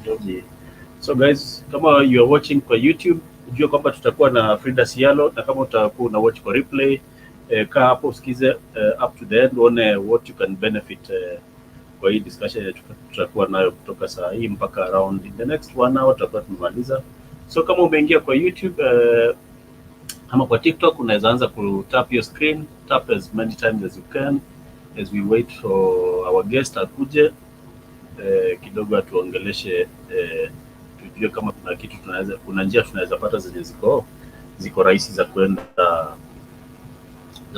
Doji. So guys, kama you are watching kwa YouTube, ujue kwamba tutakuwa na Frida Sialo, na kama utakuwa una watch kwa replay, kaa hapo usikize up to the end, uone what you can benefit kwa hii discussion tutakuwa nayo kutoka saa hii mpaka around in the next 1 hour tutakuwa tumemaliza. So kama umeingia kwa YouTube ama kwa TikTok, unaweza anza ku tap your screen, tap as many times as you can as we wait for our guest akuje kidogo atuongeleshe, tujue kama kuna kitu tunaweza, kuna njia tunaweza pata zenye ziko rahisi za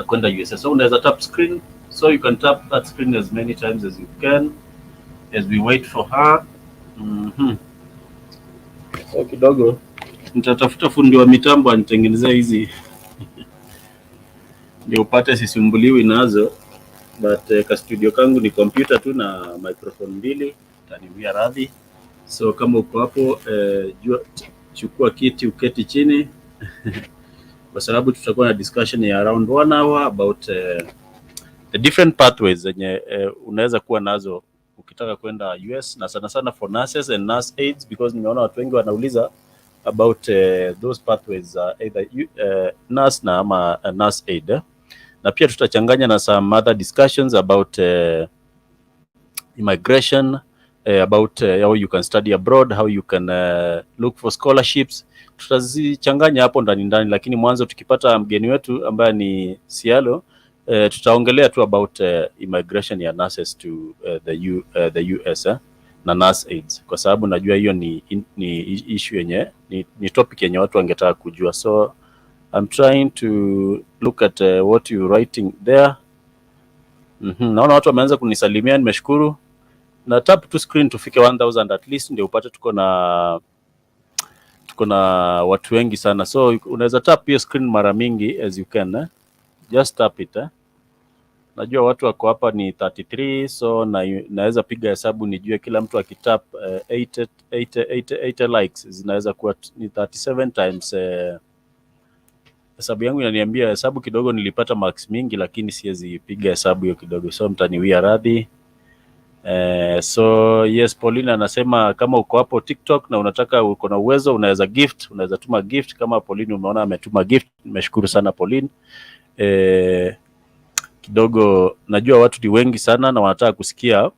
kwenda USA. So unaweza tap screen, so you can tap that screen as many times as you can as we wait for her. So kidogo nitatafuta fundi wa mitambo anitengenezea hizi ndio upate sisumbuliwi nazo, but ka studio kangu ni computer tu na microphone mbili, taniwia radhi. So kama uko hapo chukua kiti uketi chini kwa sababu tutakuwa na discussion ya around 1 hour about the different pathways zenye unaweza kuwa nazo ukitaka kwenda US, na sana sana for nurses and nurse aides, because nimeona watu wengi wanauliza about those pathways, either nurse na ama nurse aide. Na pia tutachanganya na some other discussions about immigration, about how you can study abroad, how you can look for scholarships. Tutazichanganya hapo ndani, lakini mwanzo tukipata mgeni wetu ambaye ni Sialo, tutaongelea tu about immigration ya nurses to the US na nurse aides, kwa sababu najua hiyo ni issue yenye ni topic yenye watu wangetaka kujua. So I'm trying to look at what you writing there. Naona watu wameanza kunisalimia, nimeshukuru. Na tap to screen tufike 1000 at least ndio upate tuko na watu wengi sana. So unaweza tap hiyo screen mara mingi as you can, just tap it. Najua watu wako hapa ni 33, so naweza piga hesabu nijue kila mtu akitap 8 likes zinaweza kuwa ni 37 times. Hesabu yangu inaniambia hesabu kidogo, nilipata marks mingi lakini siwezi piga hesabu hiyo kidogo, so mtaniwia radhi. So yes, Pauline anasema kama uko hapo TikTok na unataka, uko na uwezo, unaweza tuma gift. Kama Pauline umeona ametuma gift, nimeshukuru sana Pauline. Kidogo najua watu ni wengi sana na wanataka kusikia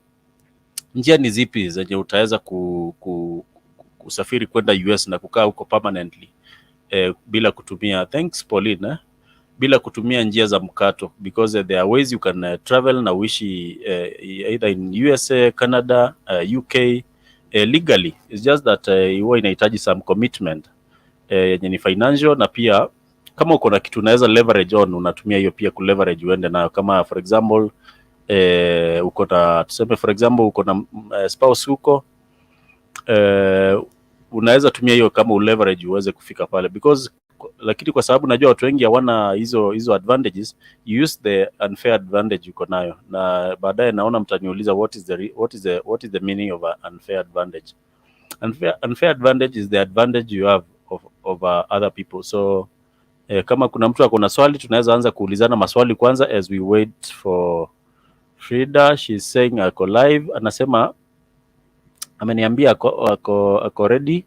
njia ni zipi zenye utaweza kusafiri kwenda US na kukaa huko permanently bila kutumia, thanks Pauline, bila kutumia njia za mkato, because there are ways you can travel na uishi either in USA, Canada, UK legally. It's just that huwa inahitaji some commitment yenye ni financial, na pia kama uko na kitu unaweza leverage on, unatumia hiyo pia ku leverage uende nayo. Kama for example uko na, tuseme for example uko na spouse huko, unaweza tumia hiyo kama u leverage uweze kufika pale, because lakini kwa sababu najua watu wengi hawana hizo advantages, you use the unfair advantage uko nayo, na baadaye naona mtaniuliza what is the meaning of an unfair advantage. Unfair advantage is the advantage you have of other people. So kama kuna mtu ako na swali, tunaweza anza kuulizana maswali kwanza as we wait for Frida. She's saying ako live, anasema ameniambia ako ready,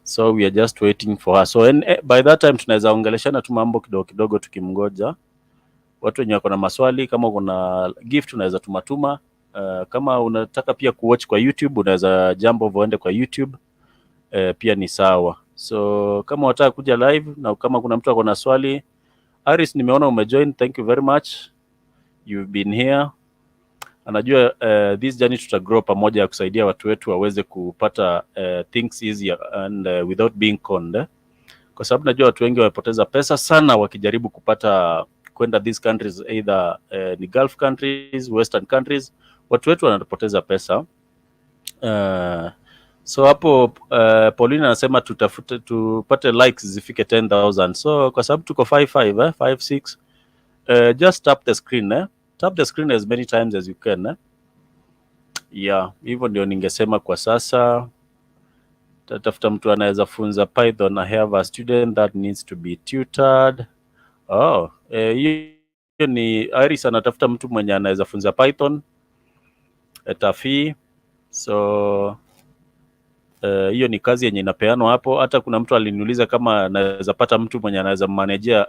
so we are just waiting for her. So by that time tunaweza ongeleshana tu mambo kidogo tukimngoja watu wenye wako na maswali. Kama uko na gift unaweza tumatuma. Kama unataka pia kuwatch kwa YouTube, unaweza jambo voende kwa YouTube pia ni sawa. So kama unataka kuja live, na kama kuna mtu ako na swali, Aris nimeona umejoin, thank you very much, you've been here. Anajua this journey tutagrow pamoja ya kusaidia watu wetu waweze kupata things easier and without being conned, kwa sababu najua watu wengi wamepoteza pesa sana wakijaribu kupata kwenda these countries, either ni Gulf countries, Western countries. Watu wetu wanapoteza pesa. So hapo Pauline anasema tupate likes zifike 10,000. So kwa sababu tuko 56, just tap the screen, tap the screen as many times as you can. Yeah, hivyo ndio ningesema kwa sasa. Tafuta mtu anaweza funza Python. I have a student that needs to be tutored. Hiyo ni Iris anatafuta mtu mwenye anaweza funza Python at a fee. So Hiyo ni kazi yenye inapeanwa hapo. Hata kuna mtu aliniuliza kama naweza pata mtu mwenye anaweza managea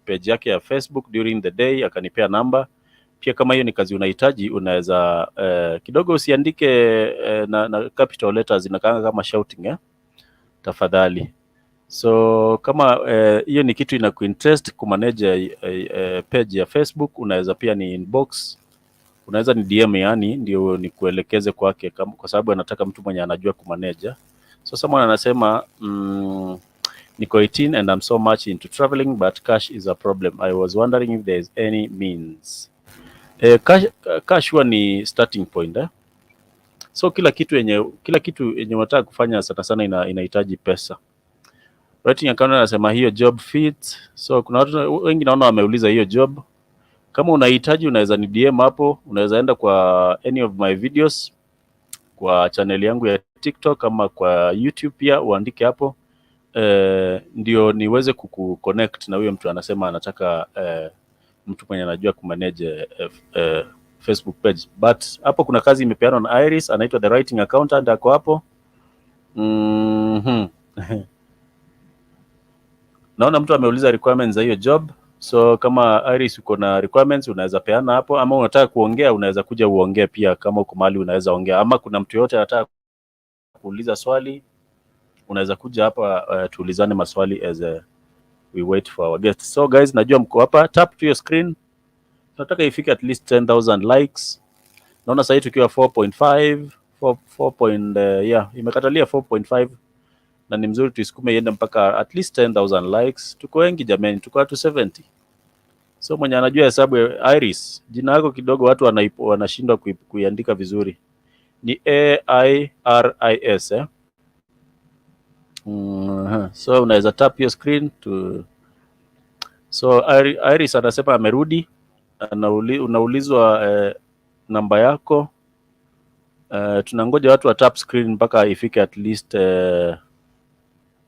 page yake ya Facebook during the day, akanipea namba. Pia kama hiyo ni kazi unahitaji, unaweza kidogo usiandike na capital letters, inakaa kama shouting tafadhali. So kama hiyo ni kitu inakuinterest kumanage page ya Facebook, unaweza pia ni inbox, unaweza ni DM, yani ndio nikuelekeze kwake, kwa sababu anataka mtu mwenye anajua kumanage. So someone anasema niko 18 and I'm so much into traveling but cash is a problem. I was wondering if there is any means. Cash huwa ni starting point So kila kitu yenye unataka kufanya sana sana inahitaji pesa. Writing account anasema hiyo job fit. So kuna watu wengi naona wameuliza hiyo job. Kama unahitaji unaweza ni DM hapo, unaweza enda kwa any of my videos kwa channel yangu ya TikTok ama kwa YouTube pia uandike hapo. Ndio niweze kuconnect na huyo mtu anasema anataka mtu mwenye anajua kumanage Facebook page. But hapo kuna kazi imepeanwa na Iris, anaitwa the writing accountant, ako hapo. Naona mtu ameuliza requirements za hiyo job. So kama Iris uko na requirements unaweza peana hapo, ama unataka kuongea unaweza kuja uongee pia, kama uko mahali unaweza ongea, ama kuna mtu yote anataka kuuliza swali unaweza kuja hapa tuulizane maswali as we wait for our guest. So guys, najua mko hapa, tap to your screen. Tunataka ifike at least 10,000 likes. Naona sasa tukiwa 4.5 imekatalia 4.5 na ni mzuri tuisukume iende mpaka at least 10,000 likes. Tuko wengi jamani, tuko watu 70. So mwenye anajua hesabu Iris, jina lako kidogo watu wanashindwa kuiandika vizuri. Ni AIRIS So unaweza tap your screen to. So Iris anasema amerudi, unaulizwa namba yako. Tunangoja watu wa tap screen mpaka ifike at least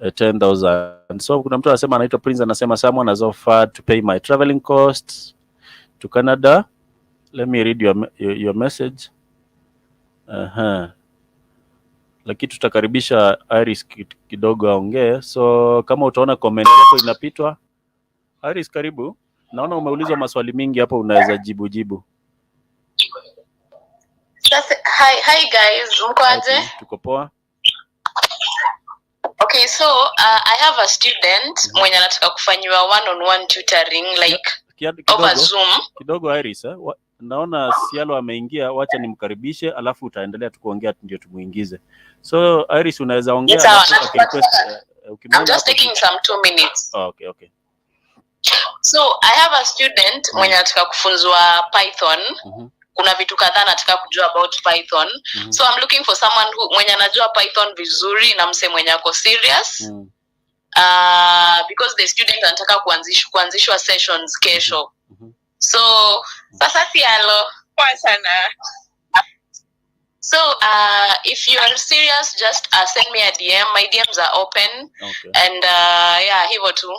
10,000. So kuna mtu anasema anaitwa Prince, anasema someone has offered to pay my traveling costs to Canada. Let me read your message. Lakini tutakaribisha Iris kidogo aongee. So kama utaona comment yako inapitwa, Iris karibu. Naona umeulizwa maswali mingi hapo, unaweza jibu. Hi guys, mko aje? Tuko poa. Okay, so I have a student mwenye anataka kufanywa one-on-one tutoring like over Zoom. Kidogo Iris, naona Sialo ameingia, wacha nimkaribishe alafu utaendelea tukuongea ndio tumuingize. So Iris unaweza ongea alafu I'm just taking some 2 minutes. Okay. So I have a student mwenye anataka kufunzwa Python. Kuna vitu kadhaa nataka kujua about Python. So I'm looking for someone mwenye anajua Python vizuri na mse mwenye ako serious. Because the student anataka kuanzishwa sessions kesho. So sasa Sialo kwa sana. So if you are serious, just send me a DM. My DMs are open. And hivyo tu.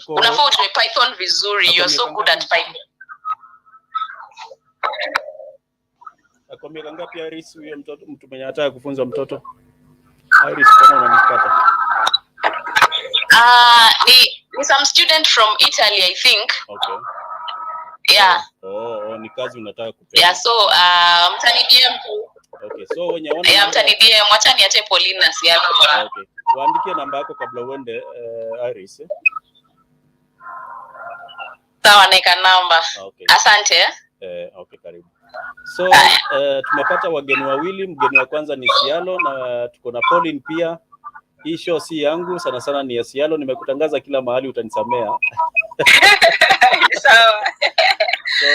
Unafaa ujue Python vizuri. You're so good at Python. Ako miaka ngapi Iris huyo mtu mwenye anataka kufunza mtoto? Iris kama unanipata. Ni some student from Italy I think. Okay. Yeah. Ni kazi unataka kupenda. Yeah, so mtani DM tu. Okay, so wenye wana mtani DM, wacha niache Pauline na Sialo. Okay. Waandikie namba yako kabla uende Iris. Sawa, nika namba. Okay. Asante. Okay, karibu. So tumepata wageni wawili. Mgeni wa kwanza ni Sialo na tuko na Pauline pia. Hii show si yangu, sana sana ni ya Sialo. Nimekutangaza kila mahali, utanisamea. Sawa. So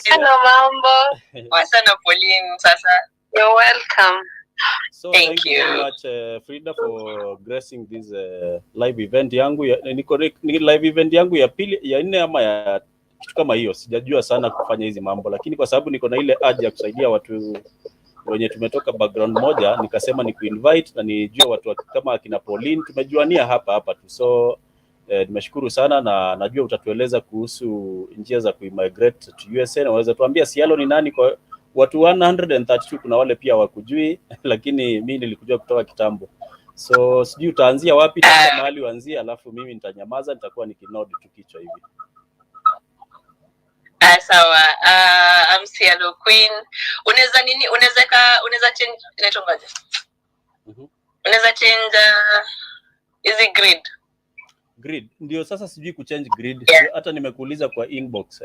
hello mambo. Wasana Pauline sasa. You're welcome. So thank you very much Frida for gracing this live event yangu. Ni live event yangu ya pili ya 4 ama ya kitu kama hiyo. Sijajua sana kufanya hizi mambo, lakini kwa sababu niko na ile urge ya kusaidia watu wenye tumetoka background moja, nikasema ni kuinvite na nijue watu kama akina Pauline, tumejuania hapa tu. So nimeshukuru sana na najua utatueleza kuhusu njia za kuimigrate to USA, na unaweza tuambia Sialo ni nani kwa watu 132 kuna wale pia wakujui lakini mimi nilikujua kutoka kitambo. So sijui utaanzia wapi, tafuta mahali uanzie, alafu mimi nitanyamaza, nitakuwa nikinodi tu kichwa hivi. Sawa. I'm Cielo Queen. Unaweza nini? Unaweza change inaitwa ngaje? Unaweza change hizi grid. Ndio sasa sijui kuchange grid. Yeah. Hata nimekuuliza kwa inbox.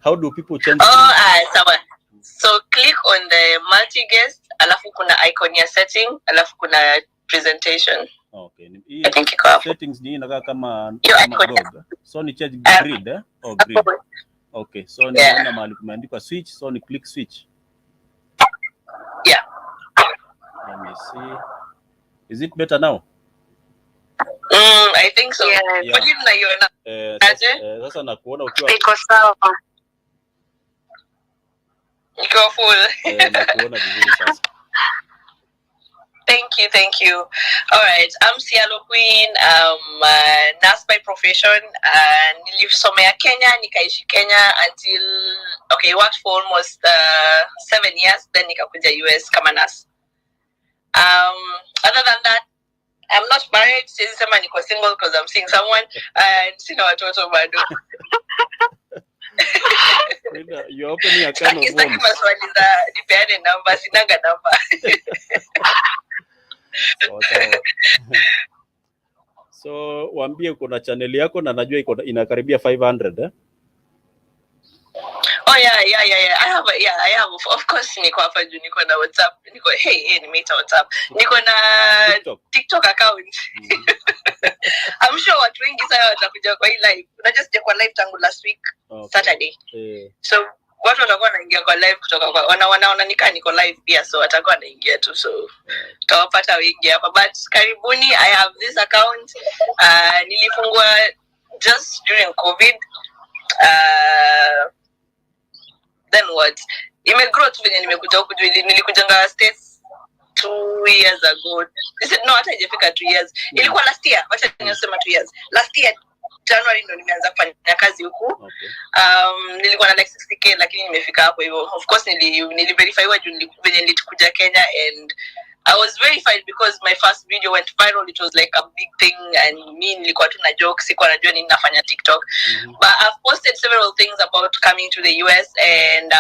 How do people change grid? Sawa. So click on the multi guest, alafu kuna icon ya setting, alafu kuna presentation. Okay. I think iko hapo. Settings ni inakaa kama dog. So ni change grid grid. Okay. So niona mahali kumeandikwa switch, so ni click switch. Yeah. Let me see. Is it better now? I think so. Yeah. Sasa nakuona ukiwa iko sawa. Iko full. Nakuona vizuri sasa. Thank you. All right, I'm Cielo Queen. Nurse by profession. Nilisomea Kenya, nikaishi Kenya until worked for almost 7 years, then nikakuja US kama nurse. Other than that, I'm not married. Siwezi sema niko single because I'm seeing someone and sina watoto bado. You're opening a can of worms. Maswali za nipeane namba, sinanga namba. So waambie uko na channel yako na najua inakaribia 500 Oh yeah. I have of course niko hapa juu, niko na WhatsApp, nimeita WhatsApp. Niko na TikTok account. I'm sure watu wengi sana watakuja kwa hii live. Unajua sija kwa live tangu last week Saturday. So watu watakuwa wanaingia kwa live kutoka kwa wanaona niko live pia, so watakuwa wanaingia tu, so tutawapata wengi hapa. But karibuni, I have this account. Nilifungua just during COVID. Then what? Imegrow tu venye nimekuja huku juu, nilikujanga States 2 years ago. No, hata haijafika 2 years. Ilikuwa last year. Wacha niseme 2 years. Last year January ndo nimeanza kufanya kazi huku. Nilikuwa na like 60k lakini nimefika hapo hivyo. Of course niliverifyiwa juu venye nilikuja Kenya, and I was verified because my first video went viral. It was like a big thing, and me nilikuwa tu na jokes, sikuwa najua nini nafanya TikTok. But I've posted several things about coming to the US, and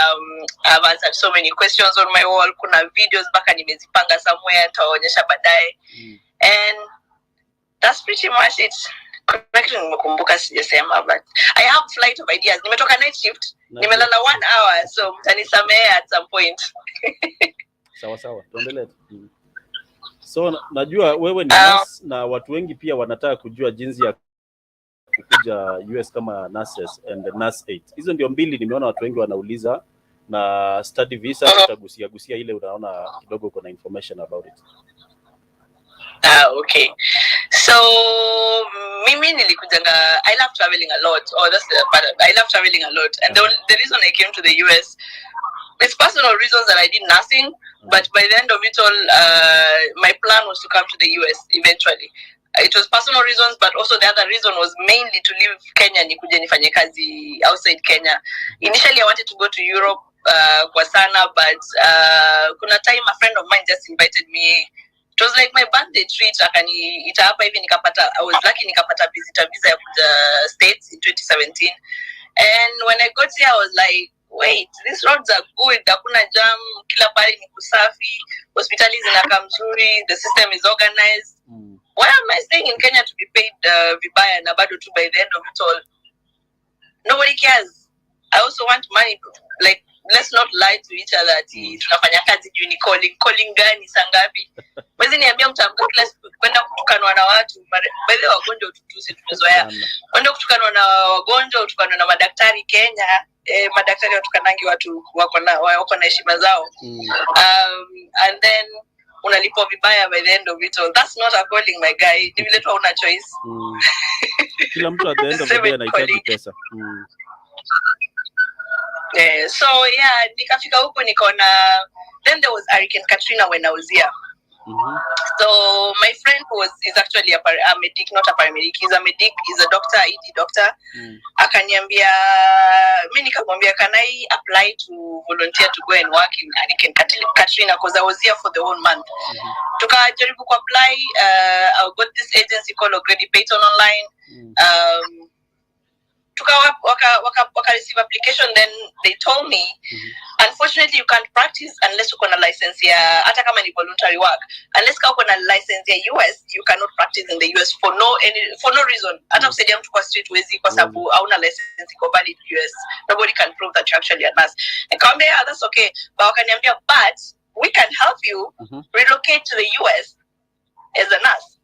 I've answered so many questions on my wall. Kuna videos baka nimezipanga somewhere, nitawaonyesha baadaye. And that's pretty much it. Correct, nimekumbuka sijasema, but I have flight of ideas. Nimetoka night shift, nimelala 1 hour, so mtanisamee at some point. Sawa, tuendelee. So najua wewe ni nurse na watu wengi pia wanataka kujua jinsi ya kukuja US kama nurses and nurse aid. Hizo ndio mbili nimeona watu wengi wanauliza, na study visa tutagusia ile, unaona kidogo kuna information about it. Okay. So mimi nilikujanga, I love traveling a lot. That's the part. I love traveling a lot, and the reason I came to the US, it's personal reasons that I did nothing. But by the end of it all, my plan was to come to the US eventually. It was personal reasons, but also the other reason was mainly to leave Kenya, nikuje nifanye kazi outside Kenya. Initially, I wanted to go to Europe kwa sana, but kuna time a friend of mine just invited me. It was like my birthday treat. Akaniita hapa hivi nikapata, I was lucky nikapata visitor visa ya kuja States in 2017. And when I got here, I was like, wait, these roads are good, hakuna jam, kila pale ni kusafi, hospitali zinakaa mzuri, the system is organized. Why am I staying in Kenya to be paid vibaya na bado tu by the end of it all? Nobody cares. I also want money. Like, let's not lie to each other ati tunafanya kazi juu ni calling gani saa ngapi. Mwezi niambia mtamka kila siku kwenda kutukanwa na watu, baadhi ya wagonjwa ututusi tumezoea. Kwenda kutukanwa na wagonjwa, utukanwa na madaktari Kenya. Madaktari watukanangi watu wako na heshima zao. And then unalipwa vibaya by the end of it all. That's not a calling, my guy. Ni vile tu una choice. Kila mtu at the end of the day anahitaji pesa. So yeah, nikafika huko nikaona, then there was Hurricane Katrina when I was here. So my friend is actually a medic, not a paramedic. He's a medic, he's a doctor, ED doctor. Akaniambia, mimi nikamwambia, can I apply to volunteer to go and work in Hurricane Katrina, because I was here for the whole month. Tukajaribu ku apply. I got this agency called O'Grady Payton online. Waka receive application, then they told me, unfortunately you can't practice unless you have a license here, hata kama ni voluntary work. Unless you have a license here US, you cannot practice in the US for no reason. Hata kusaidia mtu kwa street wezi kwa sababu hauna license iko valid US. Nobody can prove that you're actually a nurse. Nikamwambia, yeah, that's okay. But wakaniambia, but we can help you relocate to the US as a nurse.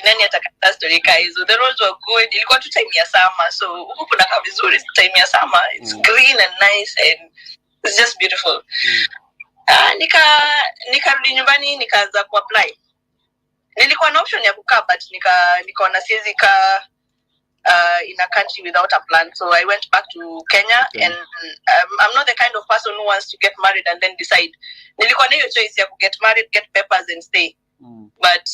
Nani atakata story hizo. The roads were good. Ilikuwa tu time ya summer, so huko kuna kama vizuri time ya summer. It's green and nice and it's just beautiful. Nikarudi nyumbani nikaanza ku apply. Nilikuwa na option ya kukaa, but nikaona siwezi kaa in a country without a plan, so I went back to Kenya. And I'm not the kind of person who wants to get married and then decide. Nilikuwa na hiyo choice ya ku get married, get papers and stay. But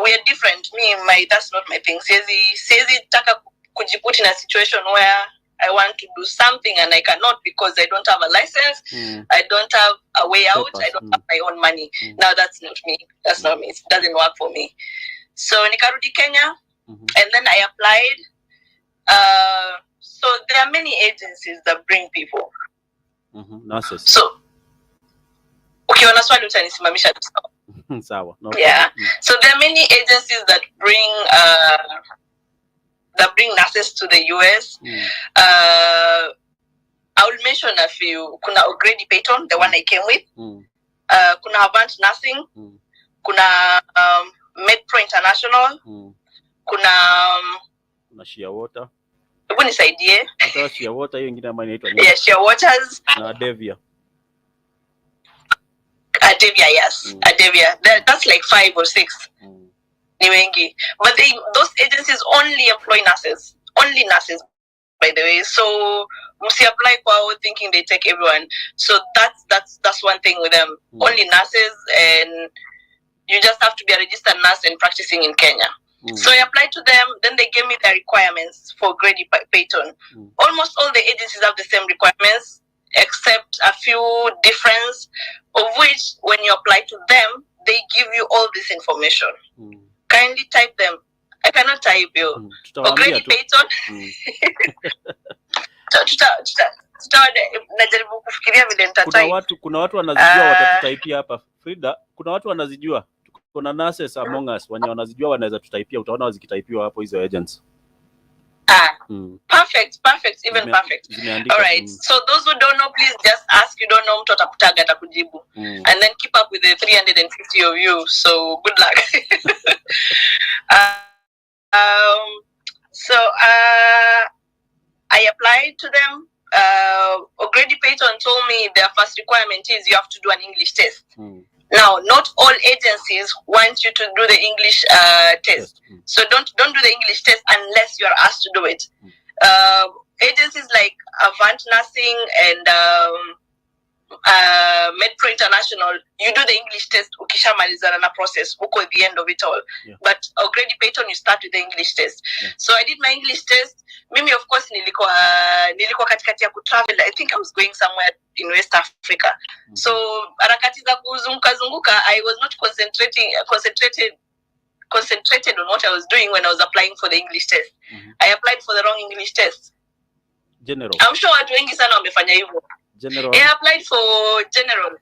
we are different. That's not my thing. Siwezi taka kujiput in a situation where I want to do something and I cannot because I don't have a license. I don't have a way out. I don't have my own money. Now that's not me. That's not me. It doesn't work for me. So nikarudi Kenya, and then I applied. So there are many agencies that bring people. Nurses. So ukiona swali utanisimamisha tu. Sawa. No. Yeah. So there are many agencies that bring nurses to the US. I will mention a few. Kuna O'Grady Payton, the one I came with. Kuna Avant Nursing. Kuna MedPro International. Kuna Shea Water. Hebu nisaidie. Hata Shea Water hiyo nyingine ambayo inaitwa Yeah, Shea Waters. Na Devia. Adevia, yes. Adevia. That's like 5 or 6. Ni wengi. But those agencies only employ nurses. Only nurses, by the way. So must apply for thinking they take everyone. So that's one thing with them. Only nurses, and you just have to be a registered nurse and practicing in Kenya. So I applied to them, then they gave me the requirements for O'Grady Payton. Almost all the agencies have the same requirements, except a few difference, of which when you apply to them, they give you all this information. Kindly type them. I cannot type you. O'Grady Payton. Najaribu kufikiria vile nitatype. Kuna watu wanazijua watatutaipia hapa. Frida, kuna watu wanazijua. Kuna nurses among us wenye wanazijua wanaweza tutaipia, utaona wazikitaipiwa hapo hizo agents. Perfect, even perfect. All right. So those who don't know, please just ask. You don't know, mtu atakutaga atakujibu. And then keep up with the 350 of you. So good luck. So I applied to them. O'Grady Payton told me their first requirement is you have to do an English test. Now, not all agencies want you to do the English test. So don't do the English test unless you are asked to do it. Agencies like Avant Nursing and MedPro International, you do the English test ukishamalizana na process uko at the end of it all. But O'Grady Payton, you start with the English test. So I did my English test. Mimi of course nilikuwa katikati ya kutravel. I think I was going somewhere in West Africa. So harakati za kuzunguka, I was not concentrated on what I was doing when I was applying for the English test. I applied for the wrong English test. General. I'm sure watu wengi sana wamefanya hivyo. General. I applied for general.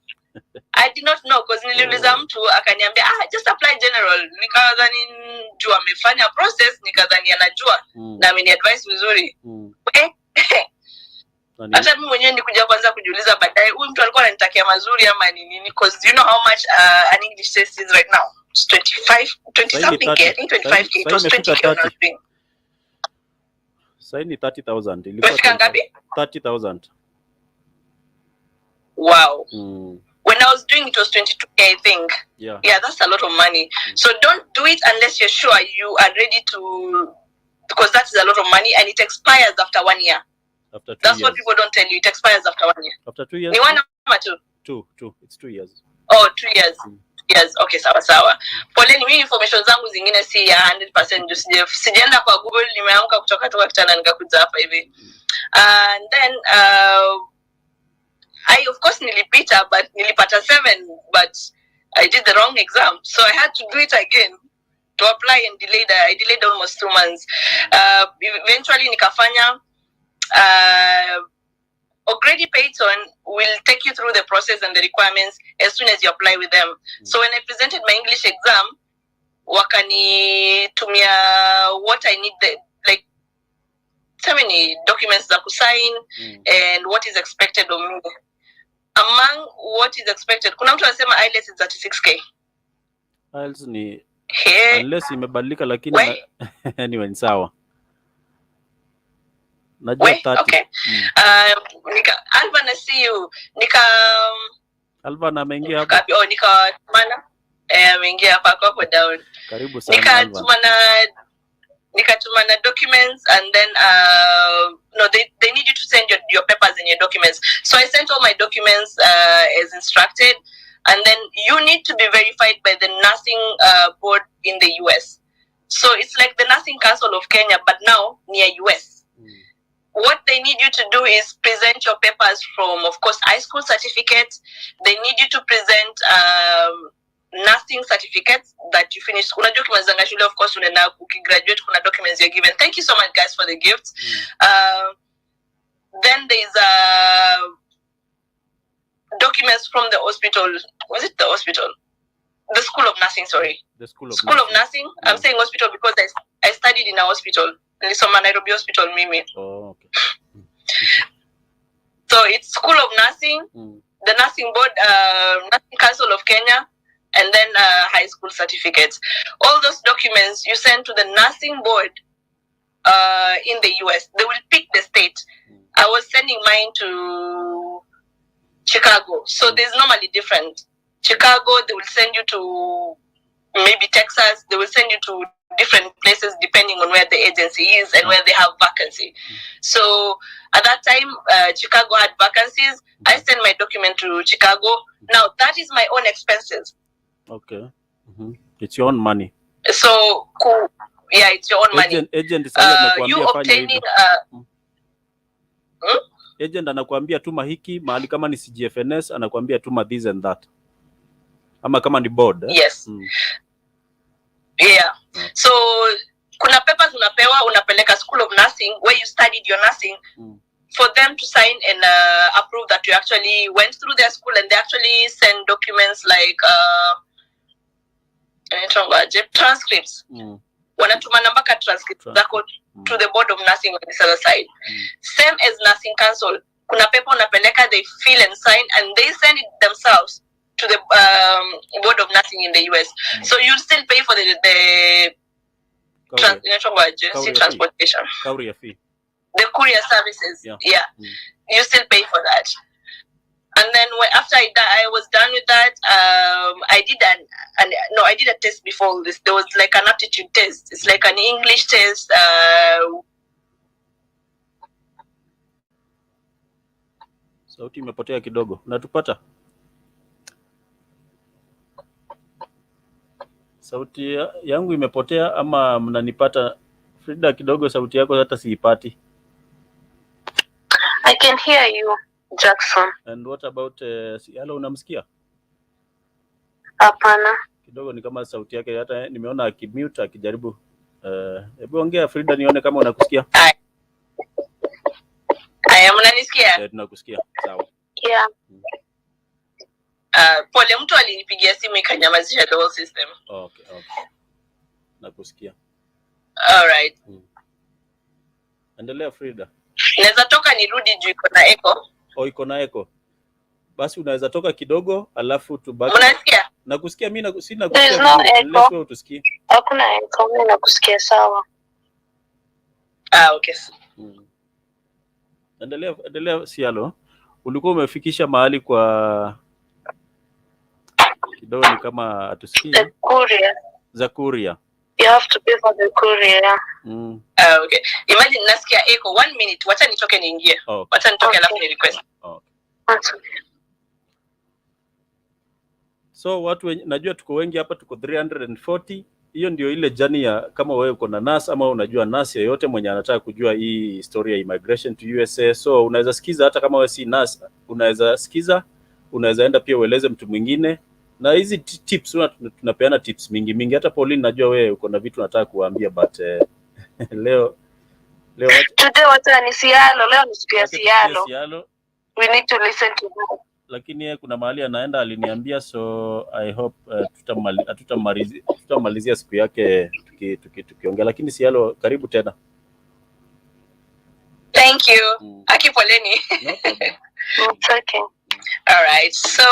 I did not know because niliuliza mtu akaniambia just apply general. Nikadhani jua amefanya process, nikadhani anajua na ameni advice vizuri. Hata mimi mwenyewe nikuja kwanza kujiuliza baadaye huyu mtu alikuwa ananitakia mazuri ama nini, because you know how much an English test is right now. It's 20 something, I think 25k. It was 20k. Saini 30,000. Ilikuwa ngapi? 30,000. Wow. When I was doing it was 22k, I think. Yeah, that's a lot of money. So don't do it unless you're sure you are ready to, because that is a lot of money and it expires after 1 year. After 2 That's years. what people don't tell you. It expires after 1 year. After 2 years. Ni 1 or 2? 2. It's 2 years. Oh, 2 years. Yes, okay, sawa. Poleni, mimi information zangu zingine si ya 100%. Sijaenda kwa Google, nimeamka kutoka kitanda nikakuja hapa hivi. And then I of course nilipita, but nilipata 7, but I did the wrong exam, so I had to do it again to apply and I delayed almost 2 months. Eventually nikafanya O'Grady Payton will take you through the process and the requirements as soon as you apply with them. So when I presented my English exam, wakanitumia what I need, like so many documents za kusign and what is expected of me. Among what is expected, kuna mtu anasema IELTS is 36K. IELTS ni unless imebadilika, lakini anyway ni sawa. Najua 30. Okay. Alvan, I see you. Alvan ameingia hapa. Nikatumana. Ameingia hapa kwa down. Karibu sana Nikatumana documents, and then no, they need you to send your papers and your documents. So I sent all my documents as instructed, and then you need to be verified by the nursing board in the US. So it's like the Nursing Council of Kenya, but now near US. What they need you to do is present your papers from, of course, high school certificates. They need you to present nursing certificates that you finished school. Of course, when you graduate, kuna documents you're given. Thank you so much, guys, for the gifts. Then there's documents from the hospital. Was it the hospital? The School of Nursing, sorry. The School of Nursing. I'm saying hospital because I studied in a hospital. Nilisoma Nairobi Hospital, Mimi. Oh, okay. So it's School of Nursing, the Nursing Board, Nursing Council of Kenya, and then high school certificates. All those documents you send to the Nursing Board in the US. They will pick the state. I was sending mine to Chicago. So there's normally different. Chicago, they will send you to maybe Texas. They will send you to different places depending on where the agency is and where they have vacancy. So at that time, Chicago had vacancies. I sent my document to Chicago. Now that is my own expenses. Okay. It's your own money. So cool. Yeah, it's your own money. Agent you obtaining agent anakuambia tuma hiki, mahali kama ni CGFNS anakuambia tuma this and that. Ama kama ni board. Yes. Yeah. So kuna papers unapewa, unapeleka School of Nursing where you studied your nursing for them to sign and approve that you actually went through their school, and they actually send documents like transcripts. Wanatumana mpaka transcripts zako to the Board of Nursing on this other side. Same as Nursing Council. Kuna paper unapeleka, they fill and sign, and they send it themselves to the Board of Nursing in the US. So you still pay for the transportation. Courier fee. The courier services. Yeah. You still pay for that. And then after I was done with that, I did a test before this. There was like an aptitude test. It's like an English test. Sauti imepotea kidogo. Unatupata? Sauti yangu imepotea ama mnanipata? Frida, kidogo sauti yako hata siipati. I can hear you, Jackson. And what about Siala, unamsikia? Hapana. Kidogo ni kama sauti yake hata nimeona akimute akijaribu. Hebu ongea Frida nione kama unakusikia. Unanisikia? Tunakusikia. Sawa. Yeah. Pole, mtu alinipigia simu ikanyamazisha the whole system. Okay. Nakusikia. All right. Endelea Frida. Naweza toka nirudi juu iko na echo. Iko na echo. Basi unaweza toka kidogo alafu tubaki. Unasikia? Nakusikia mimi nakusikia. There's no echo. Utusikie. Hakuna echo, mimi nakusikia sawa. Okay. Endelea Sialo. Ulikuwa umefikisha mahali kwa kidogo ni kama atusikie. The courier. Za courier. You have to pay for the courier. Okay. Imagine nasikia echo 1 minute. Wacha nitoke niingie. Wacha nitoke alafu ni request. Okay. So watu najua tuko wengi hapa, tuko 340. Hiyo ndio ile journey ya kama wewe uko na nurse ama unajua nurse yeyote mwenye anataka kujua hii historia ya immigration to USA. So unaweza sikiza, hata kama wewe si nurse unaweza sikiza, unaweza enda pia ueleze mtu mwingine. Na hizi tips tunapeana tips mingi. Hata Pauline, najua wewe uko na vitu unataka kuambia, but leo today wata ni Sialo, leo ni siku ya Sialo. We need to listen to them. Lakini kuna mahali anaenda aliniambia, so I hope tutamalizia siku yake tukiongea. Lakini Sialo, karibu tena. Thank you. Akipoleni. No problem. It's okay. All right. So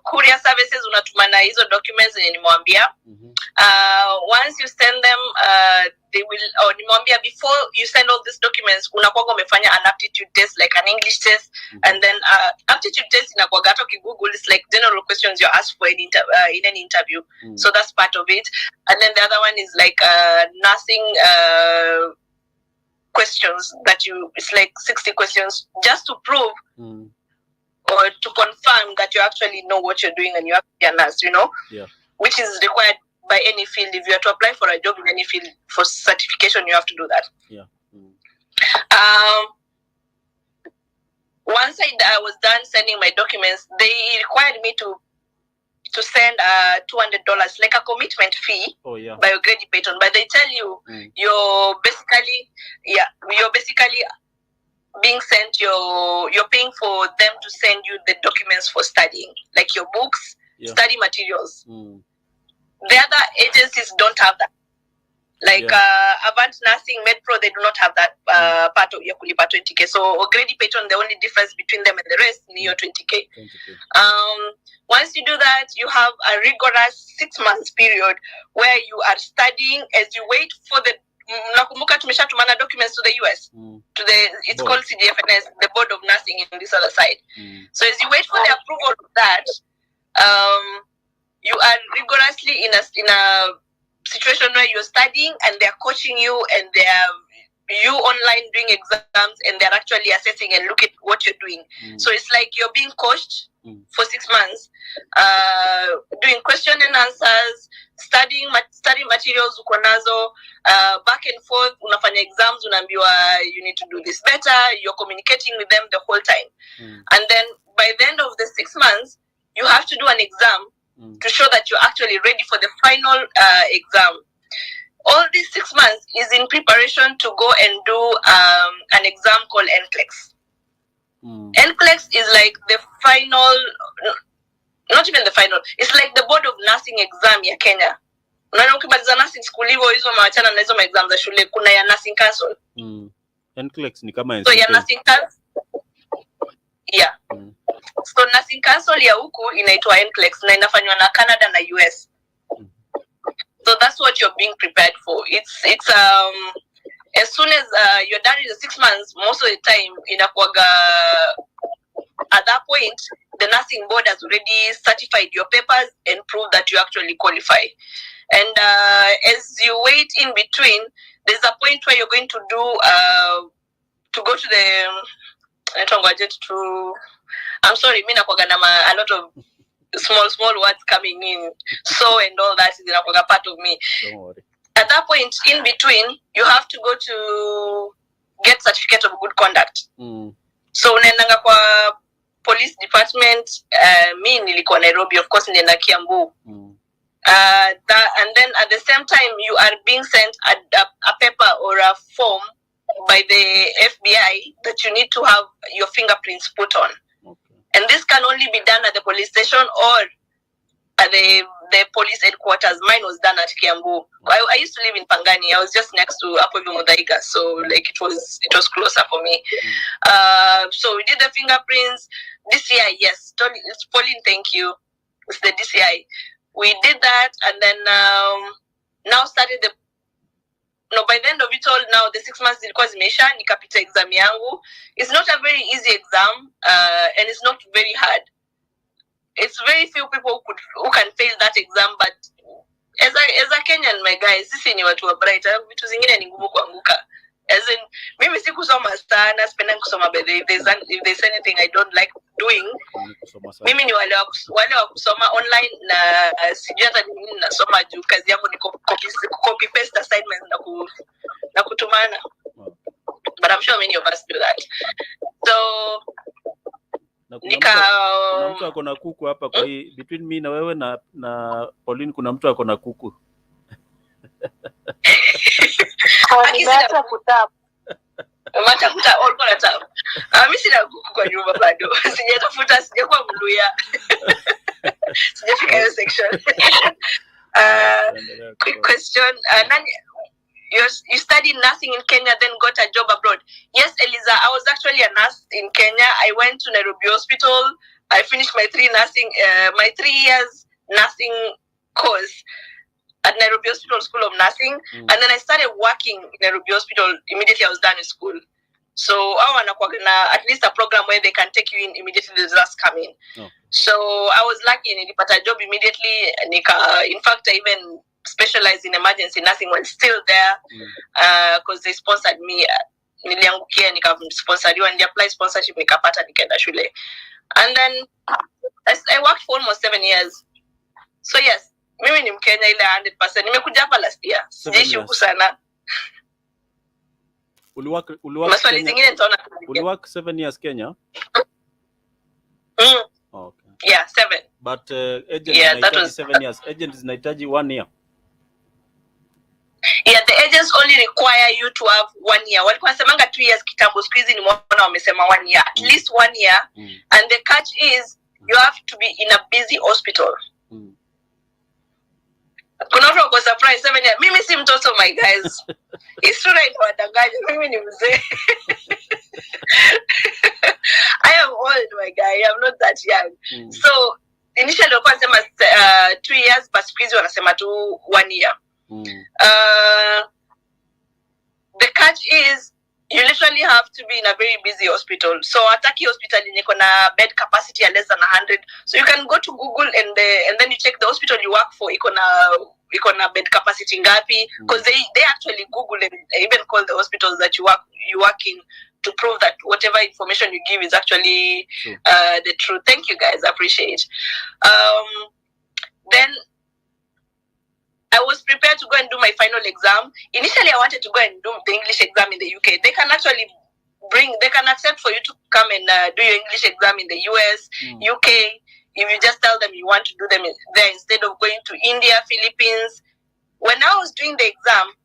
courier services unatumana hizo documents zenye nimwambia. Once you send them, they will, nimwambia before you send all these documents unakuwa umefanya an aptitude test, like an English test, and then aptitude test inakuwa gato Google, it's like general questions you're asked for in an interview. So that's part of it. And then the other one is like nursing questions that it's like 60 questions just to prove or to confirm that you actually know what you're doing and you are a nurse, which is required by any field. If you are to apply for a job in any field for certification, you have to do that. Once I was done sending my documents, they required me to send $200, like a commitment fee by your Grady Payton. But they tell you you're basically being sent you're paying for them to send you the documents for studying, like your books, study materials. The other agencies don't have that. Like Avant Nursing, MedPro, they do not have that part of your kulipa 20K. So Grady Payton, the only difference between them and the rest is your 20K. Once you do that, you have a rigorous 6 months period where you are studying as you wait for the nakumbuka tumeshatumana documents to the US, to it's called CGFNS, the Board of Nursing in this other side. So as you wait for the approval of that, you are rigorously in a situation where you're studying and they're coaching you and you online doing exams and they're actually assessing and look at what you're doing. So it's like you're being coached for 6 months, doing question and answers, studying materials uko nazo, back and forth, unafanya exams, unaambiwa you need to do this better, you're communicating with them the whole time. And then by the end of the 6 months, you have to do an exam to show that you're actually ready for the final exam. All these 6 months is in preparation to go and do an exam called NCLEX. NCLEX is like the final, not even the final, it's like the Board of Nursing exam ya Kenya. Unaona ukimaliza nursing school hivyo hizo maachana na hizo exam za shule, kuna ya nursing council. NCLEX ni kama so ya nursing council. So nursing council ya huku inaitwa NCLEX na inafanywa na Canada na US. So that's what you're being prepared for. It's as soon as you're done in the 6 months, most of the time inakuwaga at that point the nursing board has already certified your papers and proved that you actually qualify. And as you wait in between, there's a point where you're going to do to go to the I'm sorry, mi nakuwaga na a lot of small words coming in, so and all that is a part of me. Don't worry. At that point in between, you have to go to get certificate of good conduct. So unaendanga kwa police department, mi nilikuwa Nairobi, of course nilienda Kiambu. And then at the same time you are being sent a paper or a form by the FBI that you need to have your fingerprints put on. And this can only be done at the police station or at the police headquarters. Mine was done at Kiambu. I used to live in Pangani. I was just next to Apovi Mudaiga, so like it was closer for me. So we did the fingerprints. DCI, yes, Pauline, thank you. It's the DCI. We did that, and then now started by the end of it all, now the 6 months ilikuwa zimeisha, nikapita exam yangu. It's not a very easy exam, and it's not very hard. It's very few people who can fail that exam, but as a Kenyan, my guys, sisi ni watu wa bright. Vitu zingine ni ngumu kuanguka. As in, mimi si kusoma sana, spenda kusoma, but if there's anything I don't like doing, mimi ni wale wa kusoma online na sijui hata nini nasoma juu kazi yangu ni copy paste assignments na kutumana. But I'm sure many of us do that. So kuna mtu ako na kuku hapa kwa hii between me na wewe na Pauline, kuna mtu ako na kuku. Akisema kutap. Mata kuta all kwa tap. Mimi sina kuku kwa nyumba bado. Sijatafuta, sijakuwa Mluya. Sijafika hiyo section. Quick question. You studied nursing in Kenya, then got a job abroad. Yes, Eliza, I was actually a nurse in Kenya. I went to Nairobi Hospital. I finished my 3 years nursing course at Nairobi Hospital School of Nursing. And then I started working in Nairobi Hospital immediately I was done in school. So I want to at least a program where they can take you in immediately the results come in. Oh. So I was lucky in got a job immediately. In fact, I even specialized in emergency nursing when still there because they sponsored me. Niliangukia nikasponsoriwa, apply sponsorship nikapata nikaenda shule. And then I worked for almost 7 years. So yes, mimi ni Mkenya ile 100%. Nimekuja hapa last year. Sijaishi huku sana. Maswali zingine nitaona. Uliwork 7 years Kenya? Okay. Yeah, 7. But agent inahitaji 7 years. Agent inahitaji 1 year. Yeah, the agents only require you to have 1 year. Walikuwa nasemanga 2 years kitambo, siku hizi nimeona wamesema 1 year. At least 1 year. And the catch is you have to be in a busy hospital. Kuna watu wako surprise 7 years. Mimi si mtoto, my guys. It's true right wadanganya. Mimi ni mzee. I am old, my guy. I'm not that young. So initially walikuwa wanasema 2 years, but siku hizi wanasema tu 1 year. The catch is you literally have to be in a very busy hospital. So ataki hospital yenye kuna bed capacity ya less than 100. So you can go to Google and then you check the hospital you work for iko na bed capacity ngapi, because they actually Google and even call the hospitals that you work in to prove that whatever information you give is actually the truth. Thank you guys, I appreciate. Then I was prepared to go and do my final exam. Initially, I wanted to go and do the English exam in the UK. They can actually accept for you to come and do your English exam in the US, UK, if you just tell them you want to do them there instead of going to India, Philippines. When I was doing the exam,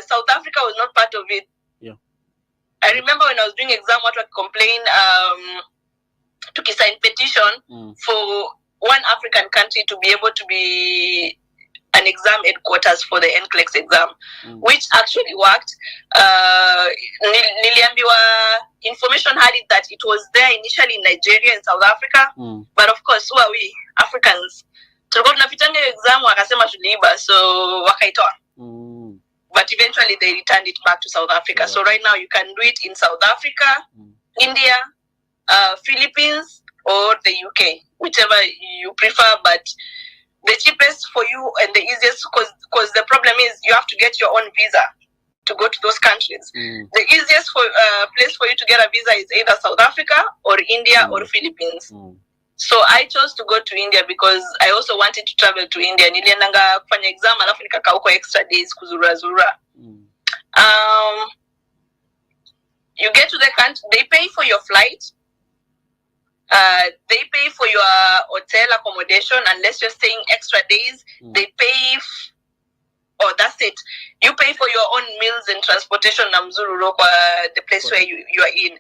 South Africa was not part of it. Yeah. I remember when I was doing exam, what would complain, to sign petition for one African country to be able to be an exam headquarters for the NCLEX exam, which actually worked. Niliambiwa information had it that it was there initially in Nigeria and South Africa, but of course, who are we Africans? Tulikuwa tunapitanga exam wakasema tuliiba, so wakaitoa. But eventually they returned it back to South Africa. So right now you can do it in South Africa, India, Philippines, or the UK, whichever you prefer, but the cheapest for you and the easiest, because the problem is you have to get your own visa to go to those countries. The easiest place for you to get a visa is either South Africa or India or Philippines. So I chose to go to India because I also wanted to travel to India. Niliendanga kufanya exam alafu nikakaa huko extra days kuzura. You get to the country, they pay for your flight. They pay for your hotel accommodation unless you're staying extra days. They pay that's it. You pay for your own meals and transportation na mzururo kwa the place where you are in.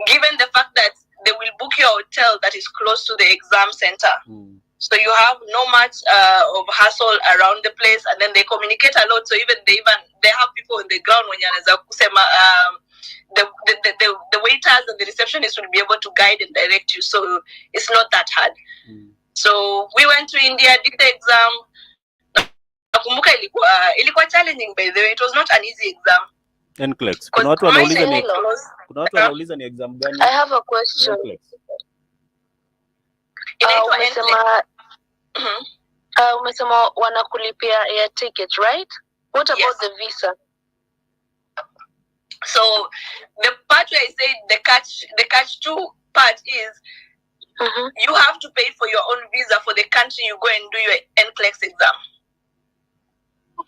Given the fact that they will book your hotel that is close to the exam center. So you have no much of hassle around the place, and then they communicate a lot. So even they have people on the ground when you're kusema the waiters and the receptionists will be able to guide and direct you, so it's not that hard. So we went to India, did the exam. Nakumbuka ilikuwa challenging, by the way. It was not an easy exam. NCLEX. Kuna watu wanauliza ni exam gani? I have a question. Umesema wanakulipia air ticket, right? What about the visa? So the part where I said the catch 2 part is you have to pay for your own visa for the country you go and do your NCLEX exam.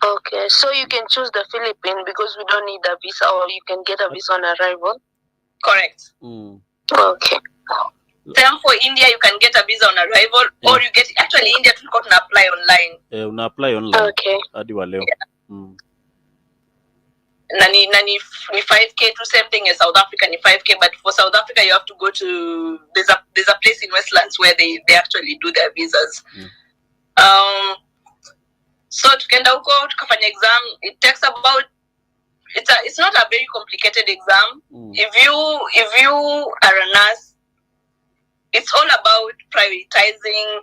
Okay, so you can choose the Philippines because we don't need a visa, or you can get a visa on arrival. Correct. Okay. Same for India, you can get a visa on arrival, or you get actually India to go and apply online. Una apply online. Okay. Hadi wa leo. Nani 5K to same thing as South Africa, ni 5K, but for South Africa you have to go to there's a place in Westlands where they actually do their visas. So tukenda huko tukafanya exam. It takes about it's not a very complicated exam. If you are a nurse, it's all about prioritizing.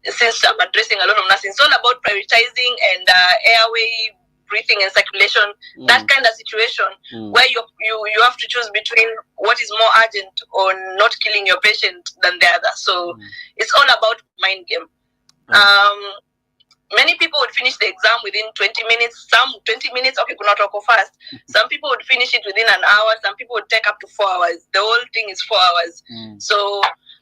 Since I'm addressing a lot of nurses, it's all about prioritizing and airway, breathing and circulation, that kind of situation where you have to choose between what is more urgent on not killing your patient than the other. So it's all about mind game. Many people would finish the exam within 20 minutes. Some 20 minutes, okay, could not go fast. Some people would finish it within an hour. Some people would take up to 4 hours. The whole thing is 4 hours. So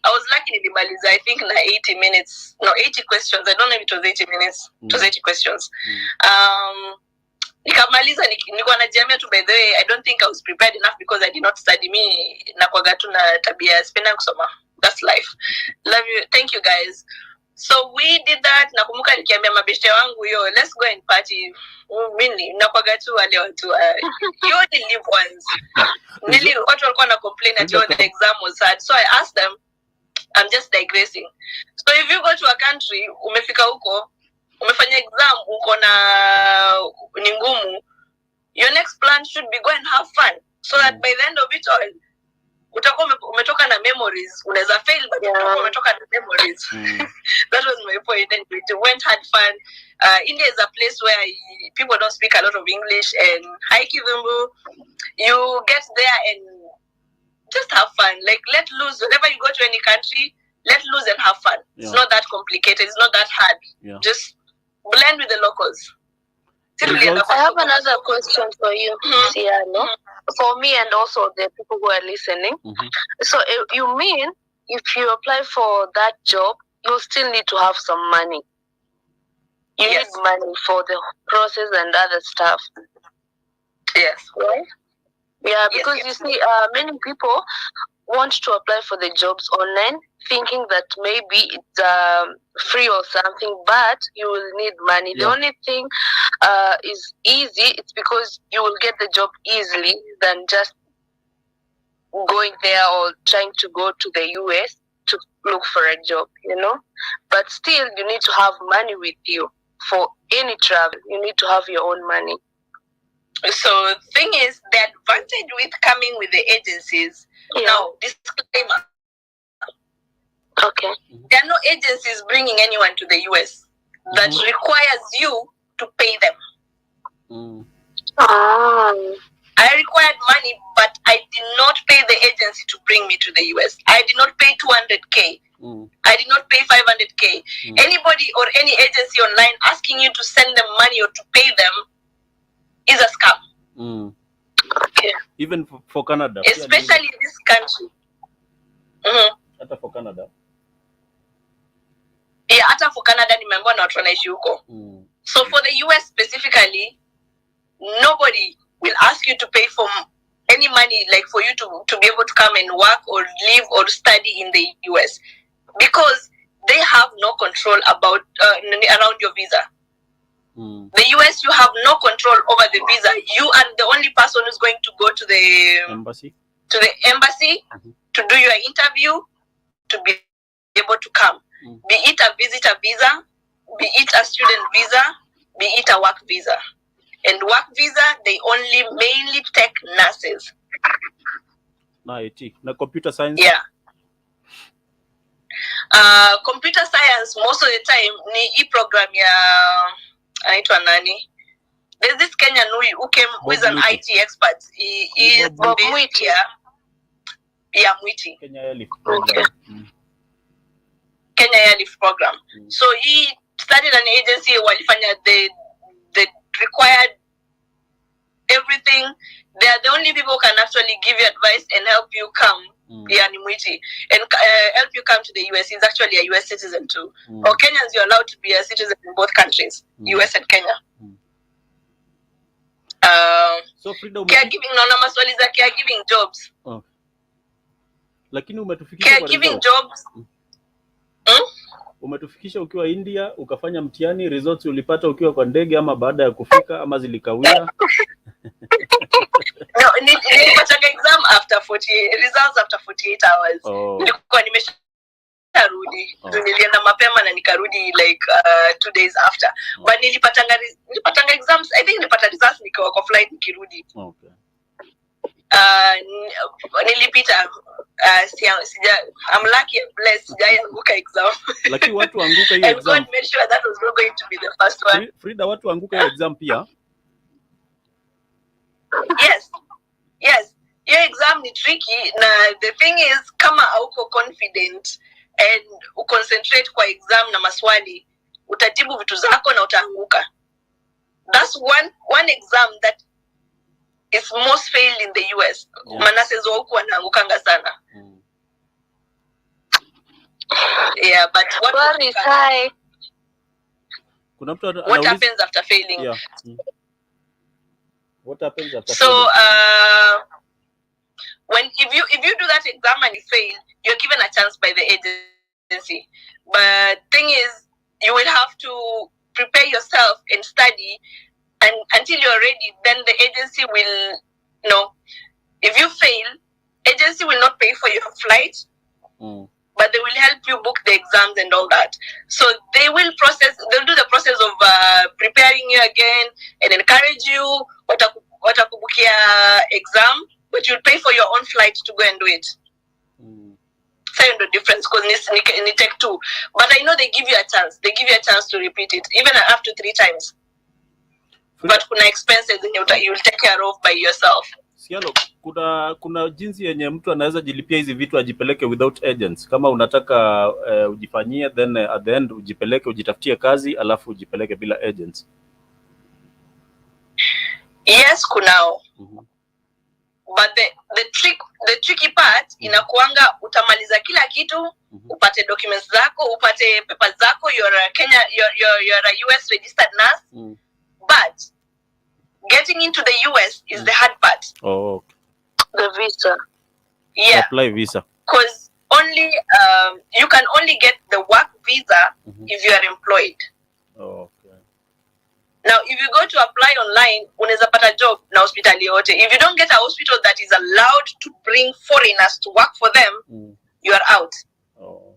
I was lucky in Limaliza, I think 80 minutes. No, 80 questions. I don't know if it was 80 minutes. It was 80 questions. Nikamaliza nilikuwa najiambia tu, by the way, I don't think I was prepared enough because I did not study. Me nakwaga tu na tabia spenda kusoma. That's life. Love you. Thank you guys. So we did that. Nakumbuka nikiambia mabeshte wangu, yo, let's go and party. Mimi nakwaga tu wale watu you only live once. Watu walikuwa na complain that the exam was hard. So I asked them, I'm just digressing. So if you go to a country, umefika huko, umefanya exam, uko na ni ngumu, your next plan should be go and have fun. So that by the end of it all, utakuwa umetoka na memories. Unaweza fail, but umetoka na memories. That was my point. And it went, had fun. India is a place where people don't speak a lot of English. And hi Kivumbu, you get there and just have fun. Like, let loose. Whenever you go to any country, let loose and have fun. It's not that complicated. It's not that hard. Just blend with the locals. I have another question for you, Ciano. For me and also the people who are listening. So you mean if you apply for that job, you still need to have some money? You need money for the process and other stuff. Yes. Right? Yeah, because you see, many people want to apply for the jobs online, thinking that maybe it's free or something, but you will need money. The only thing is easy. It's because you will get the job easily than just going there or trying to go to the US to look for a job, you know. But still, you need to have money with you for any travel. You need to have your own money. So the thing is, the advantage with coming with the agencies, now, disclaimer. Okay. There are no agencies bringing anyone to the US that requires you to pay them. I required money, but I did not pay the agency to bring me to the US. I did not pay 200K. I did not pay 500K. Anybody or any agency online asking you to send them money or to pay them is a scam. Okay. Even for Canada. Especially in this country. Hata for Canada. Yeah, hata for Canada nimeambiwa na watu wanaishi huko. So for the US specifically, nobody will ask you to pay for any money, like for you to be able to come and work or live or study in the US, because they have no control about around your visa. The US, you have no control over the visa. You are the only person who's going to go to the embassy to do your interview, to be able to come. Be it a visitor visa, be it a student visa, be it a work visa. And work visa, they only mainly take nurses. Na IT, na computer science. Yeah. Computer science, most of the time, ni e-program ya anaitwa nani? There's this Kenyan who came with an IT expert. He is based here. Yeah, Mwiti. Kenya Airlift program. Kenya Airlift program. So he started an agency walifanya the required everything. They are the only people who can actually give you advice and help you come. Yeah, Nimwiti, and help you come to the US. He's actually a US citizen too. Or Kenyans, you're allowed to be a citizen in both countries, US and Kenya. So Frida, caregiving, naona maswali za caregiving jobs. Lakini umetufikisha kwa caregiving jobs. Umetufikisha ukiwa India, ukafanya mtihani, results ulipata ukiwa kwa ndege ama baada ya kufika ama zilikawia? No, nilipata exam after 40 results after 48 hours. Nilikuwa nimesharudi. Nilienda mapema na nikarudi like 2 days after. But nilipata exams, I think nilipata results nikiwa kwa flight nikirudi. Okay. Nilipita I'm lucky and blessed sijaanguka exam. Lakini watu anguka hiyo exam. And God made sure that was not going to be the first one. Frida, watu anguka hiyo exam pia? Yes. Your exam ni tricky. Na the thing is, kama hauko confident and uconcentrate kwa exam na maswali, utajibu vitu zako na utaanguka. That's one exam that is most failed in the US. Manases wa huku wanaangukanga sana. Yeah, but what happens after failing? Yeah. What happens after so failing? When if you do that exam and you fail, you're given a chance by the agency. But thing is, you will have to prepare yourself and study, and until you're ready, then the agency will if you fail, agency will not pay for your flight, but they will help you book the exams and all that. So they'll do the process of preparing you again and encourage you watakubukia exam, but you'll pay for your own flight to go and do it. So the difference, because ni take 2. But I know they give you a chance. They give you a chance to repeat it, even up to 3 times. But kuna expenses you'll take care of by yourself. Sialo, kuna jinsi yenye mtu anaweza jilipia hizi vitu ajipeleke without agents. Kama unataka ujifanyie, then at the end ujipeleke, ujitafutie kazi, alafu ujipeleke bila agents. Yes, kunao. But the tricky part inakuanga utamaliza kila kitu, upate documents zako, upate papers zako, you're a US registered nurse. But getting into the US is the hard part. Oh, okay. The visa. Yeah. Apply visa. Because only you can only get the work visa if you are employed. Oh, okay. Now, if you go to apply online, unaweza pata job na hospitali yote. If you don't get a hospital that is allowed to bring foreigners to work for them, you are out. Oh.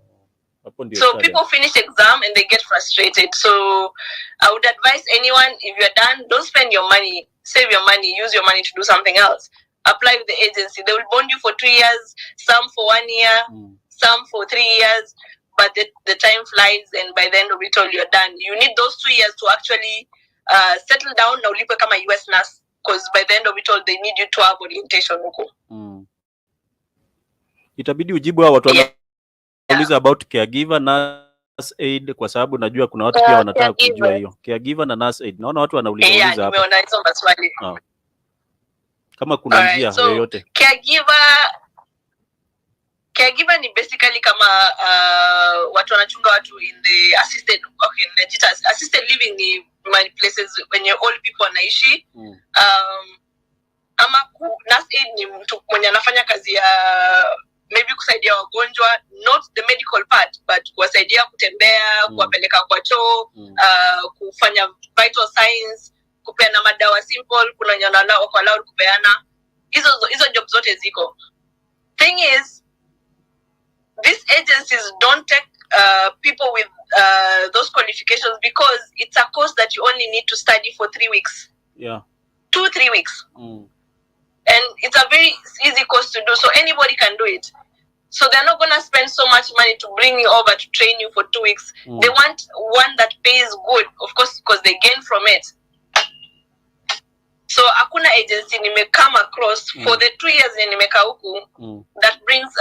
So people finish exam and they get frustrated. So I would advise anyone, if you're done, don't spend your money, save your money, use your money to do something else. Apply with the agency. They will bond you for 2 years, some for 1 year, some for 3 years, but the time flies, and by the end of it all, you're done. You need those 2 years to actually settle down na ulipe kama US nurse, because by the end of it all, they need you to have orientation huko. Itabidi ujibu hao watu uliza about caregiver, nurse aid, kwa sababu najua kuna watu pia wanataka kujua hiyo. Caregiver na nurse aid. Naona watu wanauliza hapa. Nimeona hizo maswali. Kama kuna njia yoyote. Caregiver ni basically kama watu wanachunga watu in the assisted living, ni my places when all people wanaishi. Ama nurse aid ni mtu mwenye anafanya kazi ya maybe kusaidia wagonjwa, not the medical part, but kuwasaidia kutembea, kuwapeleka kwa choo, kufanya vital signs, kupeana madawa simple, kuna nyana wako allowed kupeana. Hizo job zote ziko. Thing is, these agencies don't take people with those qualifications because it's a course that you only need to study for 3 weeks. Yeah. 2-3 weeks. And it's a very easy course to do, so anybody can do it. So they're not going to spend so much money to bring you over to train you for 2 weeks. They want one that pays good, of course, because they gain from it. So hakuna agency nime come across for the 2 years nimeka huku that brings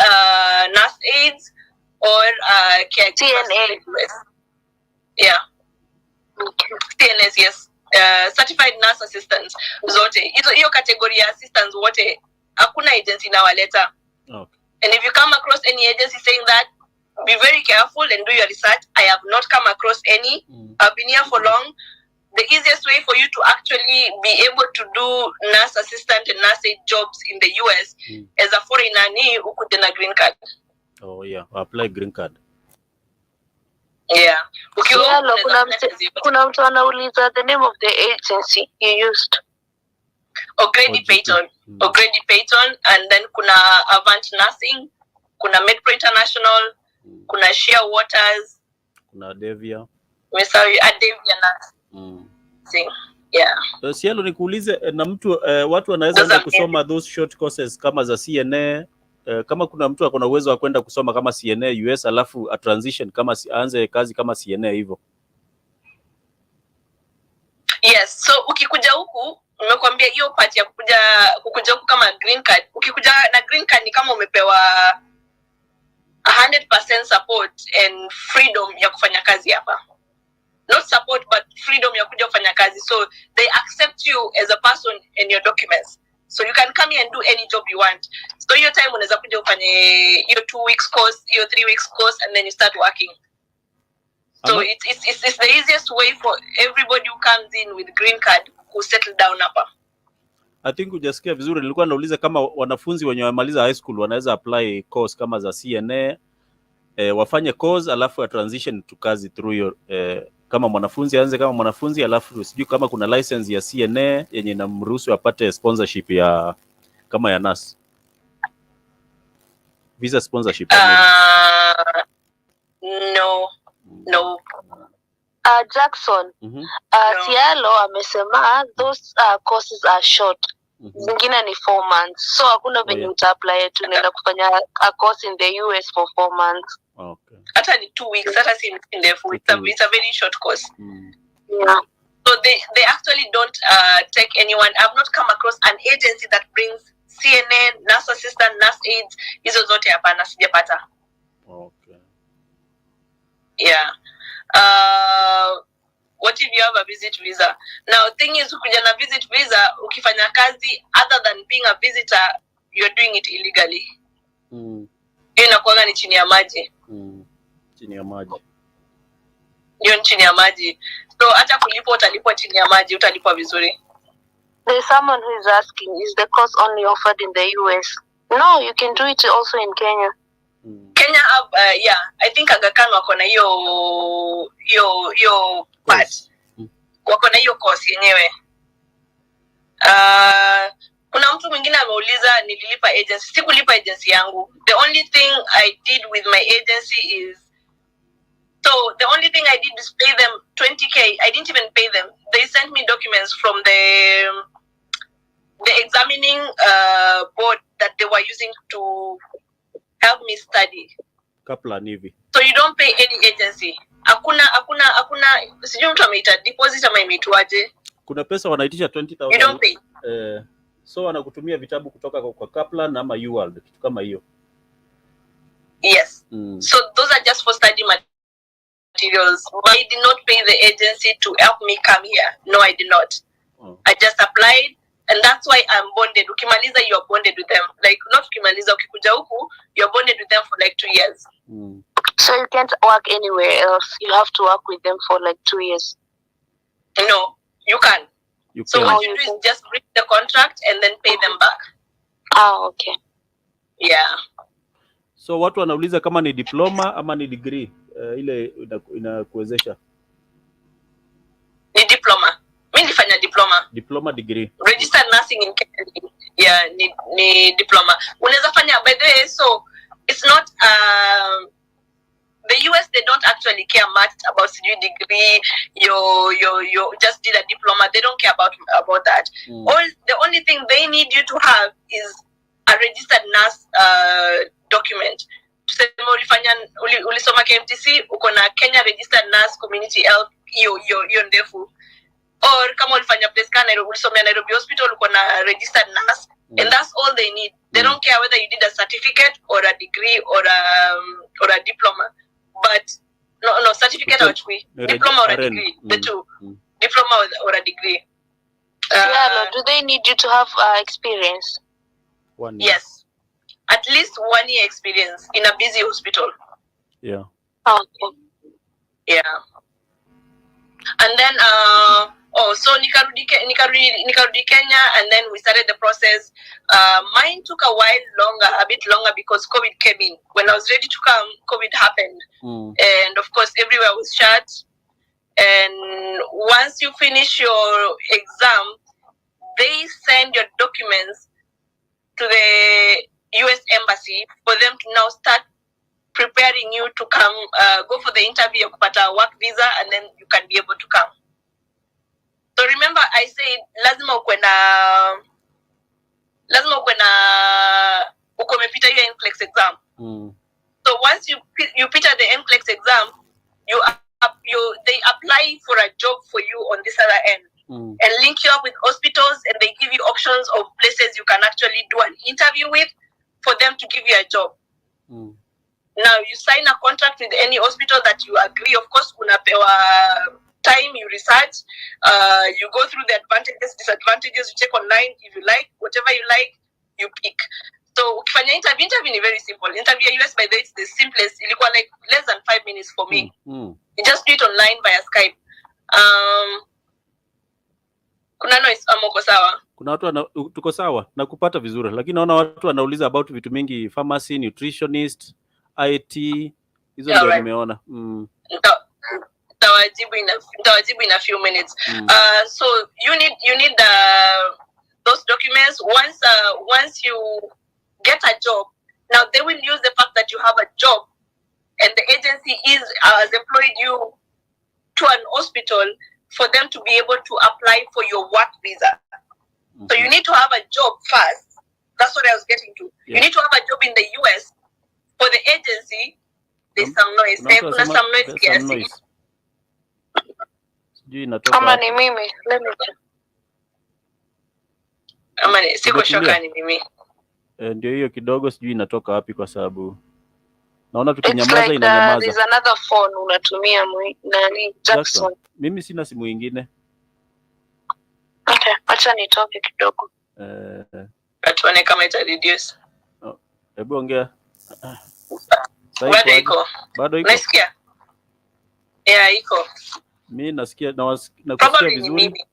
nurse aides or care TNA. Yeah. TNS, yes. certified nurse assistants zote hiyo category ya assistants wote hakuna agency inawaleta. Okay. And if you come across any agency saying that, be very careful and do your research. I have not come across any. I've been here for long. The easiest way for you to actually be able to do nurse assistant and nurse aid jobs in the US as a foreigner ni ukuje na green card. Oh yeah, apply green card. Yeah. Kuna mtu anauliza the name of the agency you used. O'Grady Payton. O'Grady Payton, and then kuna Avant Nursing, kuna Medpro International, kuna Shea Waters, kuna Devia. Sorry, Devia Nursing. Yeah. Sialo nikuulize na mtu watu wanaweza enda kusoma those short courses kama za CNA, kama kuna mtu akona uwezo wa kwenda kusoma kama CNA US alafu a transition kama aanze kazi kama CNA hivyo. Yes, so ukikuja huku nimekwambia hiyo part ya kukuja huku kama green card. Ukikuja na green card ni kama umepewa 100% support and freedom ya kufanya kazi hapa. Not support but freedom ya kuja kufanya kazi. So they accept you as a person and your documents. So you can come here and do any job you want. So your time unaweza kuja ufanye your 2 weeks course, your 3 weeks course, and then you start working. So it's the easiest way for everybody who comes in with green card who settle down hapa. I think hujasikia vizuri, nilikuwa nauliza kama wanafunzi wenye wamaliza high school wanaweza apply course kama za CNA, wafanye course alafu a transition to kazi through your kama mwanafunzi aanze kama mwanafunzi alafu sijui kama kuna license ya CNA yenye inamruhusu apate sponsorship ya kama ya nurse. Visa sponsorship. No. Jackson. Tialo amesema those courses are short. Zingine ni 4 months. So hakuna venye uta-apply tunaenda kufanya a course in the US for 4 months. Okay. Hata ni 2 weeks, hata si ndefu. It's a very short course. Yeah. So they actually don't take anyone. I've not come across an agency that brings CNN, nurse assistant, nurse aides. Hizo zote hapana sijapata. Okay. Yeah. What if you have a visit visa? Now thing is ukija na visit visa ukifanya kazi other than being a visitor you're doing it illegally. Hiyo inakuwa ni chini ya maji. Chini ya maji. Hiyo chini ya maji. So hata kulipo utalipwa chini ya maji, utalipwa vizuri. There's someone who is asking, is the course only offered in the US? No, you can do it also in Kenya. Kenya have I think Aga Khan wako na hiyo part. Wako na hiyo course yenyewe. Kuna mtu mwingine ameuliza nililipa agency. Sikulipa agency yangu. The only thing I did with my agency is the only thing I did is pay them 20K. I didn't even pay them. They sent me documents from the examining board that they were using to help me study. Kaplan hivi. So you don't pay any agency. Hakuna sijui mtu ameita deposit ama imeitwaje. Kuna pesa wanaitisha 20,000. You don't pay. So wanakutumia vitabu kutoka kwa Kaplan ama UWorld kitu kama hiyo. Yes. So those are just for study materials. I did not pay the agency to help me come here. No, I did not. I just applied. And that's why I'm bonded. Ukimaliza, you're bonded with them. Like, not ukimaliza, ukikuja huku, you're bonded with them for like 2 years. So you can't work anywhere else. You have to work with them for like 2 years. No, you can. So what you do is just bring the contract and then pay them back. Okay. Yeah. So watu wanauliza kama ni diploma ama ni degree ile inakuwezesha. Ni diploma. Mimi nilifanya diploma. Diploma degree. Registered nursing in Kenya. Yeah, ni diploma. Unaweza fanya by the way, so it's not the US, they don't actually care much about your degree. You just did a diploma. They don't care about that. The only thing they need you to have is a registered nurse document. Tuseme ulisoma KMTC, uko na Kenya Registered Nurse Community Health, hiyo ndefu. Or kama ulifanya place kana ulisomea Nairobi Hospital, uko na registered nurse, and that's all they need. They don't care whether you did a certificate or a degree or a diploma. But no certificate or diploma or a degree, the two. diploma or a degree. Do they need you to have experience? 1 year. Yes, at least 1 year experience in a busy hospital. Yeah. Okay. Yeah. And then so nikarudi Kenya, and then we started the process. Mine took a bit longer because COVID came in. When I was ready to come, COVID happened. And of course everywhere was shut. And once you finish your exam, they send your documents to the US Embassy for them to now start preparing you to come, go for the interview, kupata work visa, and then you can be able to come. So remember, I said lazima ukomepita your NCLEX exam. So once you pita the NCLEX exam, they apply for a job for you on this other end. And link you up with hospitals, and they give you options of places you can actually do an interview with for them to give you a job. Now you sign a contract with any hospital that you agree. Of course, unapewa time, you research, you go through the advantages, disadvantages, you check online. If you like, whatever you like, you pick. So ukifanya interview ni very simple. Interview US, by the way, it's the simplest. Ilikuwa like less than 5 minutes for me. You just do it online via Skype. Kuna noise amoko sawa? Kuna watu tuko sawa na kupata vizuri, lakini naona watu wanauliza about vitu mingi, pharmacy, nutritionist, IT, hizo ndio nimeona. Nitawajibu in a few minutes. So you need those documents. Once you get a job, now they will use the fact that you have a job and the agency has employed you to an hospital for them to be able to apply for your work visa. So you need to have a job first. That's what I was getting to. Yeah. You need to have a job in the US for the agency. There's some noise. There's some noise kiasi. Kama ni mimi, let me check. Ama siko shoka ni mimi. Ndio hiyo kidogo sijui inatoka wapi kwa sababu naona tukinyamaza inanyamaza. There's another phone unatumia nani Jackson. Mimi sina simu nyingine. Okay, acha nitoke kidogo. Tuone kama ita reduce. Hebu ongea. Bado iko. Nasikia? Yeah, iko. Mimi nasikia nakusikia vizuri.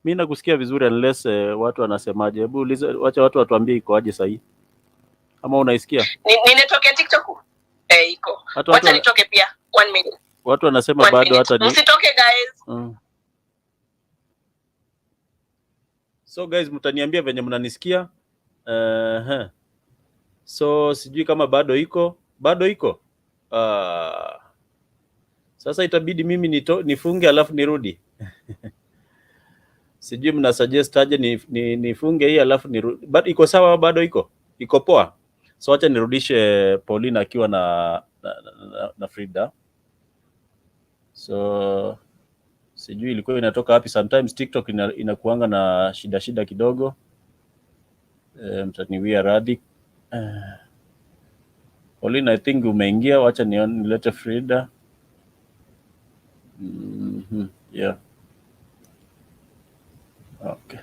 Mimi nakusikia vizuri unless watu wanasemaje. Hebu uliza, wacha watu watuambie iko aje sasa hii. Ama unaisikia? Ninetoka TikTok. Iko. Wacha nitoke pia. 1 minute. Watu wanasema bado hata ni. Msitoke guys. So guys, mtaniambia venye mnanisikia. So sijui kama bado iko. Sasa itabidi mimi nifunge alafu nirudi. Sijui mna suggest aje nifunge hii alafu nirudi. But iko sawa, bado iko poa. So acha nirudishe Paulina akiwa na Frida. So sijui ilikuwa inatoka wapi. Sometimes TikTok inakuanga na shida kidogo. Mtaniwia radhi. Paulina, I think umeingia. Wacha nilete Frida. Yeah. Okay.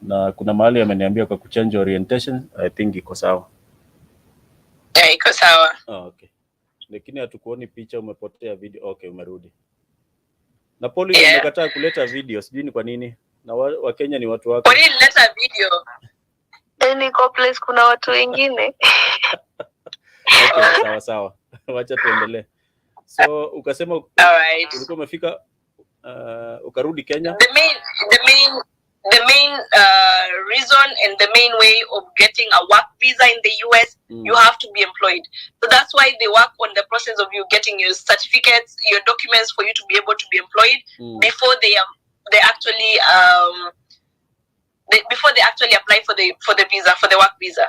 Na kuna mahali ameniambia kwa kuchange orientation, I think iko sawa. Yeah, iko sawa. Okay. Lakini hatukuoni picha, umepotea video. Okay, umerudi. Na Paulina amekataa kuleta video, sijui ni kwa nini. Na wa Kenya ni watu wako. Kwa nini leta video? Niko place kuna watu wengine. Okay, sawa. Wacha tuendelee. So ukasema ulikuwa umefika ukarudi Kenya. The main reason and the main way of getting a work visa in the US, you have to be employed. So that's why they work on the process of you getting your certificates, your documents for you to be able to be employed before they actually apply for the visa, for the work visa.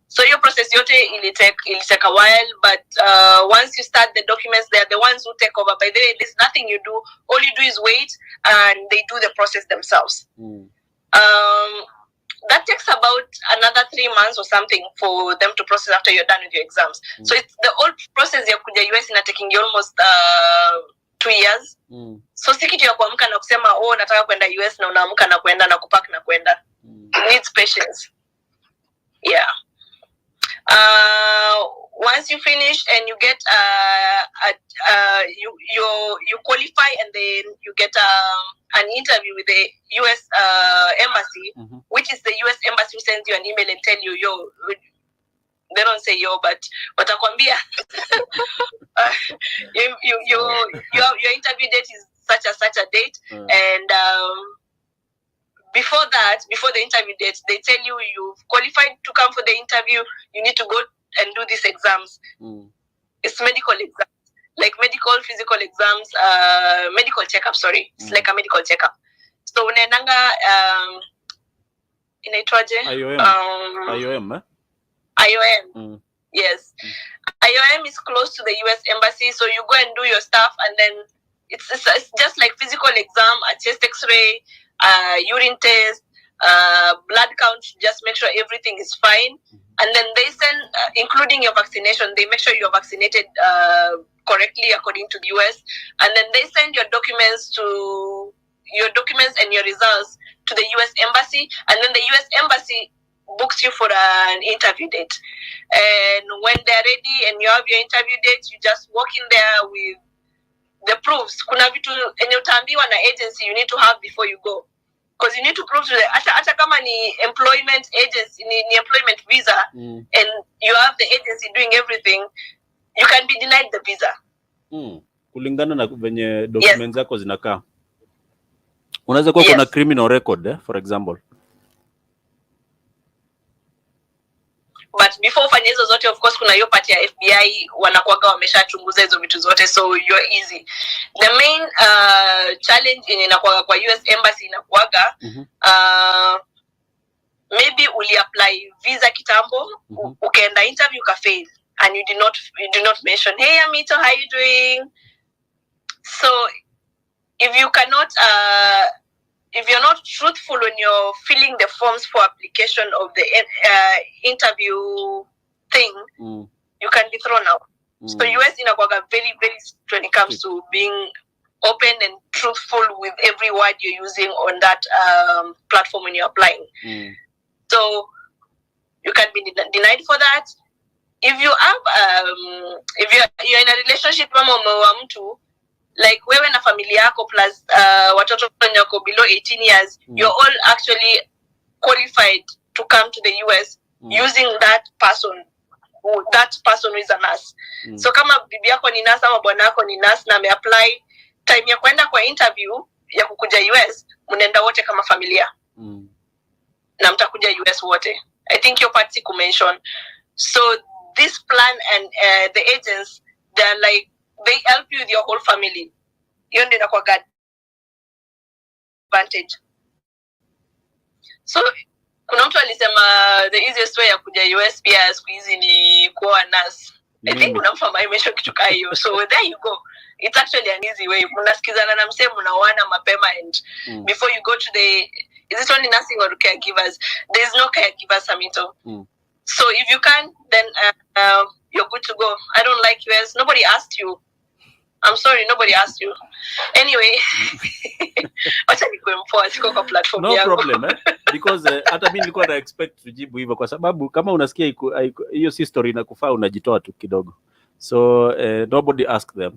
So your process yote it'll take a while, but once you start, the documents, they're the ones who take over. By the way, there's nothing you do. All you do is wait, and they do the process themselves. That takes about another 3 months or something for them to process after you're done with your exams. So it's the whole process ya kuja US taking you almost 2 years. So si kitu ya kuamka na kusema oh nataka kwenda US na unaamka na kwenda na kupack na kwenda. It needs patience. Yeah. Once you finish and you get you qualify and then you get an interview with the US embassy, which is the US embassy who sends you an email and tell you yo, they don't say yo, but watakwambia your interview date is such a date, and before the interview date, they tell you you've qualified to come for the interview. You need to go and do these exams. It's medical exams, like medical, physical exams, medical checkup. Sorry, it's like a medical checkup. So unaendanga inaitwaje? IOM. IOM. Yes. IOM is close to the US embassy, so you go and do your stuff, and then it's just like physical exam, a chest X-ray, urine test, blood count, just make sure everything is fine. And then they send, including your vaccination, they make sure you're vaccinated correctly according to the US. And then they send your documents and your results to the US embassy. And then the US embassy books you for an interview date. And when they're ready and you have your interview date, you just walk in there with the proofs. Kuna vitu enye utaambiwa na agency you need to have before you go, because you need to prove to the hata kama ni employment agency ni employment visa, and you have the agency doing everything, you can be denied the visa kulingana na venye documents zako zinakaa. Unaweza kuwa kuna criminal record for example. But before ufanye hizo zote, of course kuna hiyo part ya FBI wanakuaga wameshachunguza hizo vitu zote, so you're easy. The main challenge inakuaga kwa US embassy inakuaga maybe uli apply visa kitambo, ukaenda interview ka fail, and you do not mention, hey Amito, how you doing? So if you're not truthful when you're filling the forms for application of the interview thing, you can be thrown out. So US inakuwaga very, very strict when it comes to being open and truthful with every word you're using on that platform when you're applying. So you can be denied for that. If you have, if you're in a relationship, mama umeoa mtu, like wewe na familia yako plus watoto wako below 18 years, you're all actually qualified to come to the US using that person who is a nurse. So kama bibi yako ni nurse ama bwana yako ni nurse na ameapply, time ya kwenda kwa interview ya kukuja US, mnaenda wote kama familia. Na mtakuja US wote. I think your party could mention. So this plan and the agents, they're like, they help you with your whole family. Hiyo ndio inakuwa advantage. So kuna mtu alisema the easiest way ya kuja US pia siku hizi ni kuwa nurse. I think kuna mtu amesema kitu kama hiyo. So there you go. It's actually an easy way. Mnasikizana na msemo mnaoana mapema, and before you go to the, is it only nursing or caregivers? There's no caregivers, Amito. So if you can, then you're good to go. I don't like US. Nobody asked you. I'm sorry, nobody asked you. Anyway, wacha nikuempoa siko kwa platform no yangu. problem because hata mimi nilikuwa na expect tujibu hivyo, kwa sababu kama unasikia hiyo si story inakufaa unajitoa tu kidogo. So nobody asked them.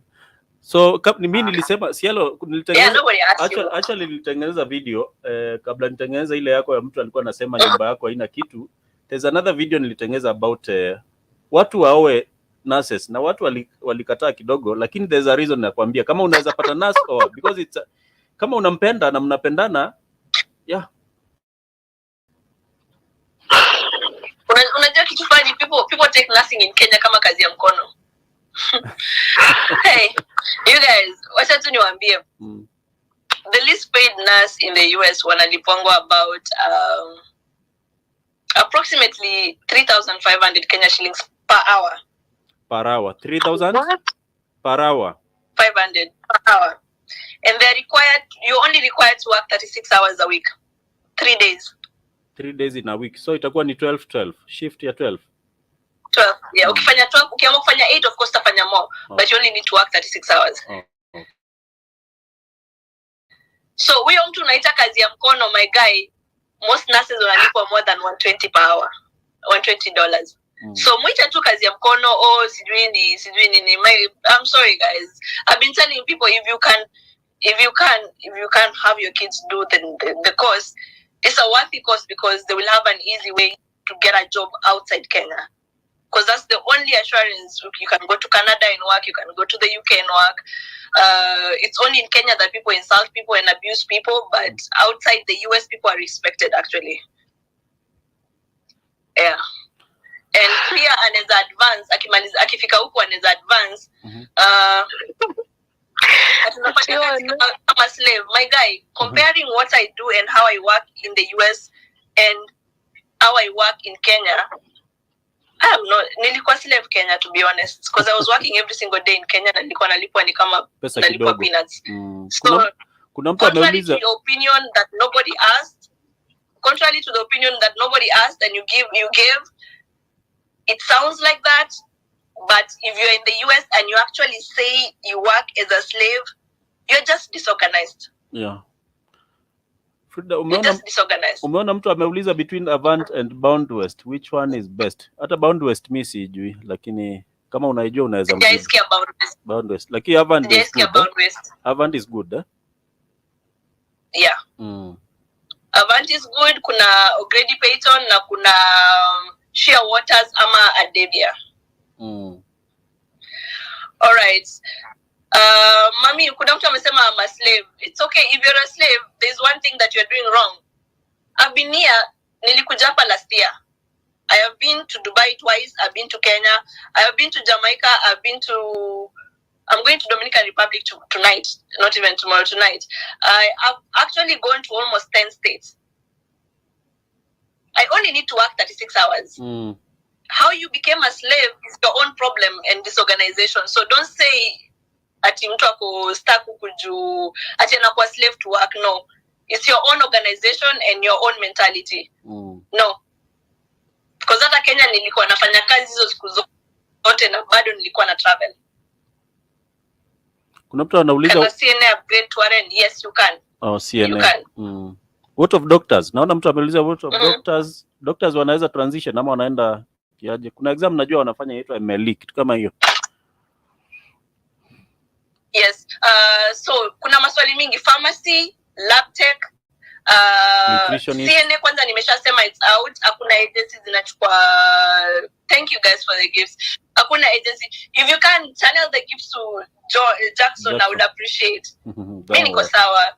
So mimi nilisema Cielo nilitengeneza actually nilitengeneza video kabla nitengeneza ile yako ya mtu alikuwa anasema nyumba yako haina kitu. There's another video nilitengeneza about watu waoe nurses na watu walikataa kidogo, lakini there's a reason nakwambia kama unaweza pata nurse or because it's kama unampenda na mnapendana Unajua kitu funny, people take nursing in Kenya kama kazi ya mkono. Hey, you guys, wacha tu niwaambie. The least paid nurse in the US wanalipwangwa about approximately 3,500 Kenya shillings per hour. Per hour, 3,000 per hour, 500 per hour, and you're only required to work 36 hours a week, 3 days. 3 days in a week, so itakuwa ni 12 shift ya 12. Yeah, ukifanya 12, ukiamua kufanya 8 of course utafanya more, but you only need to work 36 hours. So huyo mtu unaita kazi ya mkono, my guy, most nurses wanalipwa more than $120 per hour, $120. So mwita tu kazi ya mkono, sijui nini. I'm sorry guys, I've been telling people, if you can have your kids do the course, it's a worthy course, because they will have an easy way to get a job outside Kenya, because that's the only assurance. You can go to Canada and work, you can go to the UK and work. It's only in Kenya that people insult people and abuse people, but outside the US, people are respected actually. Yeah. And pia anaweza advance, akifika huko anaweza advance. I'm a slave, my guy. Comparing what I do and how I work in the US and how I work in Kenya, nilikuwa slave Kenya, to be honest, because I was working every single day in Kenya na nilikuwa nalipwa ni kama nalipwa peanuts. So contrary to your opinion that nobody asked, and you gave, it sounds like that. But if you're in the US and you actually say you work as a slave, you're just disorganized. Yeah. Umeona mtu ameuliza between Avant and Bound West, which one is best? Hata Bound West mi sijui, lakini kama unaijua unaweza mjibu. Bound West. Lakini Avant is good. Avant is good, eh? Yeah. Avant is good. Kuna O'Grady Payton na kuna Sheer Waters ama Adebia. All right. Mami, kuna mtu amesema I'm a slave. It's okay, if you're a slave, there's one thing that you're doing wrong. I've been here, nilikuja hapa last year. I have been to Dubai twice, I've been to Kenya, I have been to Jamaica, I'm going to Dominican Republic tonight, not even tomorrow, tonight. I've actually gone to almost 10 states. I only need to work 36 hours. How you became a slave is your own problem and disorganization. So don't say ati mtu ako stuck huku juu ati anakuwa slave to work. No, it's your own organization and your own mentality. No, because hata Kenya nilikuwa nafanya kazi hizo siku zote na bado nilikuwa na travel. Kuna mtu anauliza can CNA upgrade to RN? Yes, you can. CNA. You can. What of doctors? Naona mtu ameuliza what of doctors wanaweza transition ama wanaenda kiaje? Kuna exam najua wanafanya inaitwa MLE, kitu kama hiyo. Yes. So kuna maswali mingi: pharmacy, lab tech, CNA kwanza nimeshasema it's out. Hakuna agencies zinachukua. Thank you guys for the gifts. Hakuna agency. If you can channel the gifts to Jackson, I would appreciate. Mimi niko sawa.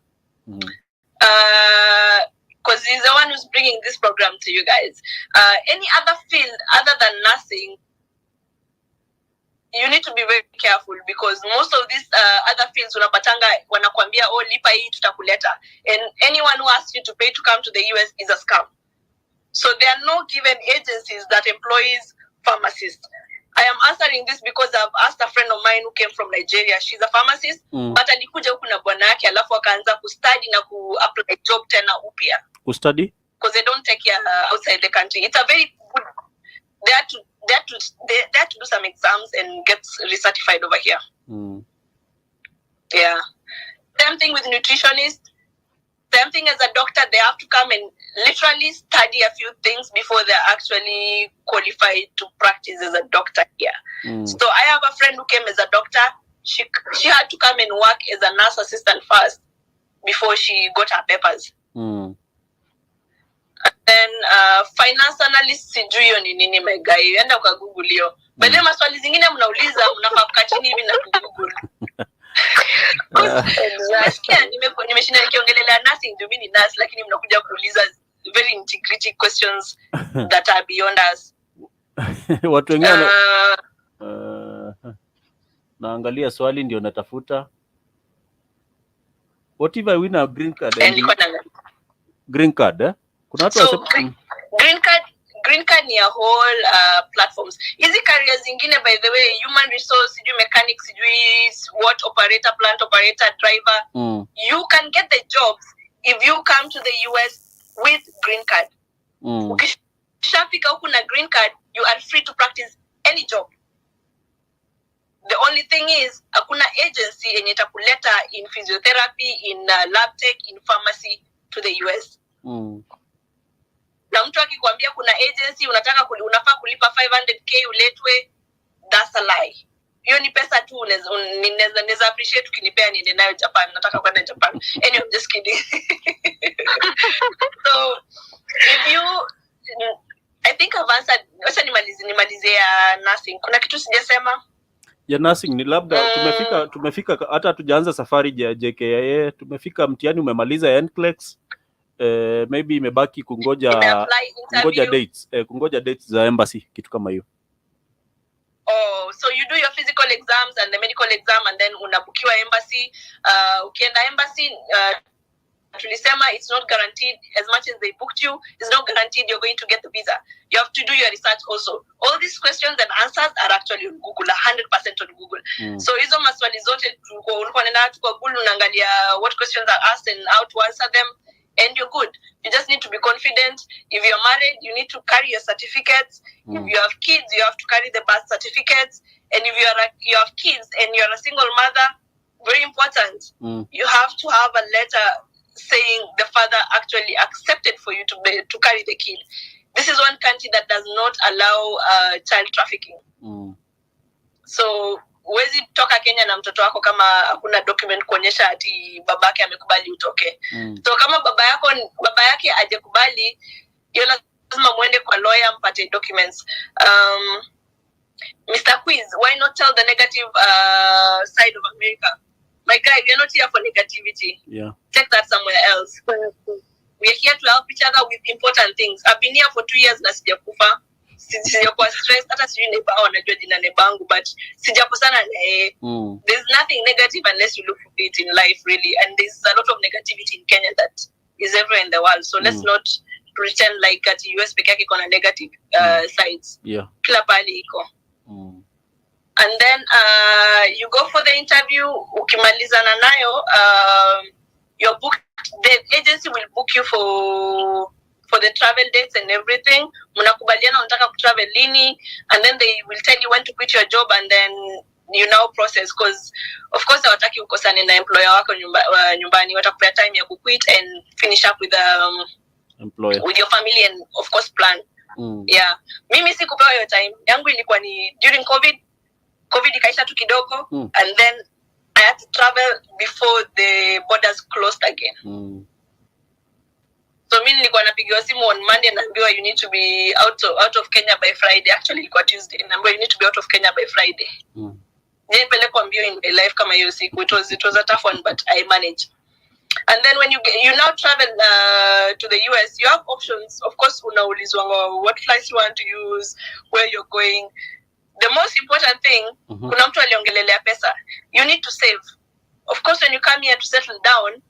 Because he's the one who's bringing this program to you guys. Any other field other than nursing, you need to be very careful, because most of these other fields unapatanga wanakuambia lipa hii tutakuleta, and anyone who asks you to pay to come to the US is a scam. So there are no given agencies that employs pharmacists. I am answering this because I've asked a friend of mine who came from Nigeria. She's a pharmacist, but alikuja huku na bwana yake alafu akaanza kustudy na ku-apply job tena upya. Kustudy? Because they don't take care outside the country. It's a very good... They have to do some exams and get recertified over here. Yeah. Same thing with nutritionists. Same thing as a doctor. They have to come and literally study a few things before they're actually qualified to practice as a doctor here. So I have a friend who came as a doctor. She had to come and work as a nurse assistant first before she got her papers. And then finance analyst, sijui hiyo ni nini my guy. Enda kwa Google hiyo. But then maswali zingine mnauliza mnafaa kukaa chini hivi na Google. Nasikia nimeshinda nikiongelelea nursing, ndio mimi ni nurse, lakini mnakuja kuuliza very integrity questions that are beyond us. Watu wengine naangalia swali ndio natafuta. What if I win a green card? Green card, eh? Kuna watu so, green card ni a whole platforms. Hizi careers zingine, by the way, human resource, sijui mechanics, sijui what operator, plant operator, driver, you can get the jobs if you come to the US with green card. Ukishafika huku na green card, you are free to practice any job. The only thing is hakuna agency yenye itakuleta in physiotherapy, in lab tech, in pharmacy to the US. Na mtu akikwambia kuna agency unafaa kulipa 500k uletwe, that's a lie. Hiyo ni pesa tu, neza appreciate ukinipea niende nayo Japan. Nataka kwenda Japan. Anyway, I'm just kidding. So if you, I think I've answered. Wacha nimalize ya nursing. Kuna kitu sijasema? Ya nursing ni labda tumefika hata hatujaanza safari ya JKIA, tumefika mtihani umemaliza ya NCLEX. Maybe imebaki kungoja dates za embassy, kitu kama hiyo. Oh, so you do your physical exams and the medical exam and then unabukiwa embassy. Ukienda embassy, tulisema it's not guaranteed. As much as they booked you, it's not guaranteed you're going to get the visa. You have to do your research also. All these questions and answers are actually on Google, 100% on Google. So hizo maswali zote ulikuwa nenda kwa Google unaangalia what questions are asked and how to answer them, and you're good. You just need to be confident. If you're married, you need to carry your certificates. If you have kids, you have to carry the birth certificates. And if you have kids and you're a single mother, very important, you have to have a letter saying the father actually accepted for you to carry the kid. This is one country that does not allow child trafficking. So huwezi toka Kenya na mtoto wako kama hakuna document kuonyesha ati babake amekubali utoke. So kama baba yake hajakubali, hiyo lazima muende kwa lawyer mpate documents. Mr. Quiz, why not tell the negative side of America? My guy, we are not here for negativity. Yeah. Take that somewhere else. We are here to help each other with important things. I've been here for 2 years na sijakufa. Sijakuwa stress, hata sijui neighbor wanajua jina neighbor wangu, but sijakosana na yeye. There's nothing negative unless you look for it in life, really. And there's a lot of negativity in Kenya that is everywhere in the world. So let's not pretend like at US peke yake iko na negative sides. Yeah. Kila pali iko. And then you go for the interview. Ukimalizana nayo, you're booked. The agency will book you for the travel dates and everything. Mnakubaliana unataka kutravel lini, and then they will tell you when to quit your job, and then you now process, because of course hawataki ukosane na employer wako nyumbani. Watakupea time ya kuquit and finish up with employer, with your family, and of course plan. Yeah, mimi sikupewa hiyo time. Yangu ilikuwa ni during COVID ikaisha tu kidogo, and then I had to travel before the borders closed again. So mimi nilikuwa napigiwa simu on Monday naambiwa you need to be out of Kenya by Friday. Actually ilikuwa Tuesday. Naambiwa you need to be out of Kenya by Friday. Nilipelekwa mbio in my life kama hiyo siku. It was a tough one, but I managed. And then when you now travel to the US, you have options. Of course, unaulizwa what flights you want to use, where you're going. The most important thing, kuna mtu aliongelelea pesa. You need to save. Of course, when you come here to settle down,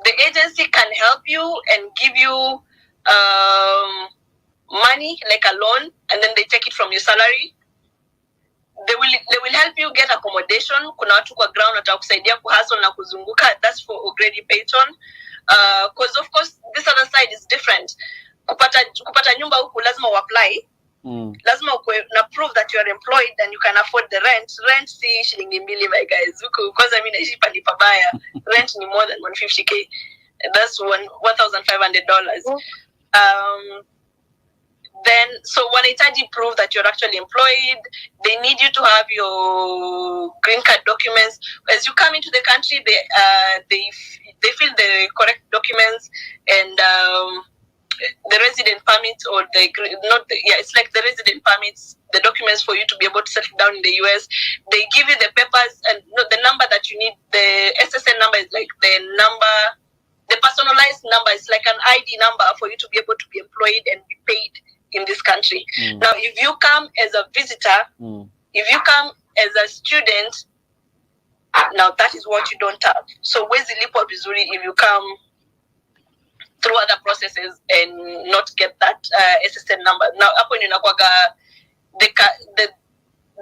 the agency can help you and give you money, like a loan, and then they take it from your salary. They will help you get accommodation. Kuna watu kwa ground watakusaidia kuhustle na kuzunguka. That's for already paid on. Because of course this other side is different. Kupata nyumba huku lazima uapply. Lazima na prove that you are employed and you can afford the rent. Rent si shilingi 2, my guys. Huku kwanza mimi naishi pali pabaya. Rent ni more than 150k. That's $1,500. Then so wanahitaji prove that you're actually employed. They need you to have your green card documents. As you come into the country, they fill the correct documents, and the resident permits, or it's like the resident permits, the documents for you to be able to settle down in the US. They give you the papers and the number that you need. The SSN number is like the personalized number is like an ID number for you to be able to be employed and be paid in this country. Now, if you come as a visitor, if you come as a student, now that is what you don't have. So wezi lipo vizuri if you come through other processes and not get that SSN number. Now, hapo inakuwaga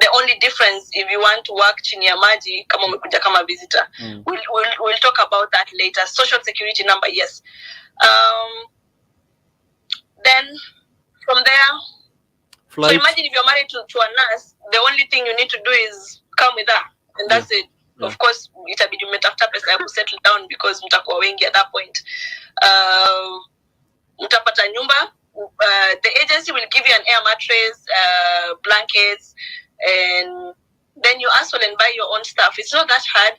the only difference if you want to work chini ya maji kama umekuja kama visitor. We'll talk about that later. Social security number, yes. Then from there, Flight. so imagine if you're married to a nurse, the only thing you need to do is come with her, and that's it. Of course, itabidi umetafuta pesa ya settle down because mtakuwa wengi at that point. Mtapata nyumba. The agency will give you an air mattress, blankets, and then you hustle and buy your own stuff. It's not that hard.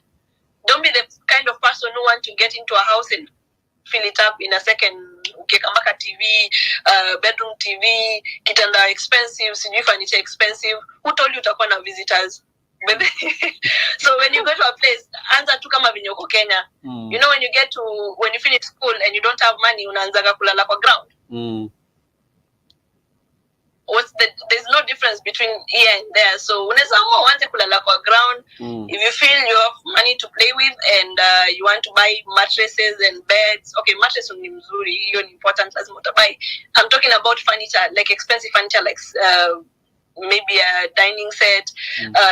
Don't be the kind of person who want to get into a house and fill it up in a second. Kamaka TV, bedroom TV, kitanda expensive, sijui furniture expensive. Who told you utakuwa na visitors? So when you go to a place, anza tu kama venye uko Kenya. You know, when you finish school and you don't have money, unaanzaga kulala kwa ground. There's no difference between here and there. So unaweza amua uanze kulala kwa ground. If you feel you have money to play with and you want to buy mattresses and beds, okay, mattress ni mzuri, hiyo ni important, lazima utabuy. I'm talking about furniture, like expensive furniture, like maybe a dining set,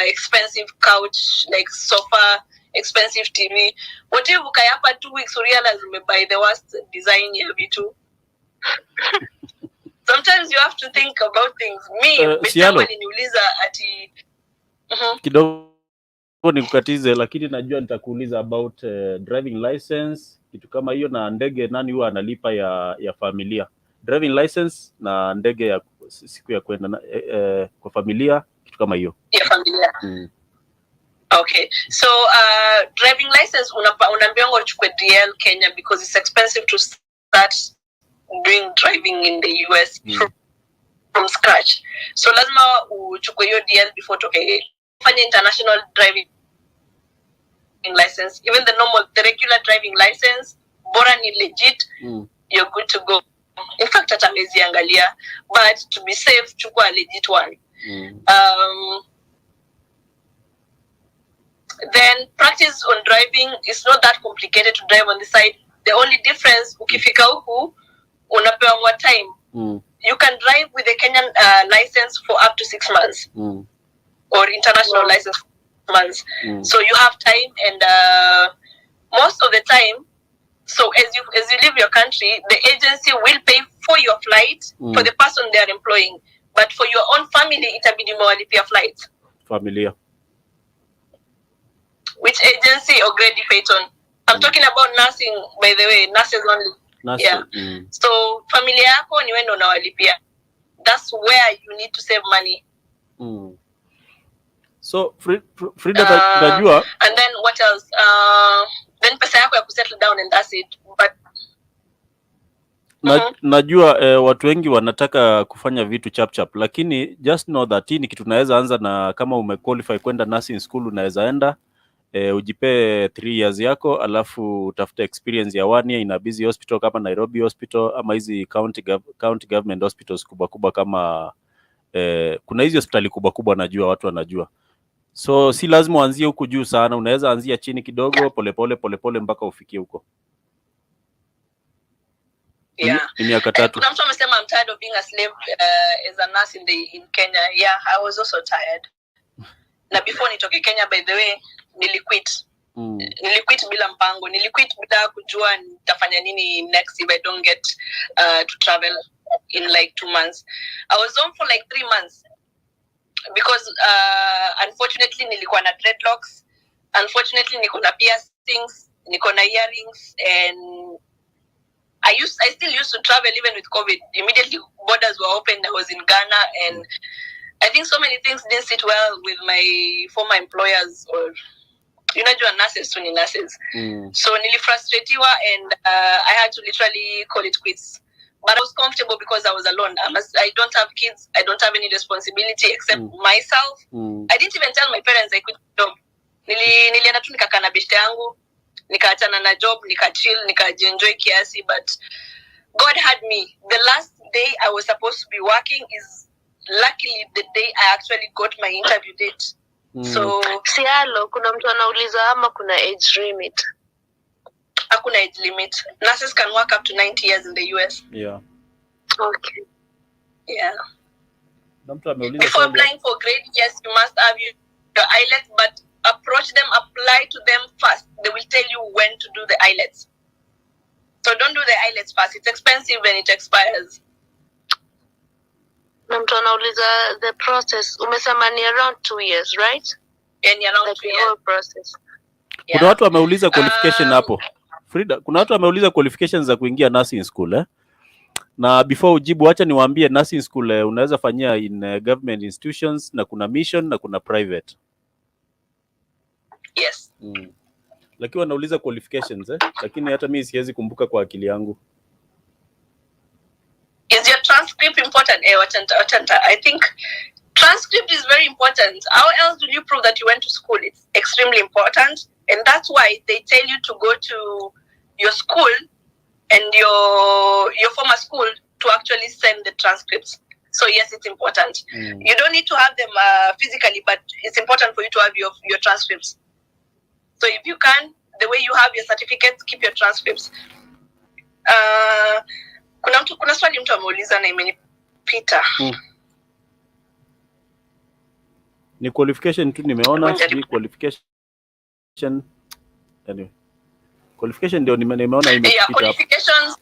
expensive couch, like sofa, expensive TV. Whatever ukaya hapa 2 weeks you realize you may buy the worst design ya vitu. Sometimes you have to think about things. Me, niuliza ati kidogo nikukatize, lakini najua nitakuuliza about driving license, kitu kama hiyo, na ndege nani huwa analipa ya familia. Driving license na ndege ya siku ya kwenda kwa familia, kitu kama hiyo. Ya familia. Okay. So driving license unaambiwa uchukue DL Kenya because it's expensive to start doing driving in the US from scratch. So lazima uchukue hiyo DL before fanya international driving license. Even the regular driving license, bora ni legit, you're good to go. In fact, hata mezi angalia, but to be safe, chukua a legit one. Then practice on driving is not that complicated to drive on the side. The only difference, ukifika huku, unapewa more time. You can drive with a Kenyan license for up to 6 months, or international license for 6 months. So you have time, and most of the time, so as you leave your country, the agency will pay for your flight for the person they are employing, but for your own family, itabidi mwalipia flight. Familia. Which agency or grade Payton? I'm talking about nursing, by the way, nurses only. Yeah. So familia yako ni wewe ndo unawalipia. That's where you need to save money. So Frida, najua. And then what else? Then pesa yako ya kusettle down, and that's it. But najua watu wengi wanataka kufanya vitu chap, lakini just know that hii ni kitu unaweza anza, na kama umequalify kwenda nursing school unaweza enda ujipe 3 years yako, alafu utafute experience ya 1 year in a busy hospital kama Nairobi Hospital ama hizi county government hospitals kubwa kama kuna hizi hospitali kubwa najua watu wanajua. So si lazima uanzie huku juu sana, unaweza anzia chini kidogo, polepole mpaka ufikie huko. Yeah. Miaka 3. Kuna mtu amesema I'm tired of being a slave as a nurse in Kenya. Yeah, I was also tired. Na before nitoke Kenya, by the way, niliquit. Niliquit bila mpango. Niliquit bila kujua nitafanya nini next if I don't get to travel in like 2 months. I was home for like 3 months because unfortunately nilikuwa na dreadlocks. Unfortunately niko na piercings, niko na earrings, and I still used to travel even with COVID. Immediately borders were open, I was in Ghana, and I think so many things didn't sit well with my former employers, or nurses to nurses. So nili frustratiwa, and I had to literally call it quits. But I was comfortable because I was alone. I don't have kids. I don't have any responsibility except myself. I didn't even tell my parents I quit job. Nilienda tu nikakaa na beshte yangu, nikaachana na job, nikachill, nikajienjoy kiasi, but God had me. The last day I was supposed to be working is luckily the day I actually got my interview date. So Sialo, kuna mtu anauliza ama kuna age limit? Hakuna age limit. Nurses can work up to 90 years in the US. Yeah. Okay. Yeah. Before applying for grade, yes, you must have your IELTS, but approach them, apply to them first. They will tell you when to do the IELTS. So don't do the IELTS first. It's expensive when it expires. Na mtu anauliza the process. Umesema ni around 2 years, right? Yeah, ni around 2 the years. whole process. Kuna watu wameuliza qualification hapo. Frida, kuna watu wameuliza qualifications za kuingia nursing school Na before ujibu, acha niwaambie nursing school unaweza fanyia in government institutions, na kuna mission na kuna private. Yes. Lakini wanauliza qualifications lakini hata mimi siwezi kumbuka kwa akili yangu. Is your transcript important? I think transcript is very important. How else do you prove that you went to school? It's extremely important, and that's why they tell you to go to your school and your former school to actually send the transcripts. So yes, it's important. You don't need to have them physically, but it's important for you to have your transcripts. So if you can, the way you have your certificates, keep your transcripts. Kuna swali mtu ameuliza na imenipita. Ni qualification tu nimeona, si qualification. Anyway. Qualification ndio nimeona imepita hapo. Qualifications.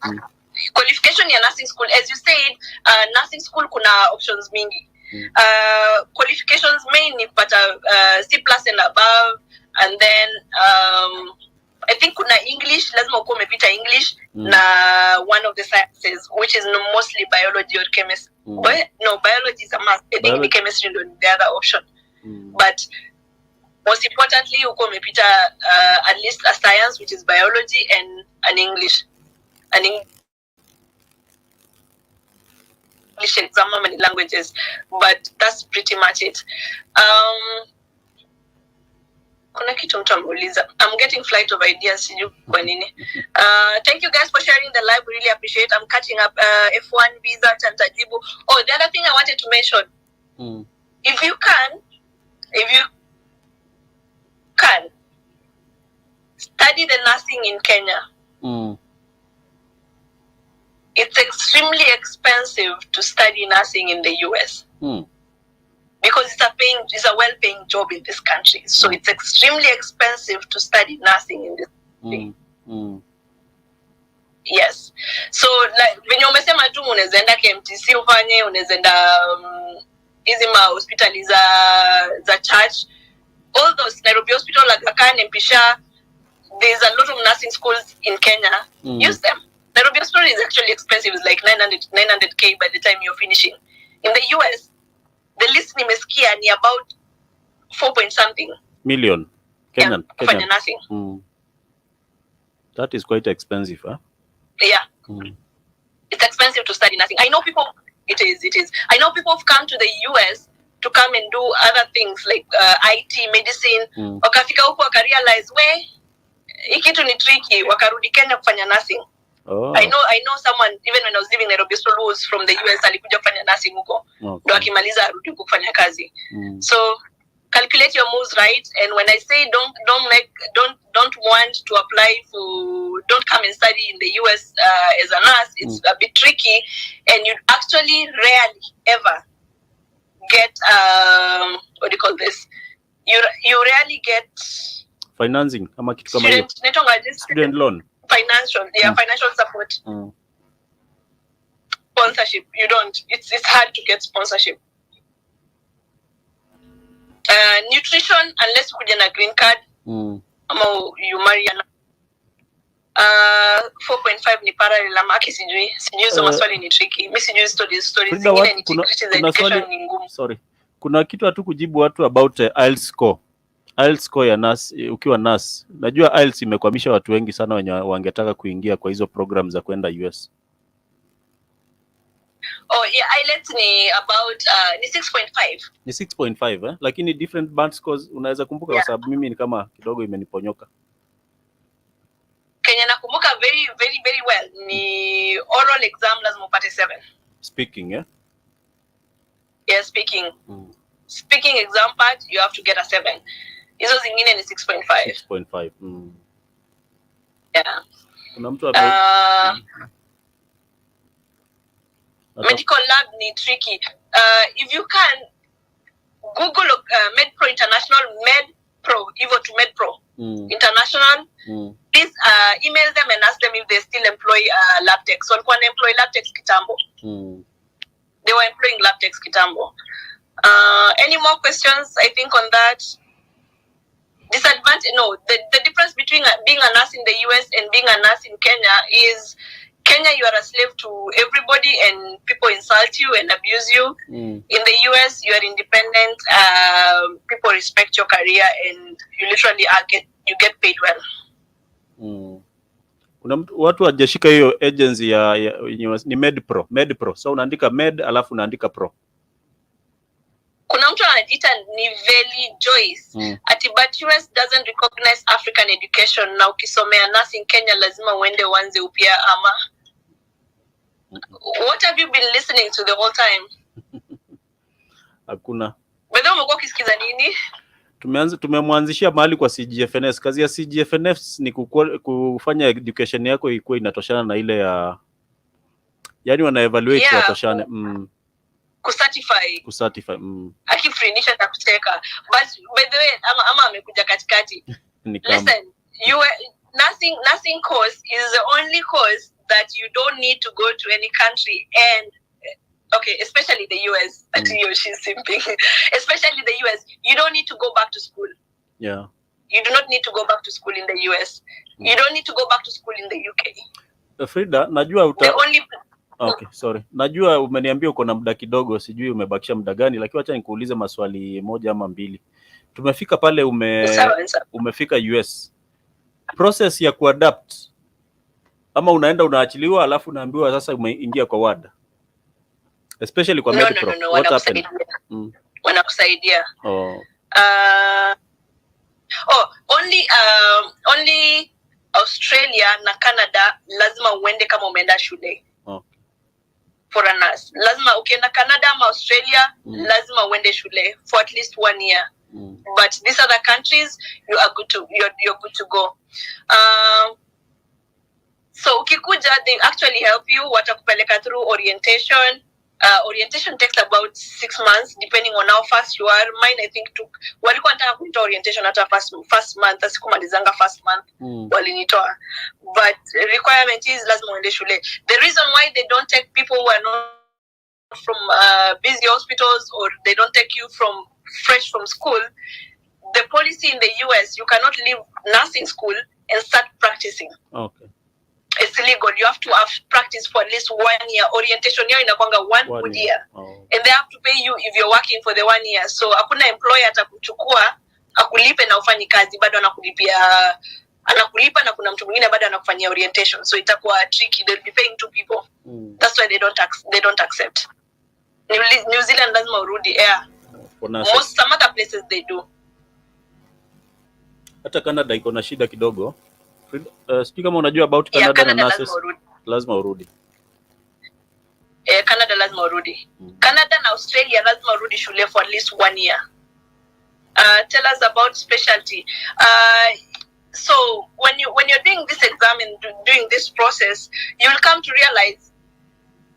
Qualification ya nursing school, as you said, nursing school kuna options mingi. Qualifications main ni kupata C+ and above, and then I think kuna English, lazima uko umepita English na one of the sciences, which is mostly biology or chemistry. No, biology is a must. I think the chemistry is the other option. But most importantly, uko umepita at least a science, which is biology, and an English. An English exam, many languages, but that's pretty much it. Kuna kitu mtu ameuliza. I'm getting flight of ideas, siju kwa nini. Thank you guys for sharing the live. We really appreciate. I'm catching up. F1 visa Chantajibu. Oh, the other thing I wanted to mention. If you can study the nursing in Kenya. It's extremely expensive to study nursing in the US. Because it's a well-paying job in this country. So it's extremely expensive to study nursing in this country. Yes. So like venye umesema tu unaweza enda KMTC ufanye, unaweza enda hizi hospitali za church. All those Nairobi Hospital, Aga Khan, Mpisha, there's a lot of nursing schools in Kenya. Use them. Nairobi Hospital is actually expensive. It's like 900K by the time you're finishing. In the US, the list nimesikia ni about 4 million Kenyan. For nursing. That is quite expensive, huh? Yeah. It's expensive to study nursing. I know people. It is. I know people have come to the US to come and do other things like IT, medicine. Wakafika huko wakarealize hii kitu ni tricky, wakarudi Kenya kufanya nursing. I know someone, even when I was living in Nairobi, who was from the US, alikuja kufanya nursing huko. Ndo akimaliza arudi kufanya kazi. So calculate your moves, right? And when I say don't want to apply for, don't come and study in the US as a nurse, it's a bit tricky, and you actually rarely ever get what do you call this? You rarely get financing ama kitu kama hiyo. Student loan. Financial support. Sponsorship, you don't. It's hard to get sponsorship. Nutrition, unless you get a green card, you marry 4.5 ni parallel ama sijui so maswali ni tricky. Mimi sijui stories zingine ni secret za education ni ngumu. Sorry. Kuna kitu hatu kujibu watu about IELTS score. IELTS score ya nurse, ukiwa nurse. Najua IELTS imekwamisha watu wengi sana wenye wangetaka kuingia kwa hizo program za kwenda US. Oh yeah, IELTS ni about ni 6.5. Ni 6.5 lakini different band scores unaweza kumbuka kwa sababu mimi ni kama kidogo imeniponyoka. Kenya nakumbuka very very very well ni oral exam lazima upate 7. Speaking, yeah, speaking. Speaking exam part you have to get a 7. Hizo zingine ni 6.5. 6.5. Yeah. Kuna mtu medical lab ni tricky. If you can Google MedPro International, MedPro, Evo to MedPro International. Please email them and ask them if they still employ lab techs. So walikuwa employ lab techs kitambo. they were employing lab techs kitambo. Any more questions? I think on that. Disadvantage? No, the difference between being a nurse in the US and being a nurse in Kenya is Kenya, you are a slave to everybody and people insult you and abuse you. In the US, you are independent. People respect your career and you literally you get paid well. Kuna watu wajashika hiyo agency ni MedPro. So unaandika Med alafu unaandika Pro. Kuna mtu anajiita Niveli Joyce. But US doesn't recognize African education. Na ukisomea nursing Kenya lazima uende uanze upya ama. What have you been listening to the whole time? Hakuna. Wewe umekuwa ukisikiza nini? Tumemwanzishia mahali kwa CGFNS. Kazi ya CGFNS ni kufanya education yako ikuwe inatoshana na ile ya yani wana evaluate watoshane. Kucertify. Akifrenisha takucheka. But by the way, ama amekuja katikati. Listen, nursing course is the only course that you don't need to go to any country and okay, especially the US. She's simping. Especially the US, you don't need to go back to school. Yeah. You do not need to go back to school in the US. You don't need to go back to school in the UK. Frida, najua Okay, sorry. Najua umeniambia uko na muda kidogo, sijui umebakisha muda gani, lakini acha nikuulize maswali moja ama mbili. Tumefika pale umefika US. Process ya kuadapt ama unaenda unaachiliwa alafu unaambiwa sasa umeingia kwa ward. Especially kwa MedPro. No, wanakusaidia. Only Australia na Canada lazima uende kama umeenda shule. For a nurse. Lazima ukienda Canada ama Australia lazima uende shule for at least 1 year. But these other countries you're good to go. So ukikuja they actually help you, watakupeleka through orientation. Orientation takes about 6 months depending on how fast you are. Mine I think took walikuwa nataka kuitoa orientation hata first month, asikumalizanga first month walinitoa. But requirement is lazima uende shule. The reason why they don't take people who are not from busy hospitals or they don't take you fresh from school, the policy in the US, you cannot leave nursing school and start practicing. Okay. It's illegal. You have to have practice for at least 1 year. Orientation yao inakwanga one good year. And they have to pay you if you're working for the 1 year. So hakuna employer atakuchukua akulipe na ufanyi kazi bado anakulipa na kuna mtu mwingine bado anakufanyia orientation. So itakuwa tricky. They'll be paying 2 people. That's why they don't accept. New Zealand lazima urudi some other places they do. Hata Canada iko na shida kidogo. Sijui kama unajua about Canada na nurses. Lazima urudi. Canada lazima urudi. Canada na Australia lazima urudi shule for at least 1 year. Tell us about specialty. So when you're doing this exam and doing this process, you will come to realize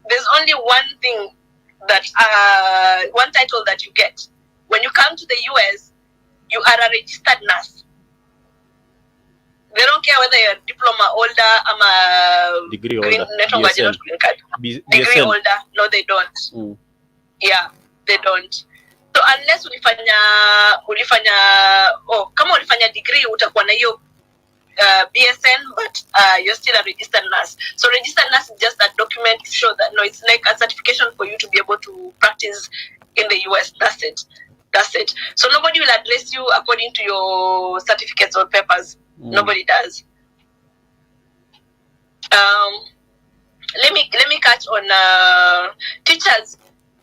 there's only one thing that one title that you get. When you come to the US, you are a registered nurse. They don't care whether you're a diploma holder, degree holder, degree holder. No, they don't. Yeah, they don't. So unless kama ulifanya degree utakuwa na hiyo BSN, but you're still a registered nurse. So registered nurse is just a document to show that it's like a certification for you to be able to practice in the US. That's it. So nobody will address you according to your certificates or papers. Nobody does. Let me catch on teachers.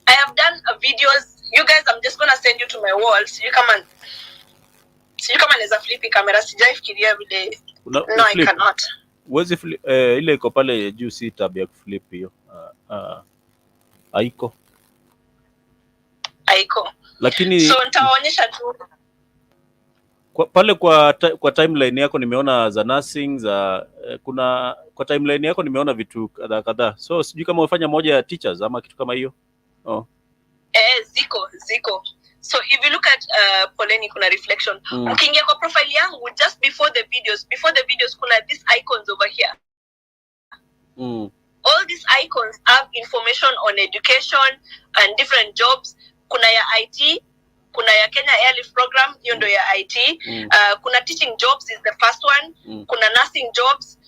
I have done videos. You guys, I'm just gonna send you to my wall. So you come and neza flippy camera. Sijaifikiria vile. No, I cannot. Wezi ile iko pale juu si tab ya flip hiyo. Haiko. Lakini so nitaonyesha tu. Pale kwa timeline yako nimeona za nursing za kwa timeline yako nimeona vitu kadhaa. So sijui kama umefanya moja ya teachers ama kitu kama hiyo. Ziko. So if you look at poleni kuna reflection. Ukiingia kwa profile yangu just before the videos kuna these icons over here. all these icons have information on education and different jobs. Kuna ya IT, kuna ya Kenya Airlift program, hiyo ndo ya IT. Kuna teaching jobs is the first one. Kuna nursing jobs,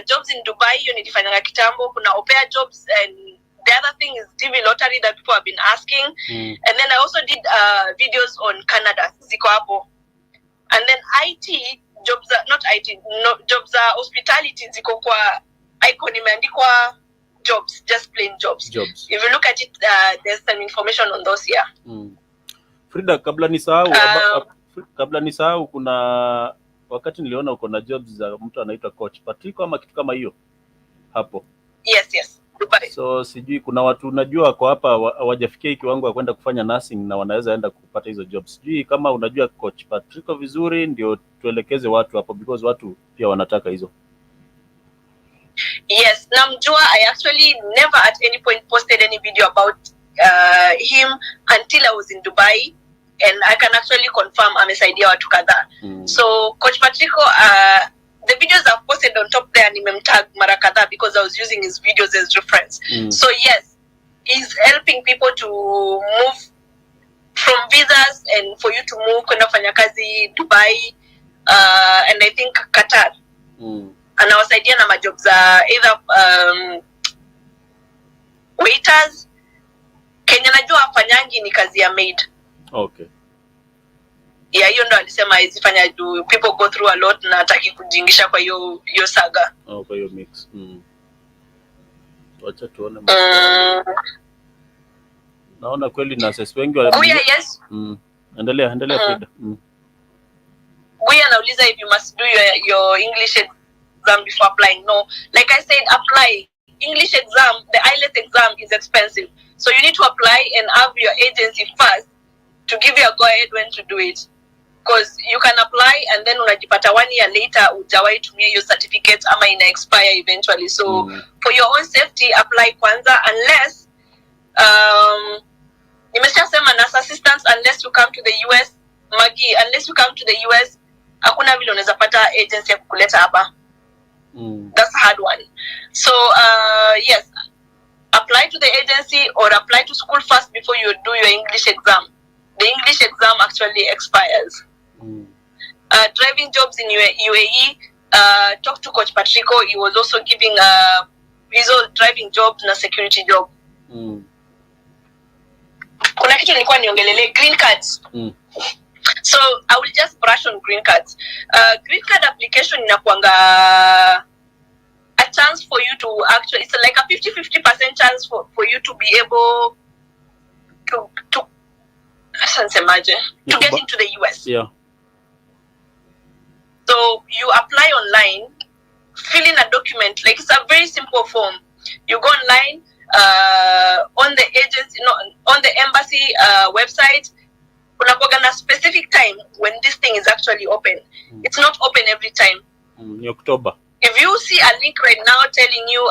jobs in Dubai, hiyo nilifanya kitambo. Kuna au pair jobs, and the other thing is TV lottery that people have been asking. And then I also did videos on Canada, ziko hapo. And then IT jobs are not IT, no, jobs are hospitality, ziko kwa icon imeandikwa jobs, just plain jobs. If you look at it, there's some information on those here. Frida, kabla nisahau kuna wakati niliona uko na jobs za mtu anaitwa coach Patrick ama kitu kama hiyo hapo. Yes, Dubai. So sijui kuna watu unajua kwa hapa hawajafikia kiwango ya kwenda kufanya nursing na wanaweza enda kupata hizo jobs. Sijui kama unajua coach Patrick vizuri, ndio tuelekeze watu hapo, because watu pia wanataka hizo. Yes, namjua. I actually never at any point posted any video about him until I was in Dubai, and I can actually confirm amesaidia watu kadhaa. So coach Patrico, the videos I've posted on top there nimemtag mara kadhaa because I was using his videos as reference. So yes, he's helping people to move from visas and for you to move kwenda kufanya kazi Dubai, and I think Qatar. Anawasaidia na majobs za either waiters. Kenya najua afanyangi ni kazi ya maid. Okay. Yeah, hiyo ndo alisema izifanya do people go through a lot na hataki kujingisha kwa hiyo saga. Kwa hiyo mix. Wacha tuone. Naona kweli nurses wengi wa yes. Endelea Frida. Guya anauliza if you must do your English exam before applying. No, like I said, apply. English exam, the IELTS exam is expensive. So you need to apply and have your agency first to give you a go ahead when to do it. Because you can apply and then unajipata 1 year later ujawai tumia your certificate ama ina expire eventually. So for your own safety, apply kwanza, unless nimeshasema nurse assistants, unless you come to the US, Maggie, unless you come to the US, hakuna vile unaweza pata agency ya kukuleta hapa. That's a hard one. So yes, apply to the agency or apply to school first before you do your English exam. The English exam actually expires. Driving jobs in UAE, talk to coach Patrico. He was also giving his own driving jobs na security job. Kuna kitu nilikuwa niongelele green cards. So I will just brush on green cards. Green card application inakuanga a chance for you to actually, it's like a 50% chance for you to be able to get into the US. Yeah. So you apply online, fill in a document, like it's a very simple form. You go online on the agency, on the embassy website. Unakuwa na specific time when this thing is actually open. It's not open every time. In October. If you see a link right now telling you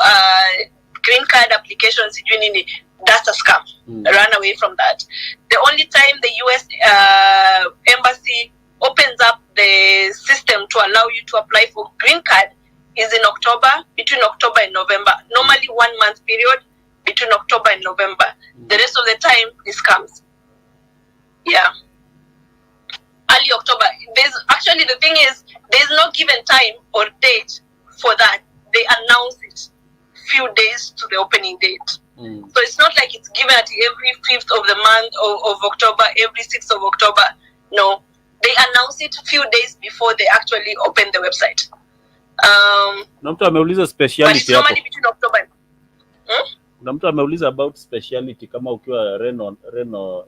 green card applications, that's a scam. Run away from that. The only time the US embassy opens up the system to allow you to apply for green card is in October, between October and November. Normally 1 month period between October and November. The rest of the time is scams. Yeah. Early October. Actually the thing is, there's no given time or date for that. They announce it few days to the opening date. So it's not like it's given at every 5th of the month of October, every 6th of October. No. They announce it few days before they actually open the website. Na mtu ameuliza speciality hapo. Between October. Na mtu ameuliza about speciality kama ukiwa Reno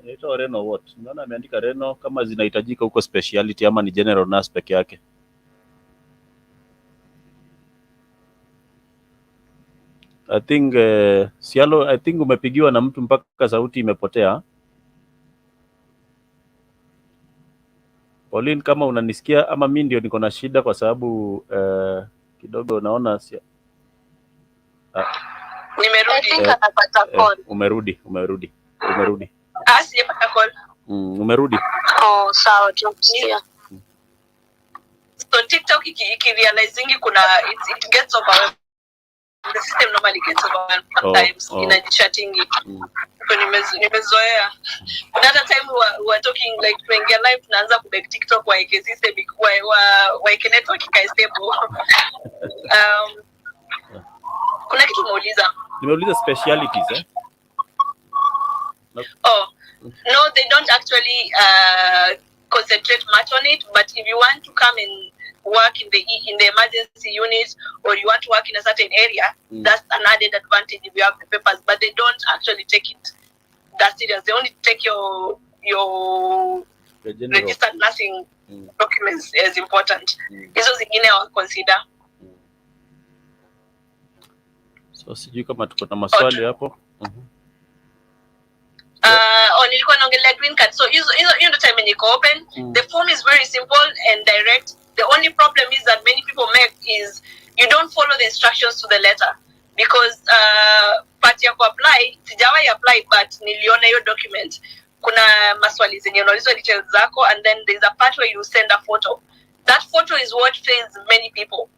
inaitwa Reno what? Unaona ameandika Reno kama zinahitajika huko speciality ama ni general nurse peke yake. I think Sialo, I think umepigiwa na mtu mpaka sauti imepotea. Pauline, kama unanisikia ama mimi ndio niko na shida kwa sababu kidogo naona Nimerudi. Anapata call. Umerudi. Sijapata call. Umerudi. Oh, sawa, tunakusikia. So TikTok ikirealizing kuna it gets overwhelmed. the system normally gets overwhelmed sometimes in a chatting. Nimezoea. Another time we were talking like tunaingia live tunaanza kubek TikTok wa system wa network ikae stable. Kuna kitu nimeuliza specialities No, they don't actually concentrate much on it, but if you want to come and work in the emergency unit, or you want to work in a certain area, that's an added advantage if you have the papers, but they don't actually take it that serious. They only take your registered nursing documents as important. Hizo zingine wa consider. So sijui kama tuko na maswali hapo. Nilikuwa naongelea green card. So hiyo ndio time niko open. The form is very simple and direct. The only problem is that many people make is you don't follow the instructions to the letter, because part ya apply sijawahi apply, but niliona hiyo document kuna maswali zenye unaulizwa details zako, and then there's a part where you send a photo. That photo is what fails many people.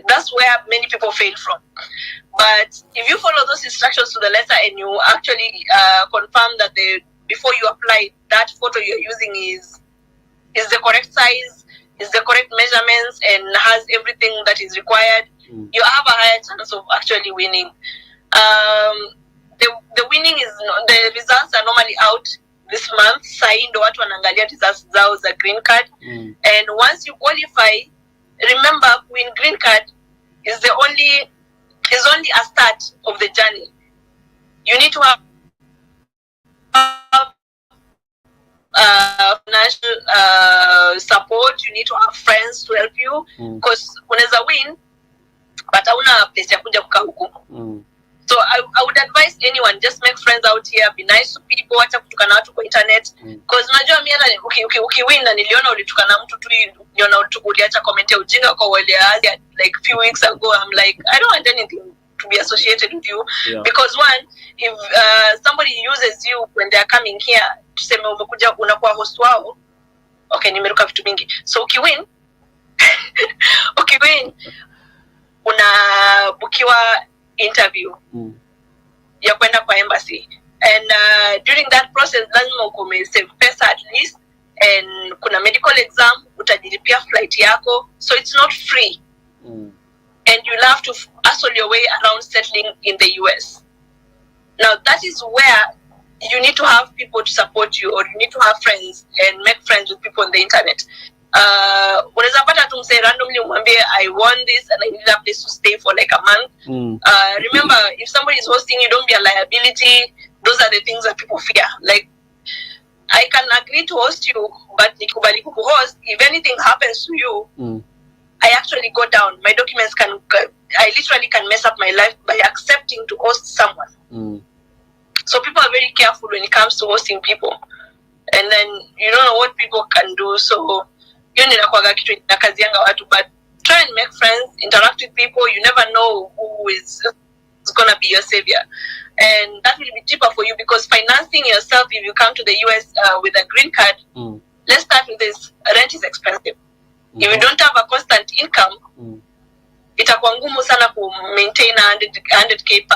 That's where many people fail from. But if you follow those instructions to the letter and you actually confirm that before you apply, that photo you're using is the correct size, is the correct measurements, and has everything that is required, you have a higher chance of actually winning. The winning is the results are normally out this month. Sai ndo watu wanaangalia results zao za green card, and once you qualify, remember, win green card is only a start of the journey. You need to have financial support. You need to have friends to help you, because unaweza win but hauna place ya kuja kukaa huku. So I would advise anyone, just make friends out here, be nice to people, acha kutukana watu kwa internet, because unajua mimi hata ukiwin na niliona ulitukana mtu tu, niliona uliacha comment ya ujinga kwa wale like few weeks ago. I'm like, I don't want anything to be associated with you, because one, if somebody uses you when they are coming here, tuseme umekuja unakuwa host wao, okay, nimeruka vitu mingi. So ukiwin unabukiwa interview ya kwenda kwa embassy, and during that process lazima uko save pesa at least, and kuna medical exam, utajilipia flight yako, so it's not free. And you'll have to hustle your way around settling in the US. Now that is where you need to have people to support you, or you need to have friends and make friends with people on the internet. Unaweza pata tu mse randomly umwambie I want this and I need a place to stay for like a month. Remember, if somebody is hosting you, don't be a liability. Those are the things that people fear. Like, I can agree to host you, but nikubali kuhost, if anything happens to you, I actually go down. My documents I literally can mess up my life by accepting to host someone. So people are very careful when it comes to hosting people, and then you don't know what people can do. So but try and make friends, interact with people. You never know who is going to be your savior, and that will be cheaper for you, because financing yourself if you come to the US with a green card, let's start with this. Rent is expensive. If you don't have a constant income, itakuwa ngumu sana ku maintain 100k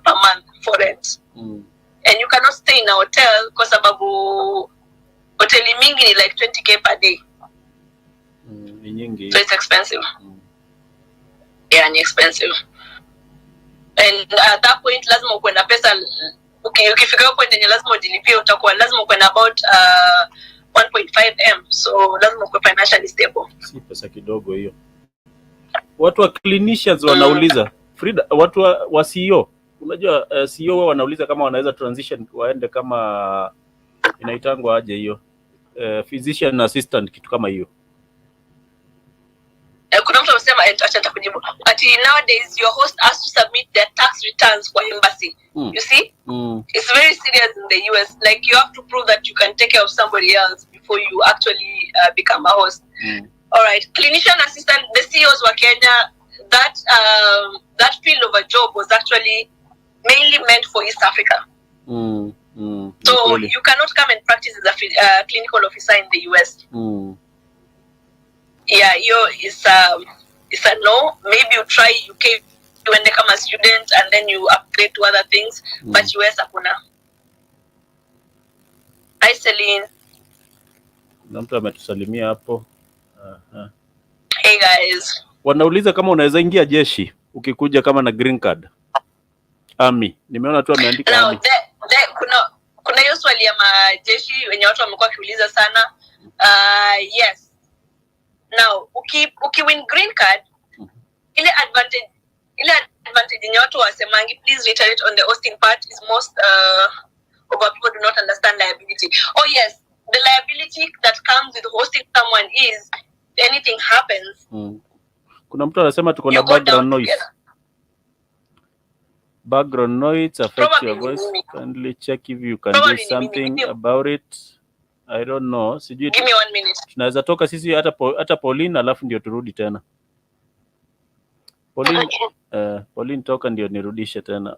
per month for rent, and you cannot stay in a hotel kwa sababu hoteli mingi ni like 20k per day. So it's expensive. Yeah, ni expensive. And at that point lazima uwe na pesa. Ukifika hapo point yenye lazima ujilipie, utakuwa lazima uwe na about 1.5M. So lazima uwe financially stable. Si pesa kidogo hiyo. Watu wa clinicians wanauliza, Frida, watu wa CEO, unajua CEO wao wanauliza kama wanaweza transition waende kama inaitangwa aje hiyo, physician assistant, kitu kama hiyo. Kuna mtu amesema acha nitakujibu. But nowadays your host has to submit their tax returns for embassy. You see? It's very serious in the US. Like, you have to prove that you can take care of somebody else before you actually become a host. All right, clinician assistant, the CEOs were Kenya. That field of a job was actually mainly meant for East Africa. So you cannot come and practice as a clinical officer in the US. Yeah, it's a no. Maybe you try UK uende kama student and then you upgrade to other things. But US hakuna. Hi Celine. Na mtu ametusalimia hapo. Hey guys. Wanauliza kama unaweza ingia jeshi ukikuja kama na green card. Army. Nimeona tu ameandika Now, Army. kuna hiyo swali ya majeshi wenye watu wamekuwa kiuliza sana. Yes. Now, uki win green card, ile advantage yenye watu wasemangi, please reiterate on the hosting part, is most of our people do not understand liability. Oh yes, the liability that comes with hosting someone is anything happens. Kuna mtu anasema tuko na background noise. Background noise affects your voice. Kindly check if you can do something about it. I don't know. Sijui. Give me 1 minute. Tunaweza toka sisi hata Pauline alafu ndio turudi tena. Pauline, Pauline toka ndio nirudishe tena.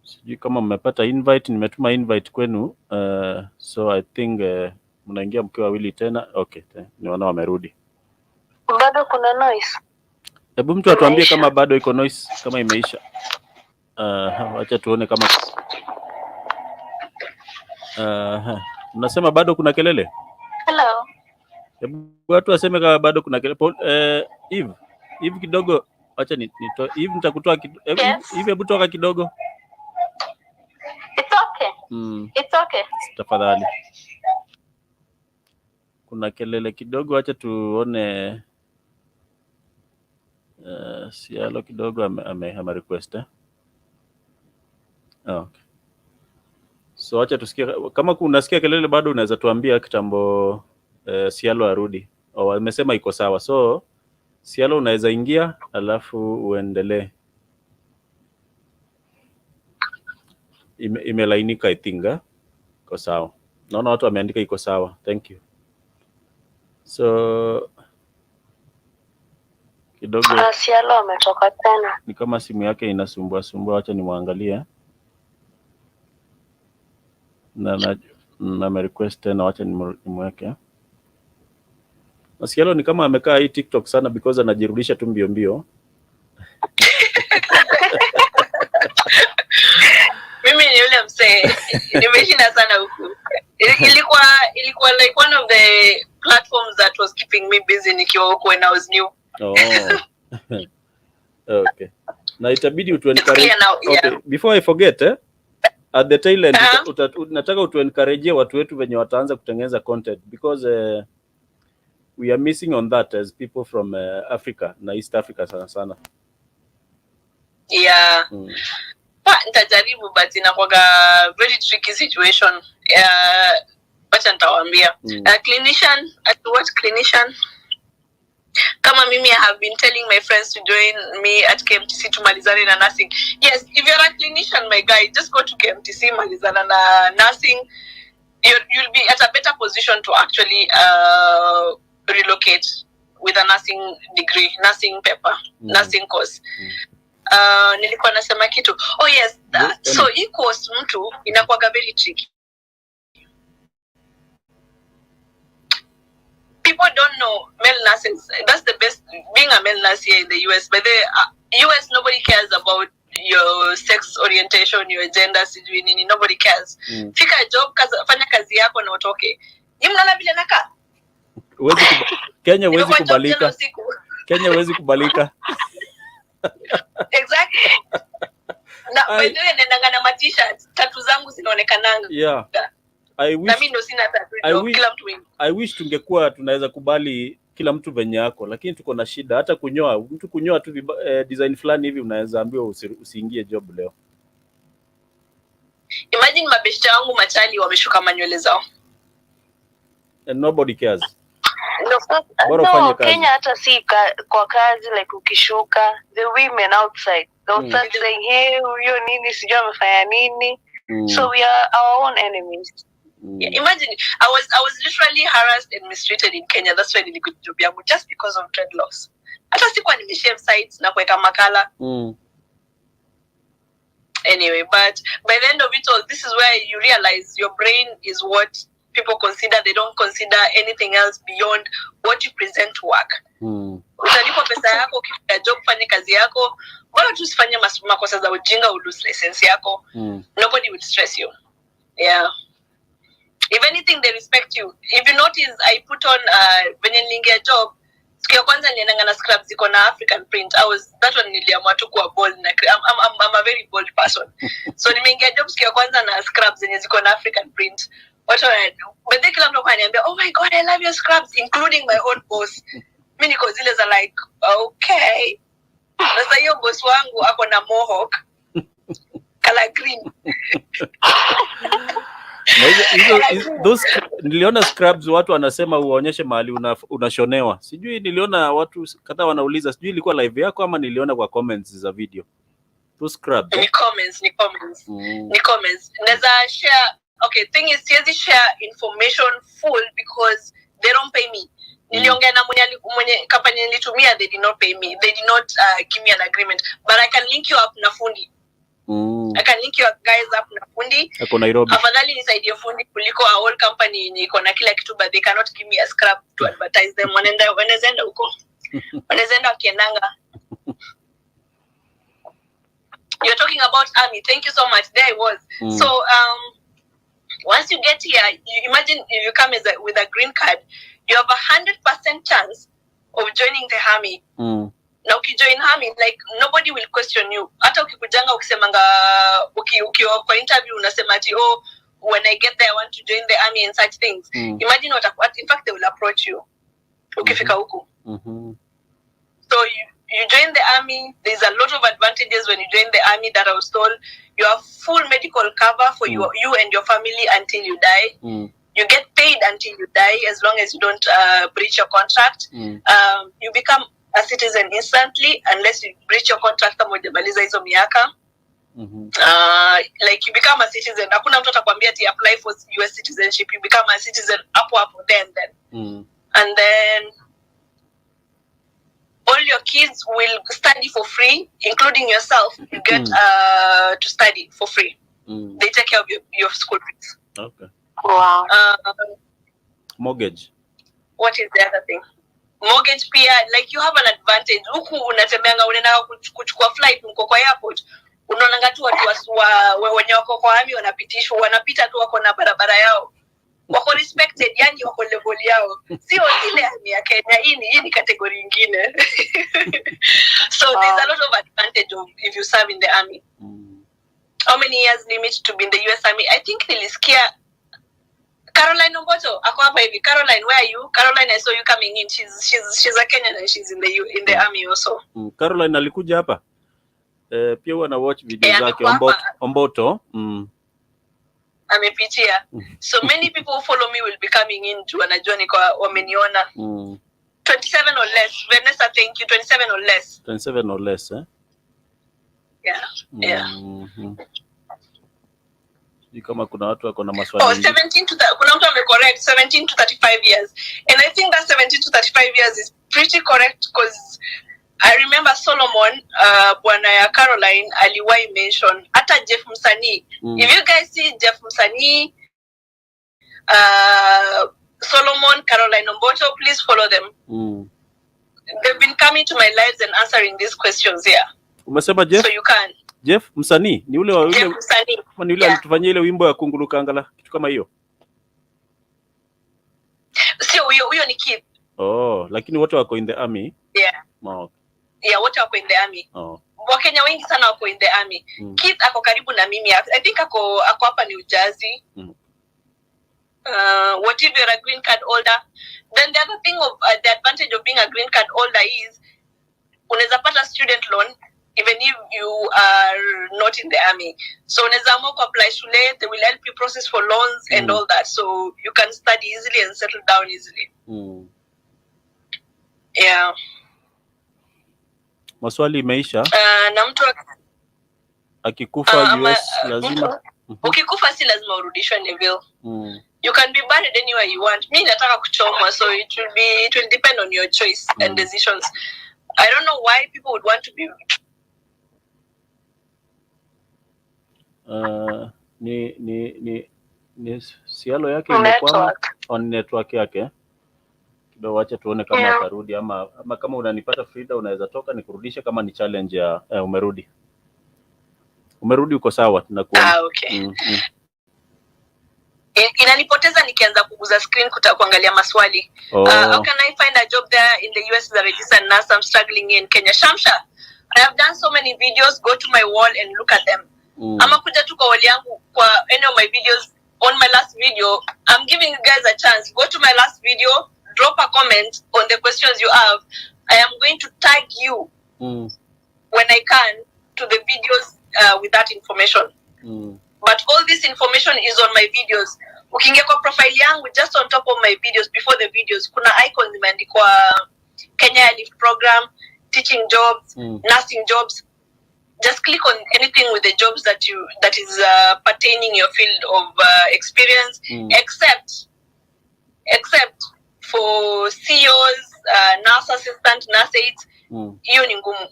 Sijui kama mmepata invite, nimetuma invite kwenu. So I think mnaingia mkiwa wawili tena. Okay, niona wamerudi. Bado kuna noise. Hebu mtu atuambie kama bado iko noise, kama imeisha. Acha tuone kama unasema bado kuna kelele? Hello. Hebu watu waseme kama bado kuna kelele. Eve kidogo, acha nitoe. Eve nitakutoa kidogo. Eve hebu toka kidogo. It's okay. It's okay. Tafadhali. Kuna kelele kidogo, acha tuone. Sialo kidogo ame request okay. So acha tusikie kama unasikia kelele bado, unaweza tuambia kitambo Sialo arudi. Amesema iko sawa. So Sialo unaweza ingia alafu uendelee. Imelainika I think iko sawa. Naona watu wameandika iko sawa. Thank you. So kidogo Sialo ametoka tena. Ni kama simu yake inasumbua. Acha nimwangalie. Na request tena, acha nimweke. Sialo ni kama amekaa hii TikTok sana because anajirudisha tu mbio. Mimi ni yule msee. Nimeshinda sana huku. Ilikuwa like one of the platforms that was keeping me busy nikiwa huku when I was new. Okay. Na itabidi utu-encourage. Yeah. Okay, before I forget at the tail end nataka utu-encourage watu wetu venye wataanza kutengeneza content because we are missing on that as people from Africa na East Africa sana. Yeah. Nitajaribu but inakuwaga very tricky situation. Wacha nitawaambia. Clinician, at what clinician? Kama mimi, I have been telling my friends to join me at KMTC to malizane na nursing. Yes, if you're a clinician, my guy, just go to KMTC, malizana na nursing. You'll be at a better position to actually relocate with a nursing degree, nursing paper, nursing course. Nilikuwa nasema kitu. Oh yes, so hii course mtu inakuwaga very tricky. People don't know male nurses. That's the best, being a male nurse here in the US. But the US, nobody cares about your sex orientation, your gender, sijui nini. Nobody cares. Fika job, fanya kazi yako na utoke. Mnaona vile naka? Kenya huwezi kubalika. Kenya huwezi kubalika. Exactly. Na wewe nendanga na t-shirt, tatu zangu zinaonekananga. Yeah. I wish, na mimi ndo sina tatu, kila mtu wingi. I wish tungekuwa tunaweza kubali kila mtu venye yako, lakini tuko na shida. Hata mtu kunyoa tu design fulani hivi unaweza ambiwa usiingie job leo. Imagine mabeshte wangu machali wameshuka manywele zao. And nobody cares. No, Kenya hata si kwa kazi, like ukishuka, the women outside, they'll start saying, hey, huyo nini, sijui amefanya nini. So we are our own enemies. Yeah, imagine I was literally harassed and mistreated in Kenya. That's why I nilikuja job yangu, just because of dreadlocks. Hata sikuwa nimeshare sites na kuweka makala. Anyway, but by the end of it all, this is where you realize your brain is what people consider. They don't consider anything else beyond what you present to work. Utalipa pesa yako, ukifanya job, fanya kazi yako. Wala tu usifanye makosa za ujinga, lose license yako. Nobody will stress you. Yeah. If anything, they respect you. If you notice, I put on when you get a job, siku ya kwanza nilienda na scrubs iko na African print. That one niliamua tu kuwa bold. I'm a very bold person. So nimeingia job siku ya kwanza na scrubs zenye ziko na African print. But then kila mtu akaniambia, "Oh my god, I love your scrubs," including my own boss. Mimi niko zile za like, okay. Sasa hiyo boss wangu ako na mohawk color green. Those niliona scrubs watu wanasema uonyeshe mahali unashonewa. Sijui niliona watu kadhaa wanauliza, sijui ilikuwa live yako ama niliona kwa comments za video. Those scrubs. Ni comments. Neza share. Okay, thing is siwezi share information full because they don't pay me. Niliongea na mwenye company nilitumia, they did not pay me. They did not give me an agreement, but I can link you up na fundi. I can link you guys up na fundi. Ako Nairobi. Afadhali nisaidie fundi kuliko a whole company iko na kila kitu, but they cannot give me a scrap to advertise them. Wanaenda huko. Wanaenda wakiendanga. You're talking about army. Thank you so much. There I was. So once you get here, you imagine if you come with a green card, you have 100% chance of joining the army. Na ukijoin army, like nobody will question you. Hata ukikujanga ukisemanga ukiwa kwa interview unasema ati when I get there I want to join the army and such things. Imagine what in fact they will approach you ukifika huku. So you join the army, there's a lot of advantages when you join the army that I was told. You have full medical cover for you and your family until you die. You get paid until you die as long as you don't breach your contract. You become a citizen instantly unless you breach your contract kama hujamaliza hizo miaka. Like you become a citizen. Hakuna mtu atakwambia ati apply for US citizenship. You become a citizen hapo then. And then all your kids will study for free, including yourself. You get to study for free. They take care of your school fees. Okay. Wow. Mortgage. What is the other thing? Mortgage pia, like you have an advantage. Huku unatembeanga unaenda kuchukua flight mko kwa airport. Unaonanga tu watu wenye wako kwa army wanapitishwa, wanapita tu wako na barabara yao. Wako respected, yani wako level yao. Sio ile army ya Kenya, hii ni category nyingine. So there's a lot of advantage if you serve in the army. How many years limit to be in the US Army? I think nilisikia Caroline Omboto ako hapa hivi. Caroline, where are you? Caroline, I saw you coming in. She's a Kenyan and she's in the army also. Caroline alikuja hapa. Pia wana watch video zake Omboto. Amepitia. So many people who follow me will be coming in to wanajua niko wameniona. 27 or less. Vanessa, thank you. 27 or less. 27 or less, eh? Yeah. Kama kuna watu wako na maswali. 17 to kuna mtu amecorrect 17 to 35 years. And I think that 17 to 35 years is pretty correct because I remember Solomon, bwana ya Caroline, aliwahi mention hata Jeff Msanii. If you guys see Jeff Msanii, Solomon, Caroline Omboto, please follow them. They've been coming to my lives and answering these questions here. Umesema Jeff? So you can. Jeff Msanii ni ule Jeff Msanii. Ni ule alitufanyia ile wimbo ya kunguluka angala kitu kama hiyo. Sio huyo ni Keith. Lakini wote wako in the army. Yeah. Yeah, wote wako in the army. Wakenya wengi sana wako in the army. Keith ako karibu na mimi. I think ako hapa New Jersey. What if you're a green card holder? Then the other thing of the advantage of being a green card holder is unaweza pata student loan even if you are not in the army. So unaweza amua apply shule, they will help you process for loans and all that, so you can study easily and settle down easily. Yeah. Maswali imeisha. Na mtu akikufa US lazima ukikufa si lazima urudishwe Neville. You can be buried anywhere you want. Me nataka kuchomwa, so it will depend on your choice and decisions. I don't know why people would want to be ni sialo yake imekwama on network yake. Kidogo wacha tuone kama atarudi ama kama unanipata Frida unaweza toka nikurudishe kama ni challenge ya umerudi. Umerudi uko sawa tunakuona. Okay. Inanipoteza nikianza kuguza screen kuangalia maswali. How can I find a job there in the US as a registered nurse? I'm struggling in Kenya. Shamsha, I have done so many videos. Go to my wall and look at them. Ama kuja tu kwa wall yangu kwa any of my videos. On my last video, I'm giving you guys a chance. Go to my last video, drop a comment on the questions you have. I am going to tag you when I can to the videos with that information. But all this information is on my videos. Ukiingia kwa profile yangu, just on top of my videos, before the videos, kuna icons imeandikwa Kenya Lift Program, teaching jobs, nursing jobs. Just click on anything with the jobs that is pertaining your field of experience, except for CEOs, nurse assistant, nurse aides. Hiyo ni ngumu.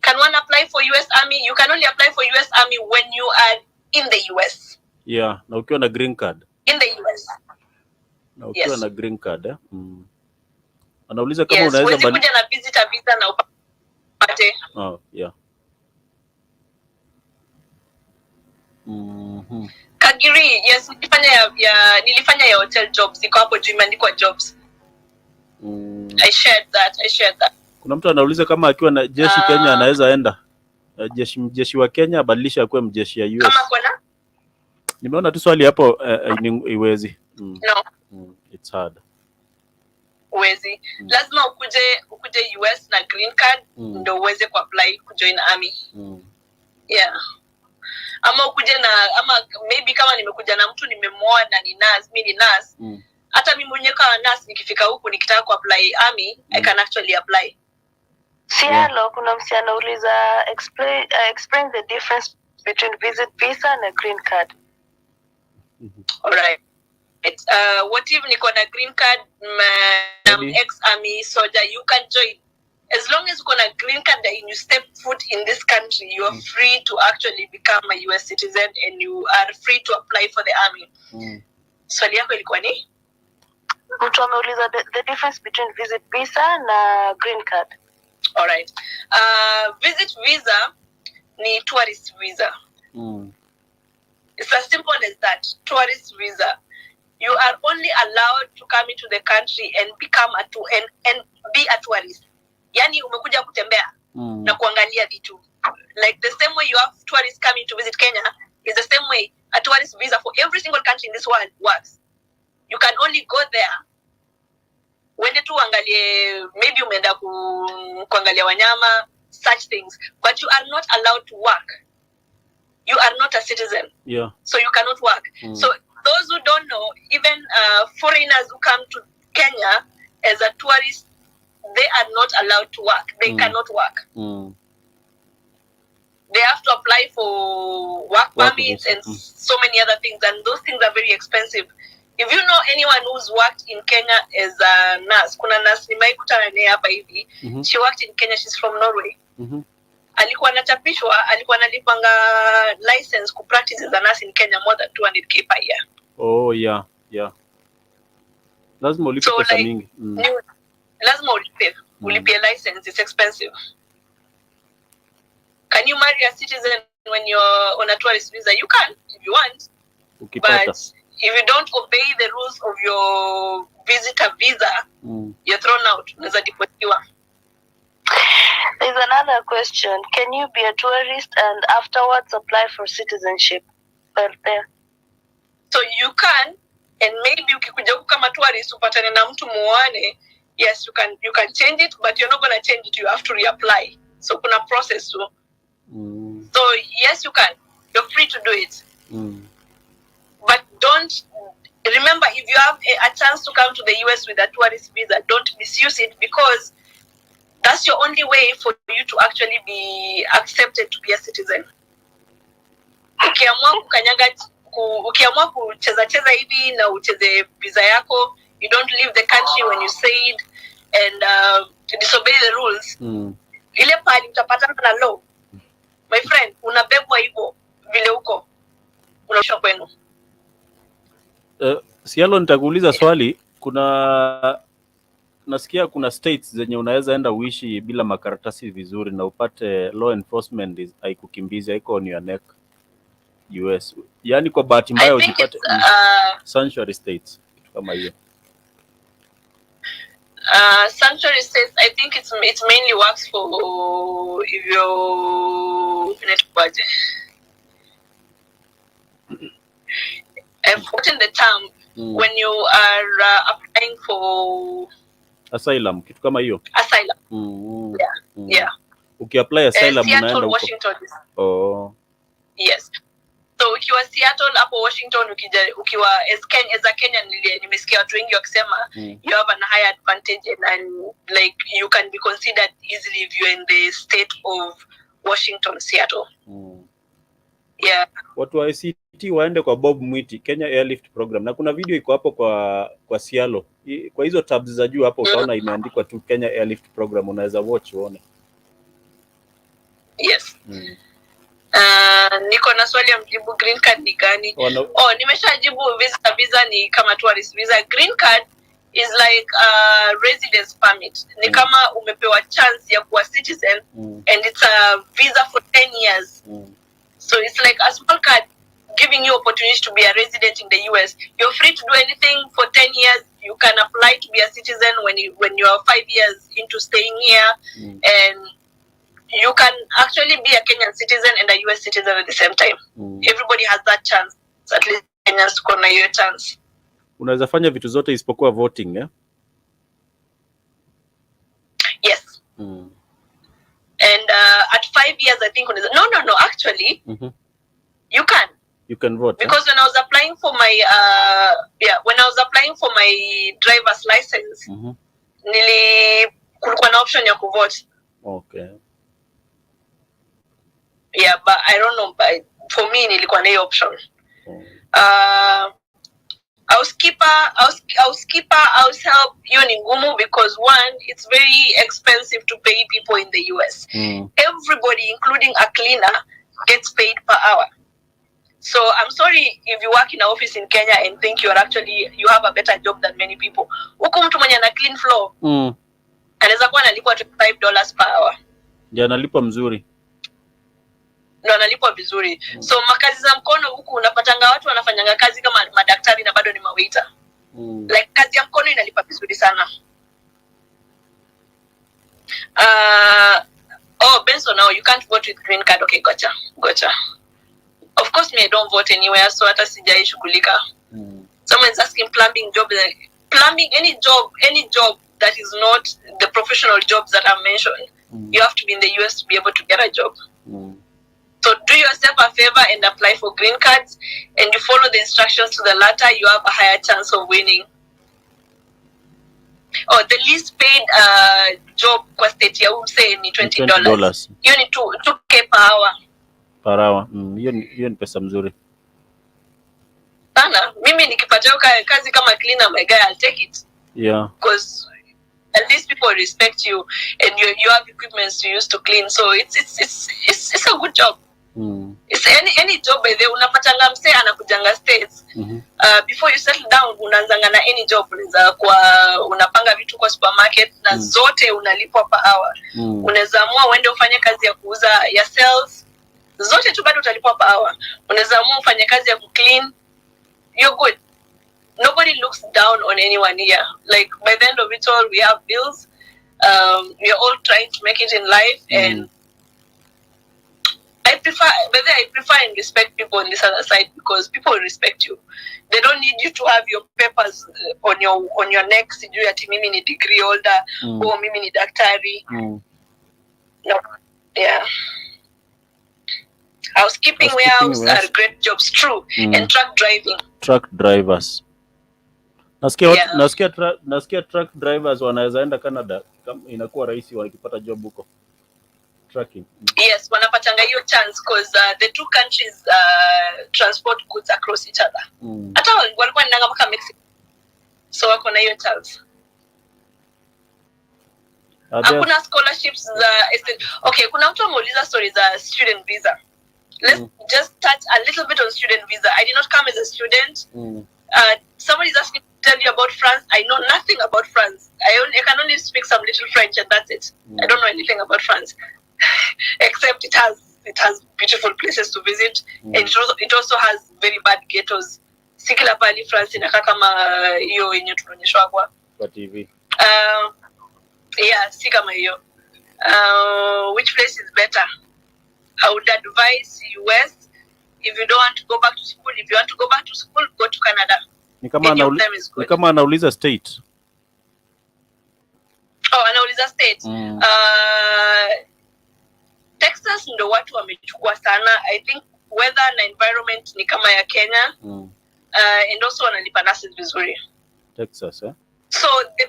Can one apply for US Army? You can only apply for US Army when you are in the US. Yeah, na ukiwa na green card. In the US. Na ukiwa na green card, Anauliza kama unaweza bali. Yes, kuja na visitor visa na upate. Oh, yeah. Kagiri, yes, nilifanya ya hotel jobs. Iko hapo juu imeandikwa jobs. I shared that. Kuna mtu anauliza kama akiwa na jeshi Kenya anaweza enda. Mjeshi wa Kenya badilisha akuwe mjeshi ya US. Kama kuna? Nimeona tu swali hapo iwezi. No. It's hard. Uwezi. Lazima ukuje US na green card ndio uweze kuapply kujoin army. Yeah. Ama ukuje ama maybe kama nimekuja na mtu nimemuoa na ni nurse, mimi ni nurse. Hata mimi mwenyewe kama nurse nikifika huku nikitaka kuapply army, I can actually apply. Sialo, kuna msi anauliza explain the difference between visit visa and a green card. Alright. What if niko na green card, I'm ex-army soldier, you can join. As long as you got a green card and you step foot in this country, you are free to actually become a US citizen and you are free to apply for the army. Swali yako ilikuwa ni? Mtu ameuliza the difference between visit visa na green card. Alright. Visit visa ni tourist visa. It's as simple as that. Tourist visa. You are only allowed to come into the country and become and be a tourist. Yani umekuja kutembea na kuangalia vitu. Like the same way you have tourists coming to visit Kenya is the same way a tourist visa for every single country in this world works. You can only go there wende tu angalie, maybe umeenda kuangalia wanyama, such things, but you are not allowed to work. You are not a citizen. Yeah. So you cannot work. So those who don't know, even foreigners who come to Kenya as a tourist, they are not allowed to work. They cannot work. They have to apply for work permits and so many other things, and those things are very expensive. If you know anyone who's worked in Kenya as a nurse, kuna nurse nimeikutana naye hapa hivi. She worked in Kenya, she's from Norway. Alikuwa anachapishwa, alikuwa analipanga license ku practice as a nurse in Kenya more than 200k per year. Oh yeah. Lazima ulipe pesa mingi. Lazima ulipe license, it's expensive. Can you marry a citizen when you're on a tourist visa? You can if you want. But if you don't obey the rules of your visitor visa, you're thrown out. Unaweza deportiwa. There's another question. Can you be a tourist and afterwards apply for citizenship? There. So you can, and maybe ukikuja huku kama tourist upatane na mtu muone, yes, you can change it, but you're not going to change it, you have to reapply. So kuna process too. So yes, you can. You're free to do it. But don't, remember, if you have a chance to come to the US with a tourist visa, don't misuse it, because that's your only way for you to actually be accepted to be a citizen. Ukiamua ukiamua kucheza hivi na ucheze visa yako, you don't leave the country when you said and disobey the rules, ile pali utapatana na law, my friend, unabebwa hivyo vile huko unaosha kwenu. Sialo, nitakuuliza swali. Nasikia kuna states zenye unaweza enda uishi bila makaratasi vizuri na upate law enforcement haikukimbiza, haiko on your neck. US, yani kwa bahati mbaya ujipate sanctuary states, kitu kama hiyo. Sanctuary states, I think it mainly works for if you're I've forgotten the term when you are applying for asylum, kitu kama hiyo. Asylum. Yeah. Ukiapply asylum unaenda huko Washington. Oh. Yes. So ukiwa Seattle hapo Washington, ukiwa as a Kenyan, nimesikia watu wengi wakisema you have an high advantage and like you can be considered easily if you're in the state of Washington, Seattle. Yeah. Watu wa ICT waende kwa Bob Mwiti, Kenya Airlift Program. Na kuna video iko hapo kwa Sialo. Kwa hizo tabs za juu hapo utaona imeandikwa tu Kenya Airlift Program, unaweza watch uone. Yes. Niko na swali ya mjibu, green card ni gani? Nimeshajibu. Visa ni kama tourist visa. Green card is like a residence permit. Ni kama umepewa chance ya kuwa citizen and it's a visa for 10 years. So it's like a small card giving you opportunity to be a resident in the US. You're free to do anything for 10 years. You can apply to be a citizen when you are 5 years into staying here, and you can actually be a Kenyan citizen and a US citizen at the same time. Everybody has that chance. So at least Kenyans kuna hiyo chance. Unaweza fanya vitu zote isipokuwa voting, eh? Yes. And at 5 years, I think no, actually, you can vote. Because when I was applying for my driver's license, kulikuwa na option ya kuvote. Okay. Yeah, but I don't know, but for me nilikuwa na hiyo option. House help hiyo ni ngumu because one, it's very expensive to pay people in the US. Everybody, including a cleaner, gets paid per hour. So I'm sorry if you work in an office in Kenya and think you have a better job than many people. Huko mtu mwenye ana clean floor anaweza kuwa analipwa $25 per hour. Ndio analipwa mzuri. Ndio analipwa vizuri. So makazi za mkono huku unapatanga watu wanafanyanga kazi kama madaktari na bado ni mawaiter. Like kazi ya mkono inalipa vizuri sana. Benson, now you can't vote with green card. Okay, gotcha. Of course, me, I don't vote anywhere, so hata sijai shughulika. Someone's asking plumbing job. Plumbing, any job that is not the professional jobs that I've mentioned, you have to be in the US to be able to get a job. So do yourself a favor and apply for green cards, and you follow the instructions to the letter, you have a higher chance of winning. The least paid job kwa state ya umse ni $20. Hiyo ni 2K per hour. Per hour. Hiyo ni pesa mzuri. Sana, mimi nikipata kazi kama cleaner, my guy, I'll take it. Yeah. Because at least people respect you and you have equipment to use to clean. So it's a good job. It's any job by the unapatanga mse anakujanga states. Before you settle down unaanzanga na any job, unaweza kwa unapanga vitu kwa supermarket na zote unalipwa per hour. Unaweza amua uende ufanye kazi ya kuuza ya sales, zote tu bado utalipwa per hour. Unaweza amua ufanye kazi ya kuclean, you're good. Nobody looks down on anyone here. Like by the end of it all, we have bills. We are all trying to make it in life, and I prefer and respect people on this other side because people respect you. They don't need you to have your papers on your neck. Sijui ati mimi ni degree holder or mimi ni daktari. No, yeah. Housekeeping, warehouse are great jobs, true, and truck driving. Truck drivers. Nasikia truck drivers wanaweza enda Canada, inakuwa rahisi wakipata job huko. tracking. Yes, wanapatanga hiyo chance because the two countries transport goods across each other. Hata walikuwa nanga mpaka Mexico. So wako na hiyo chance. Hakuna scholarships za okay, kuna mtu ameuliza stories za student visa. Let's just touch a little bit on student visa. I did not come as a student. Somebody is asking to tell you about France. I know nothing about France. I can only speak some little French and that's it. I don't know anything about France. Except it has beautiful places to visit, and it also has very bad ghettos. Sikila pali France inakaa kama hiyo yenye tunaonyeshwa kwa TV. Yeah, si kama hiyo. Which place is better? I would advise US. If you don't want to go back to school, if you want to go back to school, go to Canada. Ni kama anauliza state. Oh, anauliza state. Texas ndo watu wamechukua sana. I think weather na environment ni kama ya Kenya. And also wanalipa nurses vizuri. Texas, eh? So the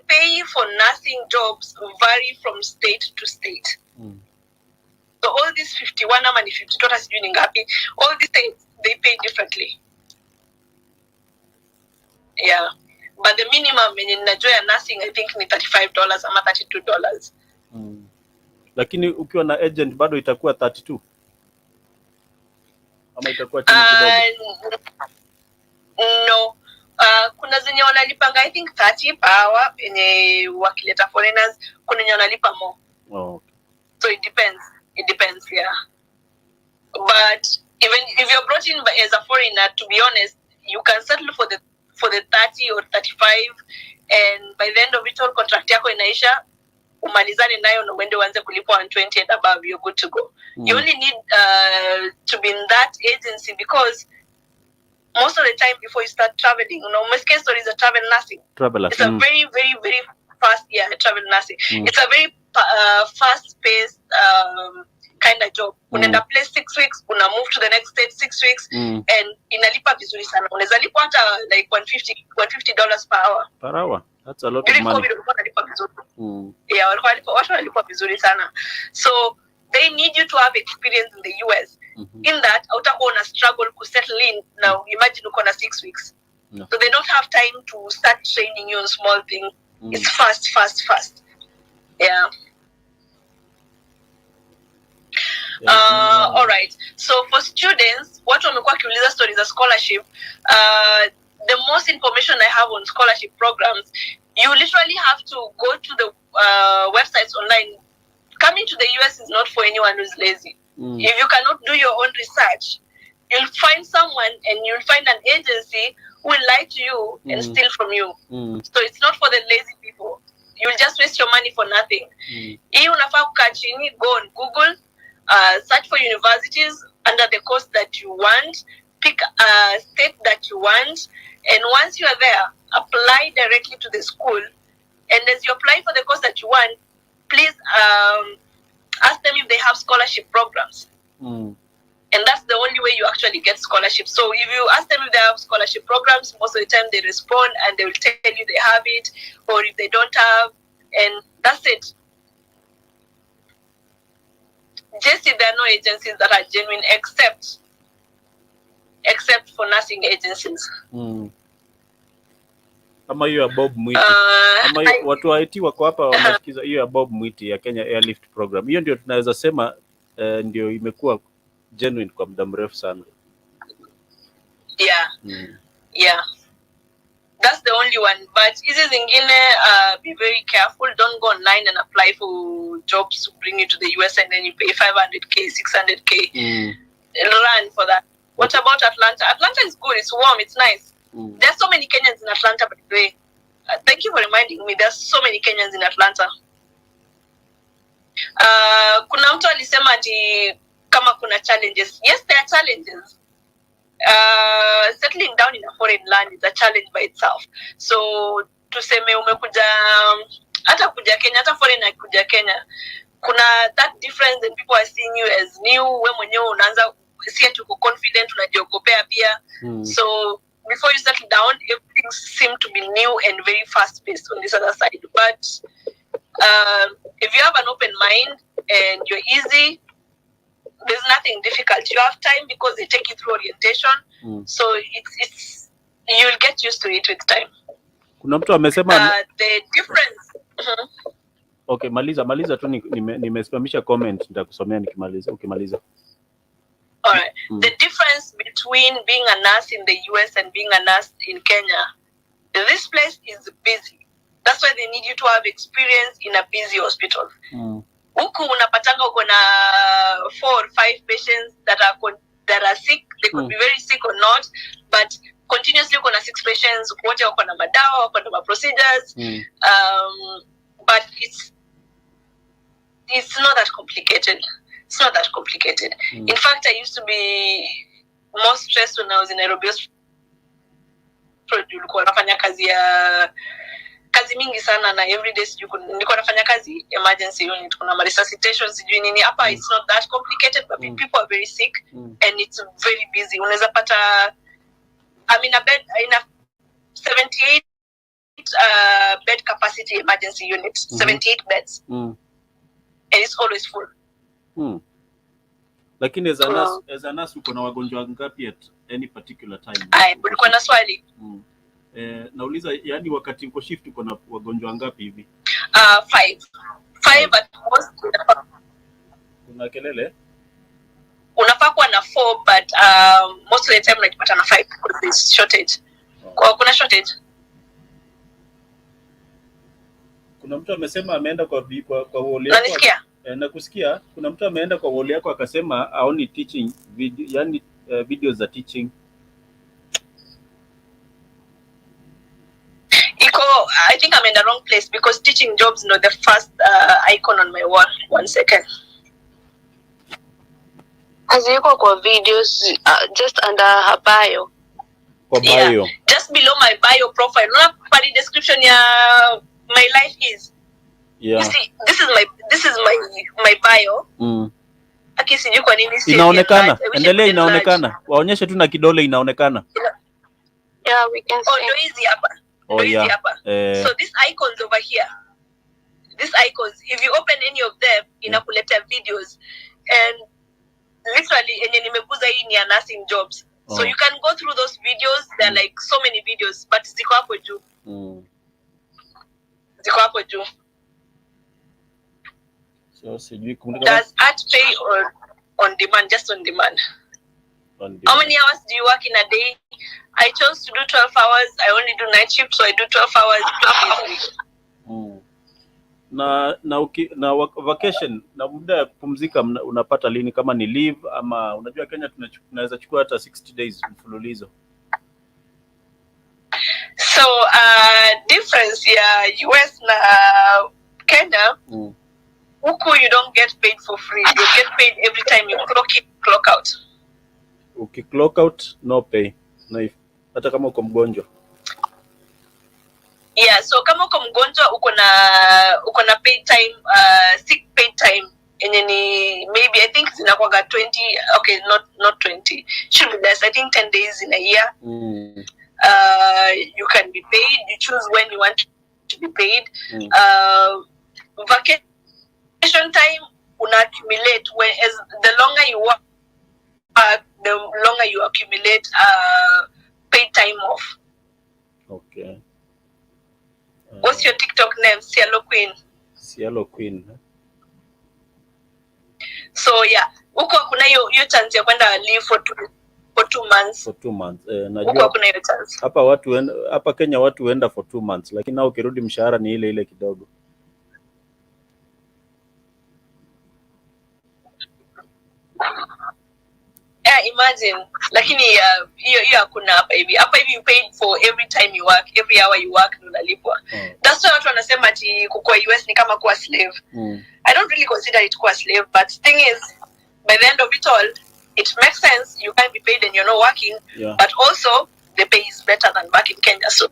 pay for nursing jobs vary from state to state. So all these 51 ama ni 52 hata sijui ni ngapi, all these states they pay differently. Yeah. But the minimum yenye ninajua ya nursing I think ni $35 ama $32. Lakini ukiwa na agent bado itakuwa 32. Ama itakuwa chini kidogo. No. Kuna zenye wanalipanga I think 30 per hour yenye wakileta foreigners, kuna yenye wanalipa more. Okay. So it depends, yeah. But even if you're brought in as a foreigner, to be honest, you can settle for the 30 or 35, and by the end of it all contract yako inaisha, umalizane nayo na uende uanze kulipwa 120 and above, you're good to go. You only need to be in that agency because most of the time before you start traveling, you know, most case stories are travel nursing. It's a very, very, very fast, travel nursing. It's a very fast-paced kind of job. Unaenda place 6 weeks, una move to the next state 6 weeks, and inalipa vizuri sana. Unaweza lipa hata like $150 per hour. Per hour? That's a lot of money. Yeah, watu wanalipa vizuri sana. So they need you to have experience in the US. In that, utakuwa una struggle to settle in. Now, imagine uko na 6 weeks. So they don't have time to start training you on small things. It's fast. Yeah. All right. So for students, watu wamekuwa kiuliza stories of scholarship. The most information I have on scholarship programs, you literally have to go to the websites online. Coming to the US is not for anyone who's lazy. If you cannot do your own research, you'll find someone and you'll find an agency who will lie to you and steal from you. So it's not for the lazy people. You'll just waste your money for nothing. Hii unafaa kukaa chini, go on Google, search for universities under the course that you want, pick a state that you want, and once you are there, apply directly to the school. And as you apply for the course that you want, please ask them if they have scholarship programs. And that's the only way you actually get scholarships. So if you ask them if they have scholarship programs, most of the time they respond and they will tell you they have it, or if they don't have, and that's it. Just if there are no agencies that are genuine except for nursing agencies. Ama hiyo ya Bob Mwiti. Ama hiyo watu wa IT wako hapa wanasikiza hiyo ya Bob Mwiti ya Kenya Airlift Program. Hiyo ndio tunaweza sema ndio imekuwa genuine kwa muda mrefu sana. Yeah. That's the only one. But hizi zingine, be very careful. Don't go online and apply for jobs to bring you to the US and then you pay $500K, $600K. Run for that. What about Atlanta? Atlanta is good. It's warm. It's nice. There's so many Kenyans in Atlanta, by the way. Thank you for reminding me. There's so many Kenyans in Atlanta. Kuna mtu alisema ati kama kuna challenges. Yes, there are challenges. Settling down in a foreign land is a challenge by itself. So tuseme umekuja hata kuja Kenya, hata foreigner kuja Kenya, kuna that difference and people are seeing you as new. Wewe mwenyewe unaanza si ati uko confident, unajiogopea pia. So before you settle down, everything seems to be new and very fast paced on this other side. But If you have an open mind and you're easy, there's nothing difficult. You have time because they take you through orientation. So it's you'll get used to it with time. Kuna mtu amesema the difference. Okay, maliza tu, nimesimamisha comment, nitakusomea nikimaliza, ukimaliza. All right. The difference between being a nurse in the US and being a nurse in Kenya, this place is busy. That's why they need you to have experience in a busy hospital. Huku unapatanga uko na 4 or 5 patients that are sick. They could be very sick or not, but continuously uko na 6 patients, wote wako na madawa, wako na procedures. But it's not that complicated. It's not that complicated. In fact, I used to be more stressed when I was in Nairobi. Nilikuwa nafanya kazi mingi sana na every day nilikuwa nafanya kazi emergency unit, kuna resuscitation sijui nini. Hapa it's not that complicated, but people are very sick and it's very busy. Unaweza pata I'm in a bed in a 78 bed capacity emergency unit, 78 beds. And it's always full. Lakini as a nurse uko na wagonjwa ngapi at any particular time? Ulikuwa na swali? Nauliza, yani wakati uko shift uko na wagonjwa ngapi hivi? 5 at most. Kuna kelele? Unafaa kuwa na 4 but most of the time unajipata na 5 because there's shortage. Kuna shortage. Kuna mtu amesema ameenda kwa wall yako. Unanisikia? Nakusikia. Kuna mtu ameenda kwa wall yako akasema aoni teaching video, yani videos za teaching. I think I'm in the wrong place because teaching jobs know the first icon on my wall. 1 second. Haziko kwa videos, just under her bio. Kwa bio. Yeah, just below my bio profile. Not the description ya my life is. Yeah. You see, this is my bio. Akisijui kwa nini si inaonekana. Endelea, inaonekana. Waonyeshe tu na kidole inaonekana. Yeah, we can see. Ndio hizi hapa. So these icons over here, these icons, if you open any of them, inakuleta videos, and literally enye nimeguza hii ni nursing jobs. So you can go through those videos. There are like so many videos, but ziko hapo juu. Ziko hapo juu. So sijui does art pay or on demand? Just on demand. How many hours do you work in a day? I chose to do 12 hours. I only do night shift, so I do 12 hours a week. Na vacation, na muda ya kupumzika unapata lini, kama ni leave ama unajua Kenya tunaweza chukua hata 60 days mfululizo. So difference ya US na Kenya, huku you don't get paid for free. You get paid every time you clock in, clock out. Clock out, no pay. Hata kama uko mgonjwa. Yeah, so kama uko mgonjwa uko na paid time, sick paid time. And maybe I think zinakuwa 20, okay, not 20. Should be less. I think 10 days in a year. You can be paid. You choose when you want to be paid. Vacation time accumulate the longer you work, the longer you accumulate paid time off. Okay. What's your TikTok name? Cielo Queen. Cielo Queen. So yeah, huko kuna hiyo chance ya kwenda leave for 2 months. For 2 months. Najua kuna hiyo chance. Hapa Kenya watu huenda for 2 months, lakini nao ukirudi mshahara ni ile kidogo. Yeah, imagine. Lakini hiyo hakuna hapa hivi. Hapa hivi you paid for every time you work, every hour you work unalipwa. That's why watu wanasema ati kwa US ni kama kuwa slave. I don't really consider it kuwa slave, but the thing is, by the end of it all, it makes sense. You can't be paid and you're not working, but also the pay is better than back in Kenya. So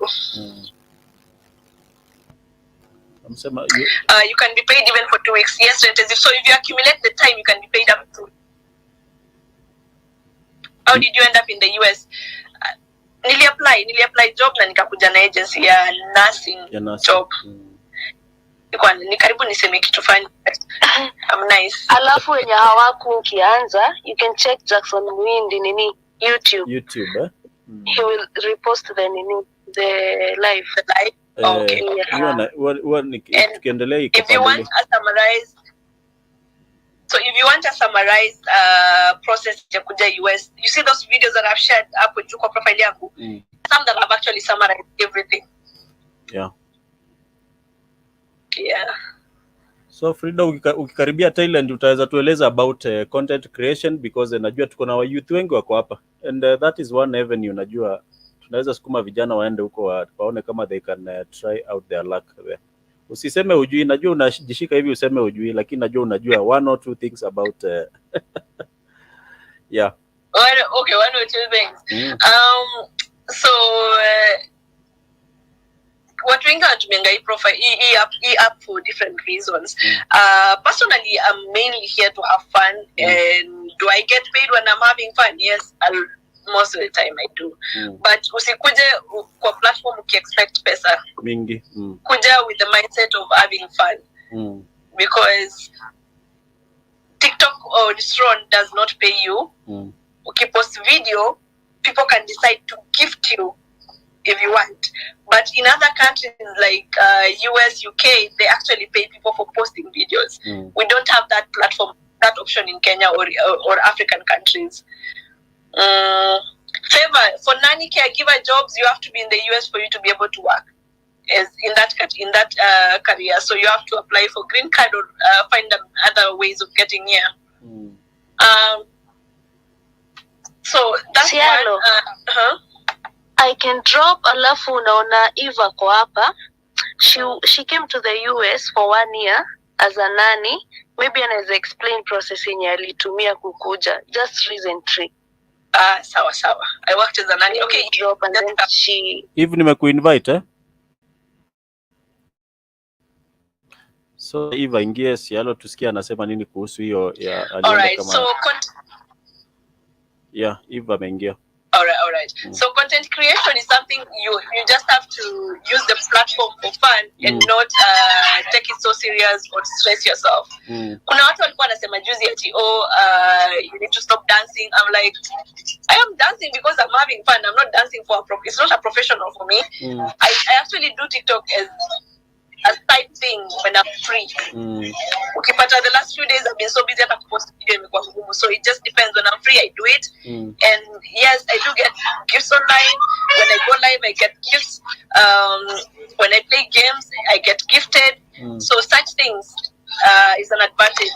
you can be paid even for 2 weeks. Yes, so if you accumulate the time, you can be paid up to. How did you end up in the US? Nili apply job na nikakuja na agency ya nursing job. ni karibu niseme kitu fani. I'm nice. Alafu wenye hawaku ukianza, you can check Jackson Mwindi nini YouTube. He will repost the live. Okay. Tukiendelea iko if you want a summarized process ya kuja US, you see those videos that I've shared hapo juu kwa profile yangu. Some that have actually summarized everything. Yeah. So Frida, ukikaribia Thailand utaweza tueleza about content creation, because najua tuko na youth wengi wako hapa, and that is one avenue. Najua tunaweza sukuma vijana waende huko waone kama they can try out their luck there. Usiseme ujui, najua unajishika hivi useme ujui, lakini najua unajua one or two things about yeah. Okay, one or two things. So watu wengi wanatumia hii profile hii app for different reasons. Personally, I'm mainly here to have fun. And do I get paid when I'm having fun? Yes, most of the time I do. But usikuje kwa platform ukiexpect pesa mingi. Kuja with the mindset of having fun. Because TikTok or Tron does not pay you. Ukipost video, people can decide to gift you if you want. But in other countries like US, UK, they actually pay people for posting videos. We don't have that platform, that option in Kenya or African countries. Favor for nanny caregiver jobs, you have to be in the US for you to be able to work as in that career. So you have to apply for green card or find other ways of getting here. So that's one. I can drop alafu unaona Eva kwa hapa. She came to the US for 1 year as a nanny. Maybe anaweza explain process yenye alitumia kukuja just recently. Sawa. I worked as a nanny. Okay, drop and then she Eve nimekuinvite So Eva ingie Sialo tusikie anasema nini kuhusu hiyo ya alienda kama. So yeah, Eva ameingia. All right. So content creation is something you just have to use the platform for fun and not take it so serious or stress yourself. Kuna watu walikuwa wanasema juzi ati you need to stop dancing. I'm like, I am dancing because I'm having fun. I'm not dancing for it's not a professional for me. I actually do TikTok as a side thing when I'm free. Ukipata the last few days I've been so busy hata kupost video imekuwa ngumu. So it just depends. When I'm free I do it. And yes, I do get gifts online. When I go live I get gifts. When I play games I get gifted. So such things is an advantage.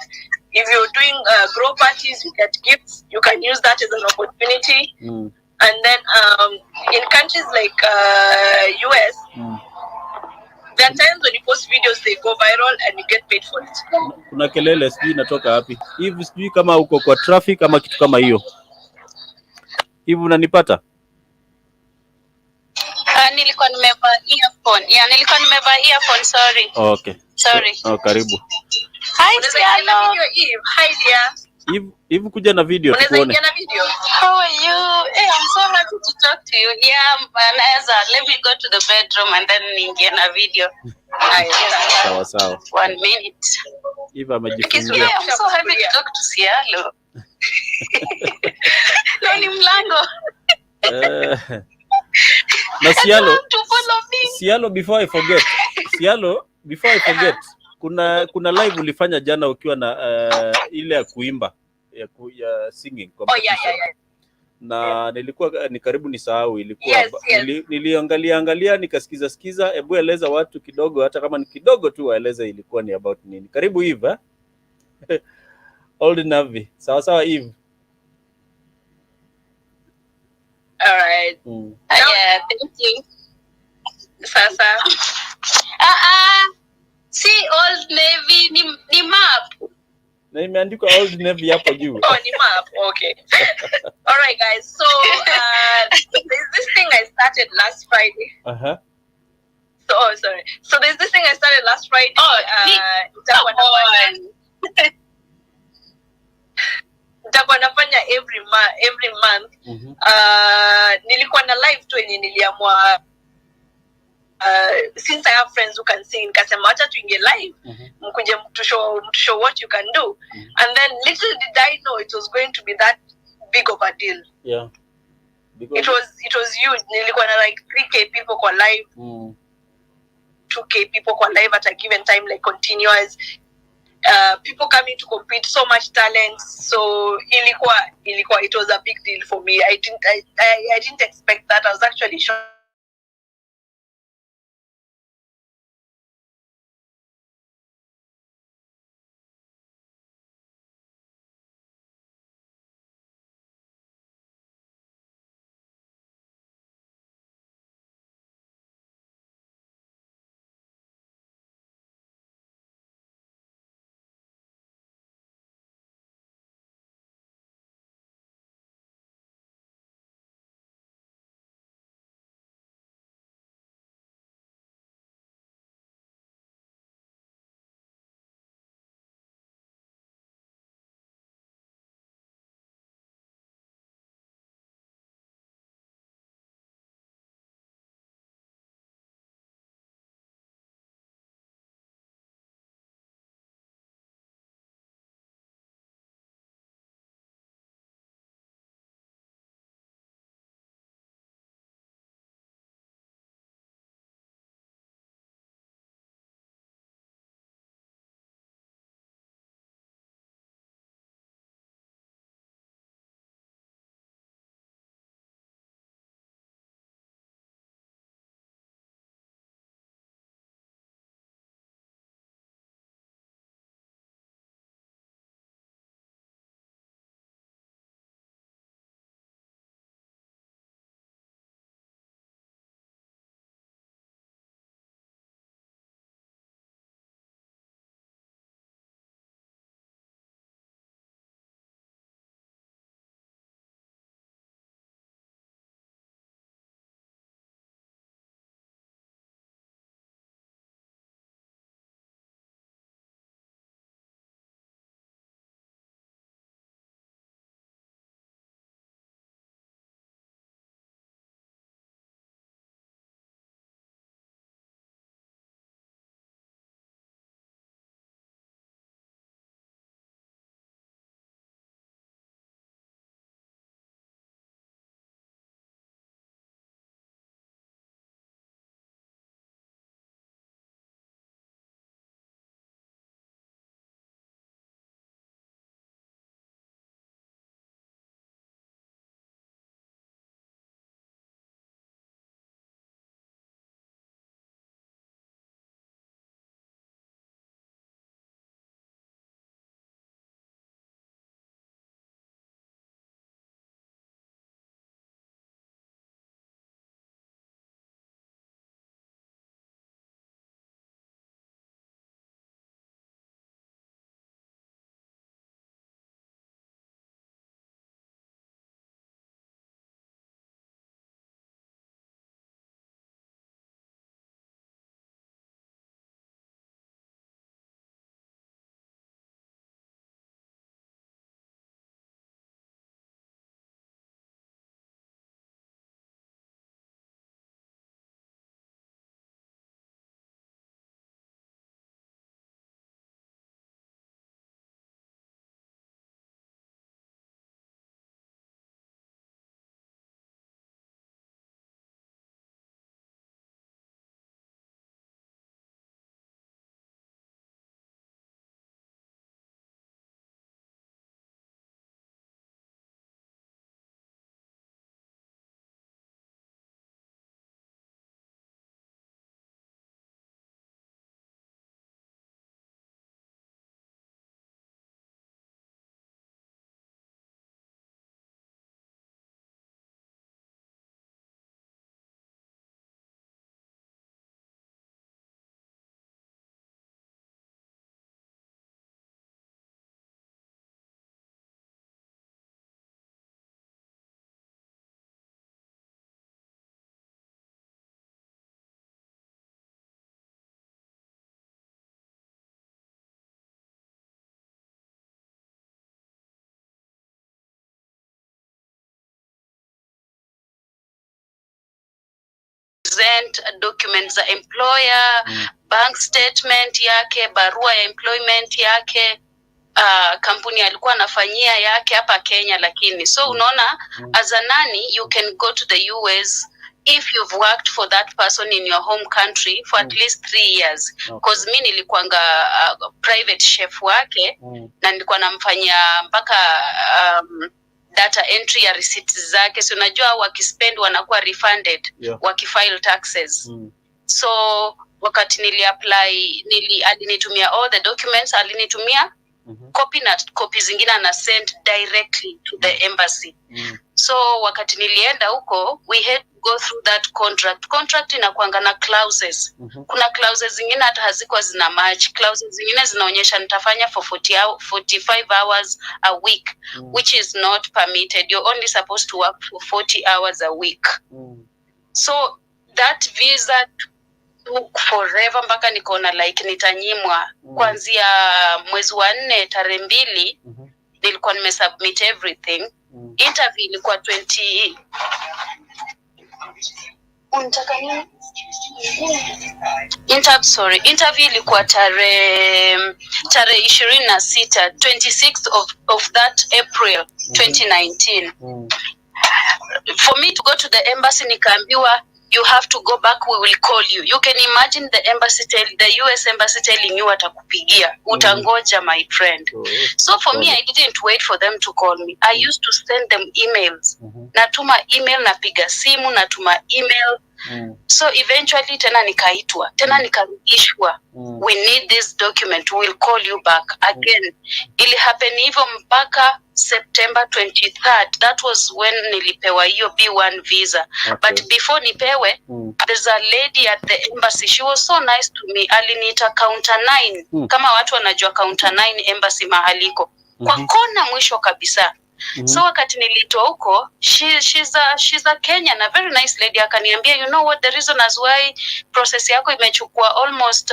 If you're doing grow parties you get gifts. You can use that as an opportunity. And then in countries like US, there are times when you post videos they go viral and you get paid for it. Kuna kelele sijui inatoka wapi. Hivi sijui kama uko kwa traffic ama kitu kama hiyo. Hivi unanipata? Nilikuwa nimevaa earphone. Nilikuwa nimevaa earphone, sorry. Okay. Sorry. Karibu. Hi, Siano. Hi, dear. Hivi kuja na video tuone. Unaweza na video? How are you? Hey, I'm so happy to talk to you. Yeah, let me go to the bedroom and then ningie na video. Sawa. 1 minute. Hivi amejifungia. I'm so happy to talk to Sialo. Leo ni mlango. Na Sialo before I forget. Kuna live ulifanya jana ukiwa na ile ya kuimba ya singing competition. Yeah. Na nilikuwa ni karibu nisahau ilikuwa niliangalia nikasikiza hebu eleza watu kidogo hata kama ni kidogo tu waeleze ilikuwa ni about nini. Karibu Eve. Old Navy. Sawa Eve. All right. Yeah, thank you. Sasa. See Old Navy ni map. Na imeandikwa Old Navy hapo juu. Ni map. Okay. All right guys. So there's this thing I started last Friday. Sorry. So there's this thing I started last Friday. Nitakuwa nafanya every month. Nilikuwa na live tu yenye niliamua since I have friends who can sing, nikasema wacha tuingie live, mkuje to show what you can do. And then little did I know it was going to be that big of a deal. Yeah. Because it was huge. Nilikuwa na like 3K people kwa live. 2K people kwa live at a given time, like continuous. People coming to compete, so much talent. So it was a big deal for me. I didn't expect that. I was actually shocked. present documents za employer, bank statement yake, barua ya employment yake, kampuni alikuwa anafanyia yake hapa Kenya. Lakini so unaona, as a nanny you can go to the US if you've worked for that person in your home country for at least 3 years. Because mimi nilikuanga private chef wake, na nilikuwa namfanyia mpaka data entry ya receipts zake. So unajua wakispend wanakuwa refunded, wakifile taxes. So wakati niliapply, alinitumia all the documents, alinitumia copy zingine na send directly to the embassy. So wakati nilienda huko, we had to go through that contract inakuanga na clauses. Kuna clauses zingine hata hazikuwa zina match, clauses zingine zinaonyesha nitafanya for 45 hours a week, which is not permitted. You're only supposed to work for 40 hours a week. So that visa took forever, mpaka nikaona like nitanyimwa. Kuanzia mwezi wa 4 tarehe 2 nilikuwa nimesubmit everything. Interview ilikuwa 20 unataka nini? Interview ilikuwa tarehe 26, 26th of that April 2019. For me to go to the embassy, nikaambiwa you have to go back, we will call you. You can imagine the US embassy telling you watakupigia, utangoja my friend. So for me, I didn't wait for them to call me. I used to send them emails. Natuma email, napiga simu, natuma email. So eventually tena nikaitwa, tena nikarudishwa. We need this document, we'll call you back again. Ili happen hivyo mpaka September 23rd. That was when nilipewa hiyo B1 visa. But before nipewe, there's a lady at the embassy. She was so nice to me. Aliniita counter 9. Kama watu wanajua counter 9 embassy mahaliko. Kwa kona mwisho kabisa. So wakati nilitoa huko, she's a Kenyan, a very nice lady. Akaniambia, you know what, the reason as why process yako imechukua almost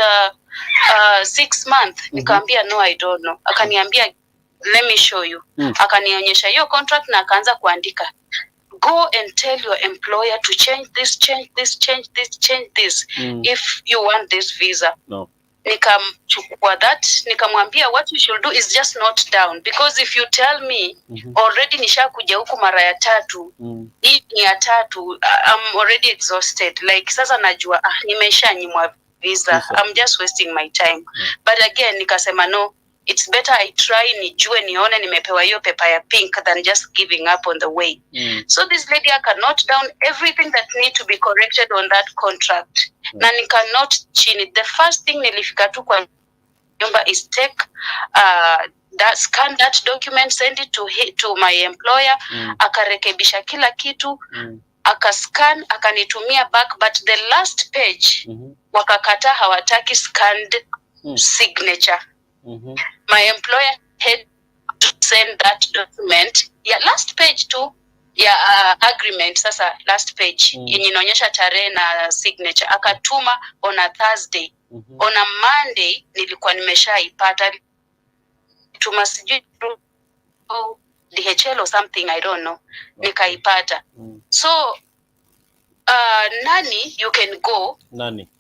6 months. Nikaambia, no, I don't know. Akaniambia, let me show you. Akanionyesha hiyo contract na akaanza kuandika, go and tell your employer to change this, change this, change this, change this, if you want this visa. Nikamchukua that, nikamwambia what you should do is just note down, because if you tell me already nishakuja huku mara ya 3, hii ni ya 3, I'm already exhausted. Like sasa najua nimeshanyimwa visa, I'm just wasting my time. But again nikasema no, it's better I try, nijue nione nimepewa hiyo paper ya pink than just giving up on the way. So this lady aka note down everything that need to be corrected on that contract. Na nika note chini. The first thing nilifika tu kwa nyumba is take scan that document, send it to my employer. Akarekebisha kila kitu, akascan, akanitumia back, but the last page wakakata, hawataki scanned signature. My employer had to send that document, last page too, agreement. Sasa last page yenye inaonyesha tarehe na signature, akatuma on a Thursday. On a Monday nilikuwa nimeshaipata, tuma sijui DHL or something, I don't know. Nikaipata. So nani you can go,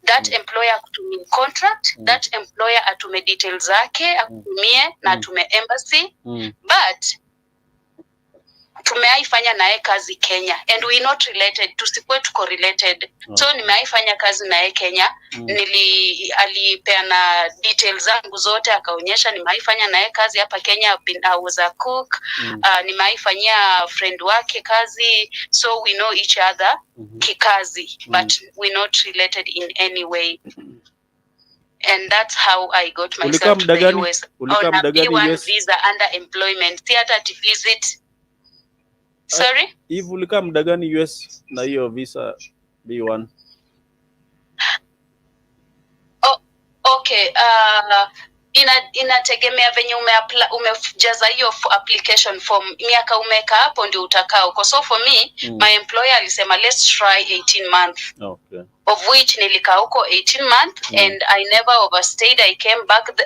that employer akutumie contract, that employer atume details zake, akutumie na atume embassy. But tumeaifanya naye kazi Kenya, and we not related, tusikuwe tuko related. So nimeaifanya kazi naye Kenya. Alipeana details zangu zote, akaonyesha nimeaifanya naye kazi hapa Kenya. I was a cook. Nimeaifanyia friend wake kazi, so we know each other kikazi, but we not related in any way. And that's how I got myself to the US on a B1 visa under employment theater to visit. Sorry? Hivi ulikaa muda gani US na hiyo visa B1? Okay, inategemea venye umejaza hiyo application form, miaka umeka hapo ndio utakaa huko. So for me, my employer alisema let's try 18 months. Okay. Of which nilikaa huko 18 months and I never overstayed. I came back. The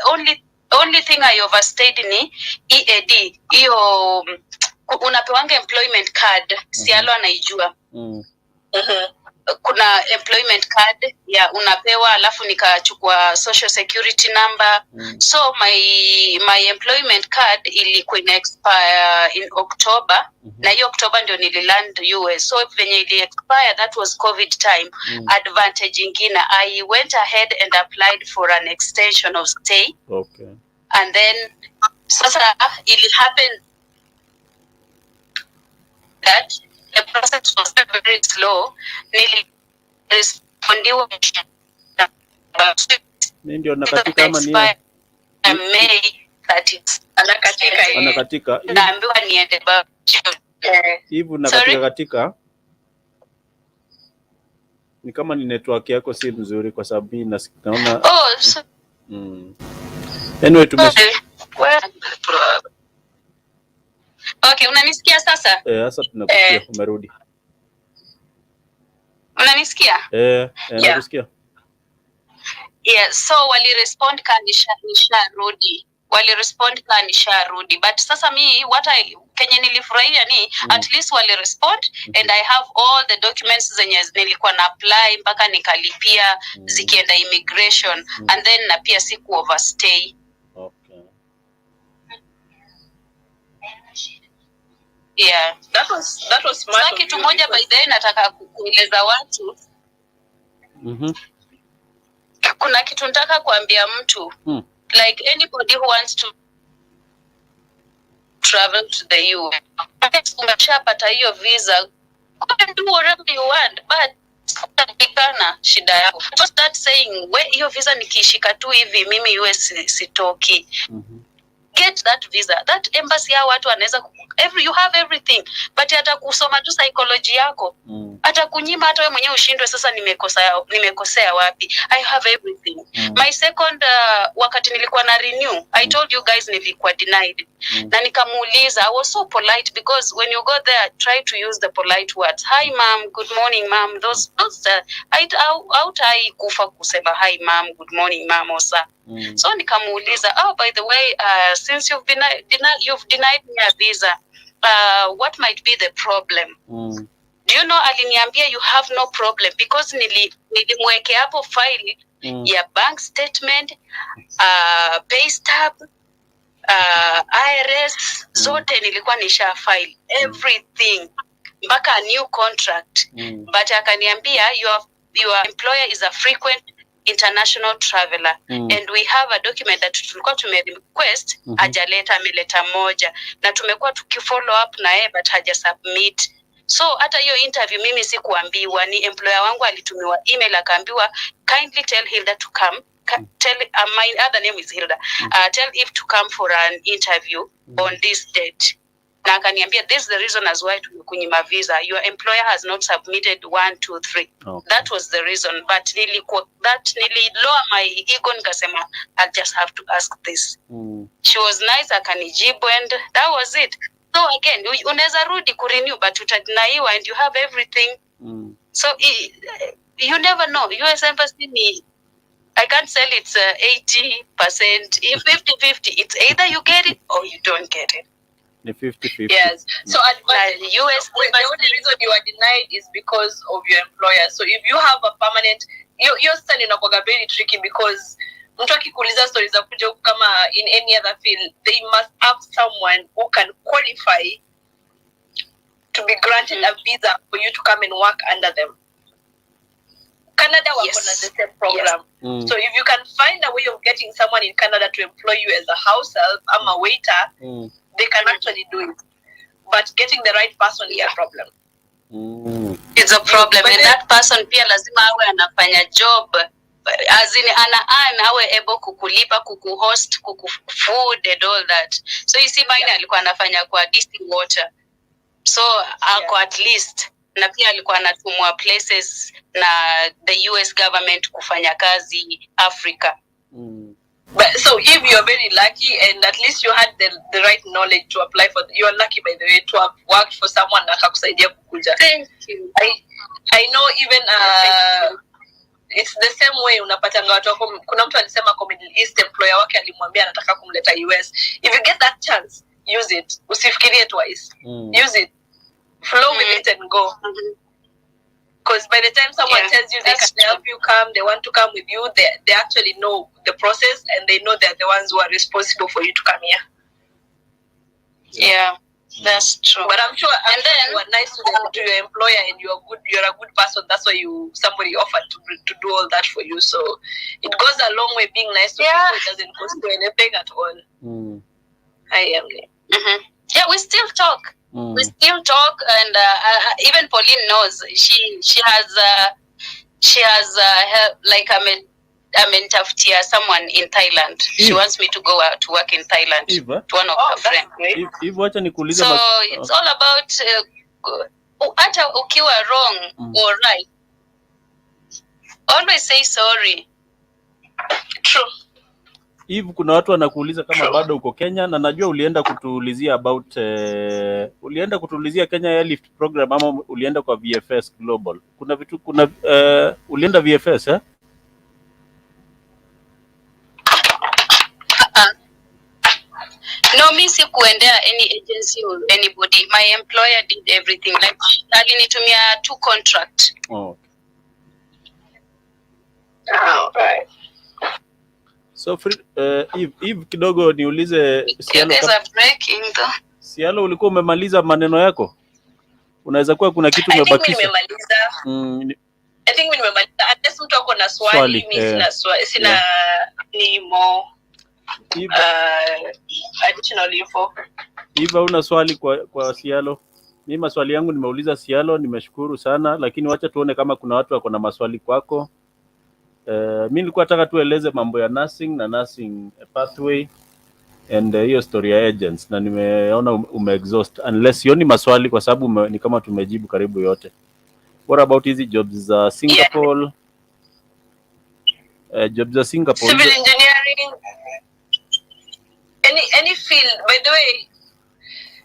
only thing I overstayed ni EAD. Hiyo unapewanga employment card, sialo anaijua. Kuna kuna employment card unapewa, alafu nikachukua social security number. So my employment card ilikuwa ina expire in October, na hiyo October ndio nililand US. So venye ili expire, that was COVID time. Advantage ingine, I went ahead and applied for an extension of stay. Okay. And then sasa it happened that the process was very slow. Nilirespondiwa ndio nakatika ama ni May 30 anakatika naambiwa niende hivi nakatika katika ni kama ni network yako si mzuri kwa sababu mimi naona anyway Okay, unanisikia sasa? Sasa tunakusikia, umerudi. Unanisikia? Nakusikia. So wali respond ka nisharudi. But sasa mi kenye nilifurahia ni at least wali respond and I have all the documents zenye nilikuwa na apply mpaka nikalipia zikienda immigration and then na pia siku overstay. Okay. Yeah, that was smart. Kitu moja by the way nataka kueleza watu. Kuna kitu nataka kuambia mtu. Like anybody who wants to travel to the US, umeshapata hiyo visa, go and do whatever you want, but utakana shida yako. Just start saying, we hiyo visa nikishika tu hivi mimi US sitoki. Get that visa. That embassy ya watu wanaweza you have everything, but hata kusoma tu psychology yako hata kunyima hata wewe mwenyewe ushindwe sasa nimekosea wapi. I have everything. My second wakati nilikuwa na renew, I told you guys nilikuwa denied. Na nikamuuliza, I was so polite because when you go there try to use the polite words. Hi ma'am, good morning ma'am. Those I kufa kusema hi ma'am, good morning ma'am osa. So nikamuuliza, by the way, since you've denied me a visa, what might be the problem? Do you know, aliniambia you have no problem because nilimweke hapo file ya bank statement, pay stub, IRS, zote nilikuwa nisha file everything mpaka a new contract. But akaniambia your employer is a frequent international traveler and we have a document that tulikuwa tumerequest ameleta moja na tumekuwa tukifollow up na yeye but haja submit. So hata hiyo interview mimi sikuambiwa, ni employer wangu alitumiwa email akaambiwa kindly tell Hilda to come, tell my other name is Hilda, tell if to come for an interview on this date. Na akaniambia this is the reason as why tumekunyima visa, your employer has not submitted 1 2 3. Okay. That was the reason, but nililoa my ego nikasema I just have to ask this. She was nice, akanijibu and that was it. So again, unaweza rudi kurenew but utadeniwa and you have everything. So you never know. US embassy I can't sell it's 80%, 50-50. It's either you get it or you don't get it. The 50-50. Yes. So the US the only reason you are denied is because of your employer. So if you have a permanent, your stand inakuwa very tricky because mtu akikuuliza stories za kuja kama in any other field, they must have someone who can qualify to be granted a visa for you to come and work under them. Canada wako na the same program. Yes. So if you can find a way of getting someone in Canada to employ you as a house help, a waiter, they can actually do it. But getting the right person is a problem. It's a problem. And that person pia lazima awe anafanya job. As in awe able kukulipa, kukuhost, kukufood and all that. So you see mine alikuwa anafanya kwa disting water. So ako at least na pia alikuwa anatumwa places na the US government kufanya kazi Africa. But so if you're very lucky and at least you had the right knowledge to apply for, you are lucky by the way to have worked for someone na akakusaidia kukuja. Thank you. I know even it's the same way unapatanga watu wako. Kuna mtu alisema kwa Middle East employer wake alimwambia anataka kumleta US. If you get that chance, use it. Usifikirie twice. Use it. Flow with it and go. because by the time someone tells you they can help you come, they want to come with you, they actually know the process and they know they're the ones who are responsible for you to come here. Yeah, that's true. But I'm sure then you are nice to your employer and you're a good person. That's why somebody offered to do all that for you. So it goes a long way being nice to people. It doesn't cost you anything at all. I am. Yeah, we still talk. We still talk, and even Pauline knows she has like a mentaftia someone in Thailand. She wants me to go out to work in Thailand to one of her friends. So it's all about hata ukiwa wrong or right, always say sorry. True. Eve, kuna watu wanakuuliza kama bado uko Kenya, na najua ulienda kutuulizia about ulienda kutuulizia Kenya Airlift program ama ulienda kwa VFS Global. Kuna vitu ulienda VFS No, me sikuendea any agency or anybody. My employer did everything. Like alinitumia 2 contract. Oh. Right. So Eve kidogo niulize Sialo. Sialo, ulikuwa umemaliza maneno yako? Unaweza kuwa kuna kitu umebakisha? I think nimemaliza. Unless mtu ako na swali, mimi sina swali. Sina ni more additional info. Eve, una swali kwa Sialo? Mimi maswali yangu nimeuliza Sialo, nimeshukuru sana, lakini wacha tuone kama kuna watu wako na maswali kwako. Mimi nilikuwa nataka tueleze mambo ya nursing pathway and hiyo story ya agents, na nimeona umeexhaust, unless yoni maswali kwa sababu ni kama tumejibu karibu yote. What about hizi jobs za Singapore? Jobs za Singapore, civil engineering, any field. By the way,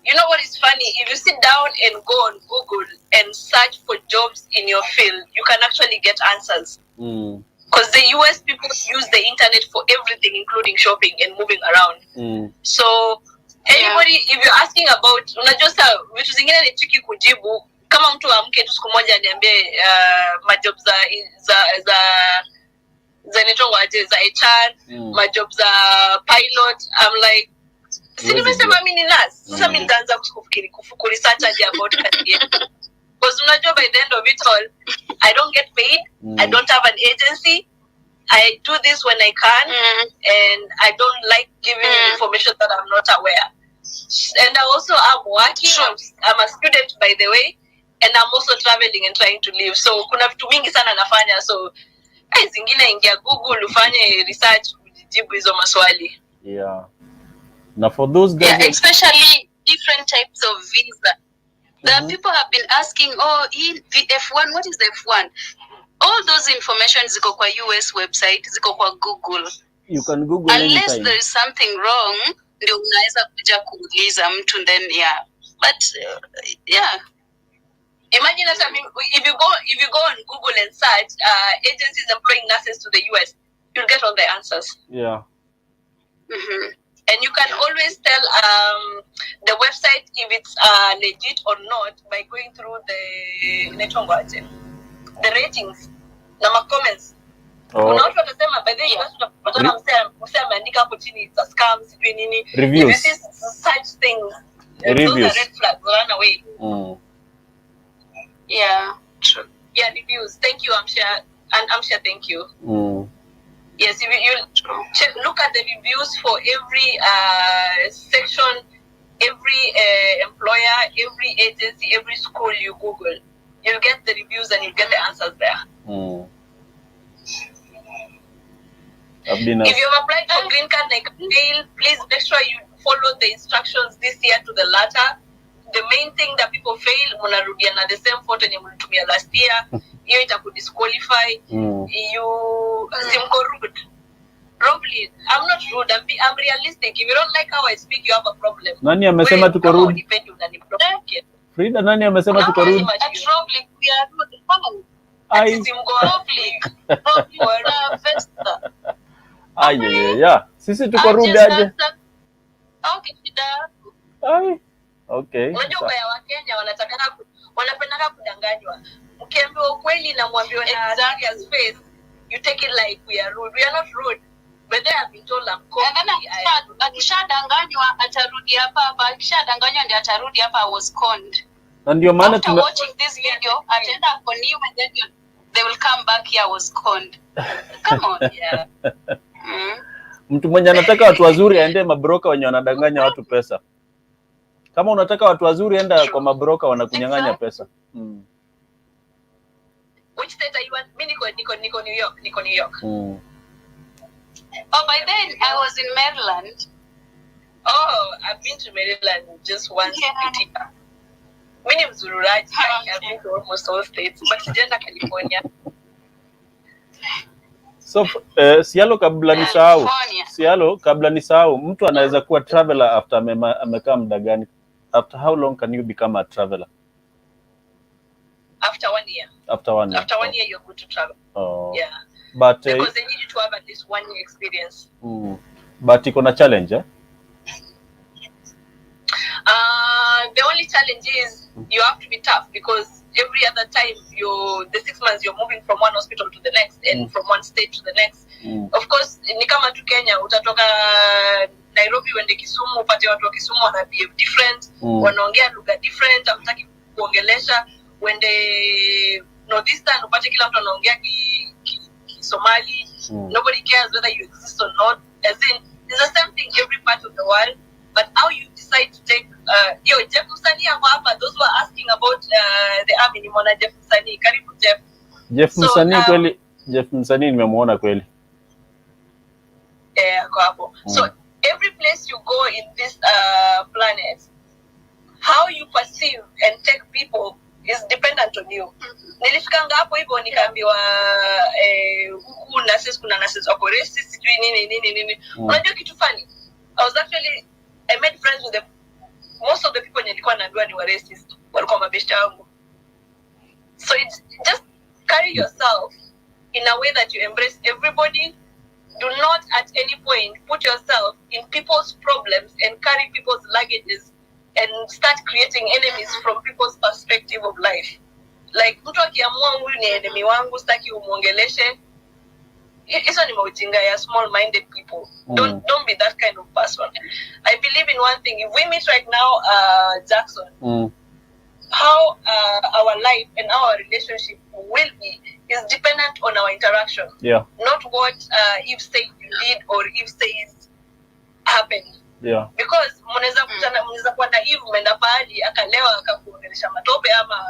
you know what is funny? If you sit down and go on Google and search for jobs in your field, you can actually get answers. Because the US people use the internet for everything, including shopping and moving around. So anybody, if you're asking about, unajua vitu zingine ni tricky kujibu. Kama mtu amke tu siku moja niambie majob za nitongoaje za HR, majob za pilot, I'm like, si nimesema mimi ni nurse. Sasa mimi nitaanza kufikiri research about career. Because unajua by the end of it all, I don't get paid. I don't have an agency. I do this when I can, and I don't like giving information that I'm not aware. And I also am working. I'm a student, by the way, and I'm also traveling and trying to live. So kuna vitu mingi sana nafanya. So zingine ingia Google ufanye research kujibu hizo maswali. Yeah. Now for those guys, especially different types of visa. The people have been asking, F1, what is the F1? All those information ziko kwa US website, ziko kwa Google. You can Google unless anytime. there is something wrong, ndio unaweza kuja kuuliza mtu, then but imagine that if you go on Google and search agencies employing nurses to the US, you'll get all the answers. Yeah. And you can always tell the website if it's legit or not by going through the ratings, the comments. Kuna watu watasema by the way utapata msema ameandika hapo chini it's a scam, sijui nini. Reviews. If you see such things, Reviews. Those are red flags, run away. Yeah, true. Yeah, reviews. Thank you, Amsha. And Amsha, thank you. Yes, if you look at the reviews for every section, every employer, every agency, every school you Google, you'll get the reviews and you'll get the answers there. If you've applied for green card like mail, please make sure you follow the instructions this year to the letter. The main thing that people fail, munarudia na the same photo yenye mlitumia last year, hiyo itakudisqualify. You simko rude. Probably, I'm not rude, I'm realistic. If you don't like how I speak, you have a problem. Nani amesema tuko rude? Frida, nani amesema tuko rude? Probably we are rude. Sisi tuko rude aje? Unajua kwa Wakenya wanapenda kudanganywa. ukiambiwa ukweli na mwambiwa na serious face, you take it like we are rude. We are not rude. But they have been told I'm akishadanganywa atarudi hapa, akishadanganywa ndiye atarudi hapa, I was conned. Na ndio maana after watching this video ataenda koniwa, and then they will come back here, I was conned. Come on. Yeah. Mtu mwenye anataka watu wazuri aende mabroka wenye wanadanganya watu pesa. Kama unataka watu wazuri enda kwa mabroka wanakunyang'anya pesa. Which state are you in? Mimi niko New York, New York. Oh, by then I was in Maryland. Oh, I've been to Maryland just once. Yeah. Mimi ni mzururaji. I've been to almost all states, but sijaenda California. So Sialo, kabla nisahau, mtu anaweza kuwa traveler after amekaa muda gani? After how long can you become a traveler? After 1 year. After 1 year. After 1 year, you're good to travel. Oh. Yeah. But because they need you to have at least 1 year experience. But iko na challenge, eh? The only challenge is you have to be tough, because every other time the 6 months you're moving from one hospital to the next and from one state to the next. Of course, ni kama tu Kenya, utatoka Nairobi uende Kisumu, upate watu wa Kisumu wana behave different, wanaongea lugha different, hamtaki kuongelesha. Uende Northeastern upate kila mtu anaongea Somali. Nobody cares whether you exist or not. As in, it's the same thing every part of the world, but how you decide to take Jeff Musani hapa, those who are asking about the army, ni mwana Jeff Musani. Karibu Jeff. Jeff Musani kweli, Jeff Musani nimemuona kweli. Kwa hapo. So every place you go in this planet, how you perceive and take people is dependent on you. Nilifikanga hapo hivyo nikaambiwa huku nurses kuna nurses wako racist, sijui nini. Unajua kitu funny? I made friends with most of the people nilikuwa naambiwa ni wa racist, walikuwa mabeshte wangu. So it's just carry yourself in a way that you embrace everybody. Do not at any point put yourself in people's problems and carry people's luggages and start creating enemies from people's perspective of life. Like, mtu akiamua huyu ni enemy wangu, sitaki umuongeleshe. Hizo ni maujinga ya small-minded people. Don't be that kind of person. I believe in one thing. If we meet right now, Jackson, how our life and our relationship will be is dependent on our interaction. Yeah. Not what Eve said you did or Eve says happened. Yeah. Because mnaweza kuwa na Eve umeenda pahali akalewa akakuongelesha matope ama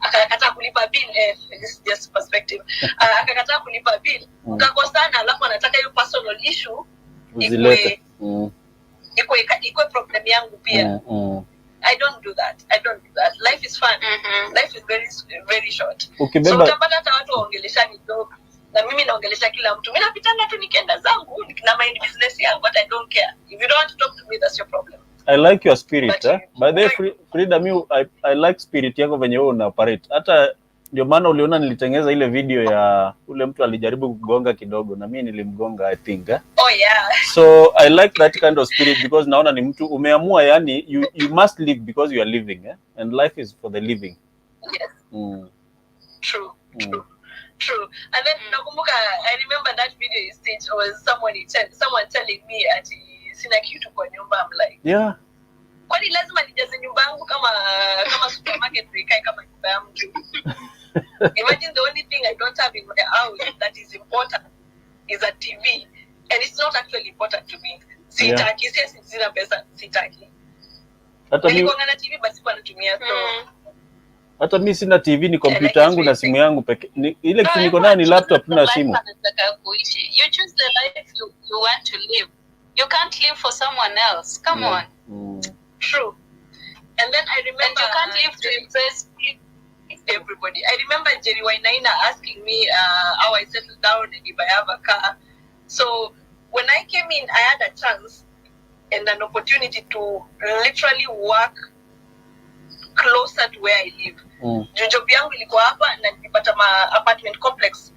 akakataa kulipa bill, this is just perspective. Akakataa kulipa bill, ukakosana, alafu anataka hiyo personal issue uzilete. Iko problem yangu pia. I don't do that. Life is fun. Life is very very short. So utapata hata watu waongeleshani kidogo, na mimi naongelesha kila mtu. Mimi napitana tu nikienda zangu na mind business yangu, but I don't care. If you don't want to talk to me, that's your problem. I like your spirit, by the way, Freedom, I like spirit yako venye wewe una operate. Hata ndio maana uliona nilitengeza ile video ya ule mtu alijaribu kugonga kidogo na mimi nilimgonga, I think. Oh yeah. So I like that kind of spirit, because naona ni mtu umeamua, yani you must live because you are living, and life is for the living. Yes. True. And then nakumbuka, I remember that video stage was someone telling me ati sina kitu kwa nyumba. I'm like, yeah. Kwani lazima nijaze nyumba yangu kama supermarket ikae kama nyumba ya mtu? Imagine the only thing I don't have in my house that is important is a TV, and it's not actually important to me. Sitaki, sina pesa, sitaki. Hata mimi nilikuwa na TV basi kwa natumia hata mimi sina TV, ni kompyuta yangu na simu yangu pekee. Ile kitu niko nayo ni laptop na simu. You choose the life you want to live. You can't live for someone else. Come on. True. And then I remember, and you can't live to impress everybody. I remember Jerry Wainaina asking me how I settled down and if I have a car. So when I came in, I had a chance and an opportunity to literally work closer to where I live. Job yangu ilikuwa hapa na nilipata apartment complex.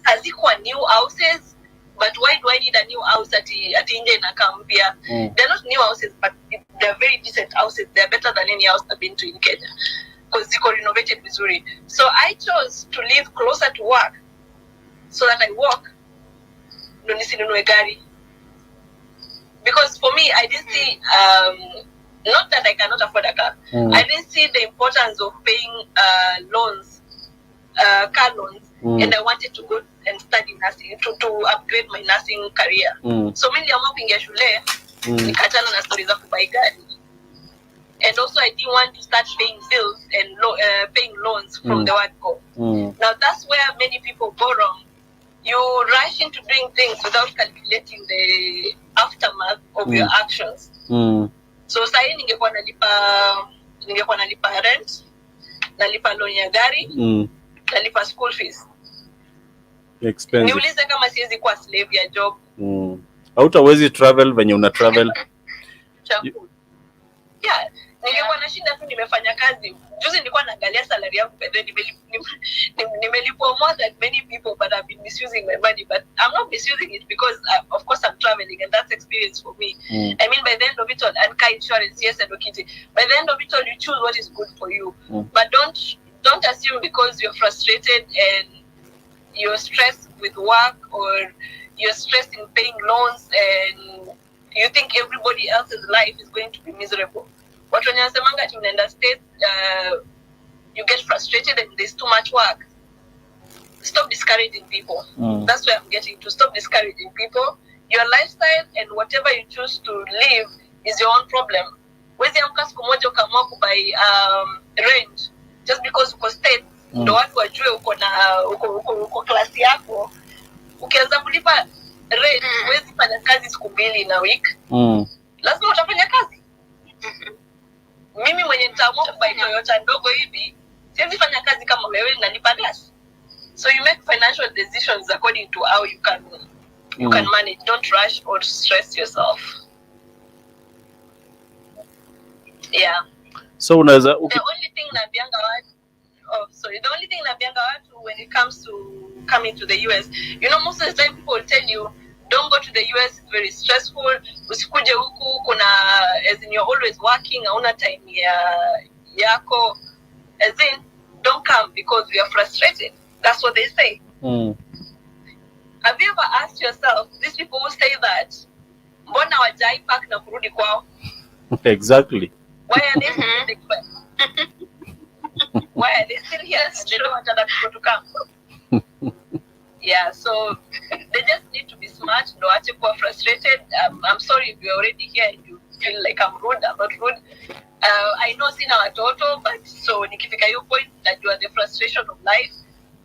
Hazikuwa new houses, but why do I need a new house ati nje na kampia? They're not new houses, but they're very decent houses. They're better than any house I've been to in Kenya. because ziko renovated vizuri. So I chose to live closer to work so that I walk ndo nisinunue gari. Because for me, I didn't see, not that I cannot afford a car, I didn't see the importance of paying loans, car loans, and I wanted to go and study nursing, to upgrade my nursing career. So mimi niliamua kuingia shule, nikatana na stories za kubai gari. And also I didn't want to start paying bills and paying loans from the word go. Now that's where many people go wrong. You rush into doing things without calculating the aftermath of your actions. So sahi ningekuwa nalipa rent, nalipa loan ya gari, nalipa school fees. Expensive. Niulize kama siwezi kuwa slave ya job. Hautawezi travel venye una travel. Yeah, ningekuwa na shida tu nimefanya kazi. Juzi nilikuwa naangalia salary yangu pekee, nimelipwa more than many people, but I've been misusing my money. But I'm not misusing it because of course I'm traveling and that's experience for me. I mean, by the end of it all, and car insurance, yes, and okay, by the end of it all, you choose what is good for you. But don't assume because you're frustrated and you're stressed with work or you're stressed in paying loans and you think everybody else's life is going to be miserable. What when you're saying in the States, you get frustrated and there's too much work. Stop discouraging people. That's where I'm getting to. Stop discouraging people. Your lifestyle and whatever you choose to live is your own problem. Wezi amka siku moja ukaamua kubai range just because uko state ndo watu wajue uko klasi yako. Ukianza kulipa rent, wezi fanya kazi siku 2 na week. Lazima utafanya kazi. Mimi mwenye nitaamua kubai Toyota ndogo hivi, siwezi fanya kazi kama wewe na nipa less. So you make financial decisions according to how you can manage. Don't rush or stress yourself. Yeah. So unaweza the only thing naambianga watu when it comes to coming to the US, you know, most of the time people will tell you don't go to the US, it's very stressful. Usikuje huku kuna, as in you're always working, hauna time yako. As in, don't come because we are frustrated. That's what they say. Have you ever asked yourself, these people who say that, mbona wajai pack na kurudi kwao? Exactly. Why are they still Why are they still here? They don't want other people to come. Yeah, so they just need to be smart. No, actually, frustrated. I'm sorry if you're already here and you feel like I'm rude. I'm not rude. I know sina watoto, but so nikifika your point that you are the frustration of life.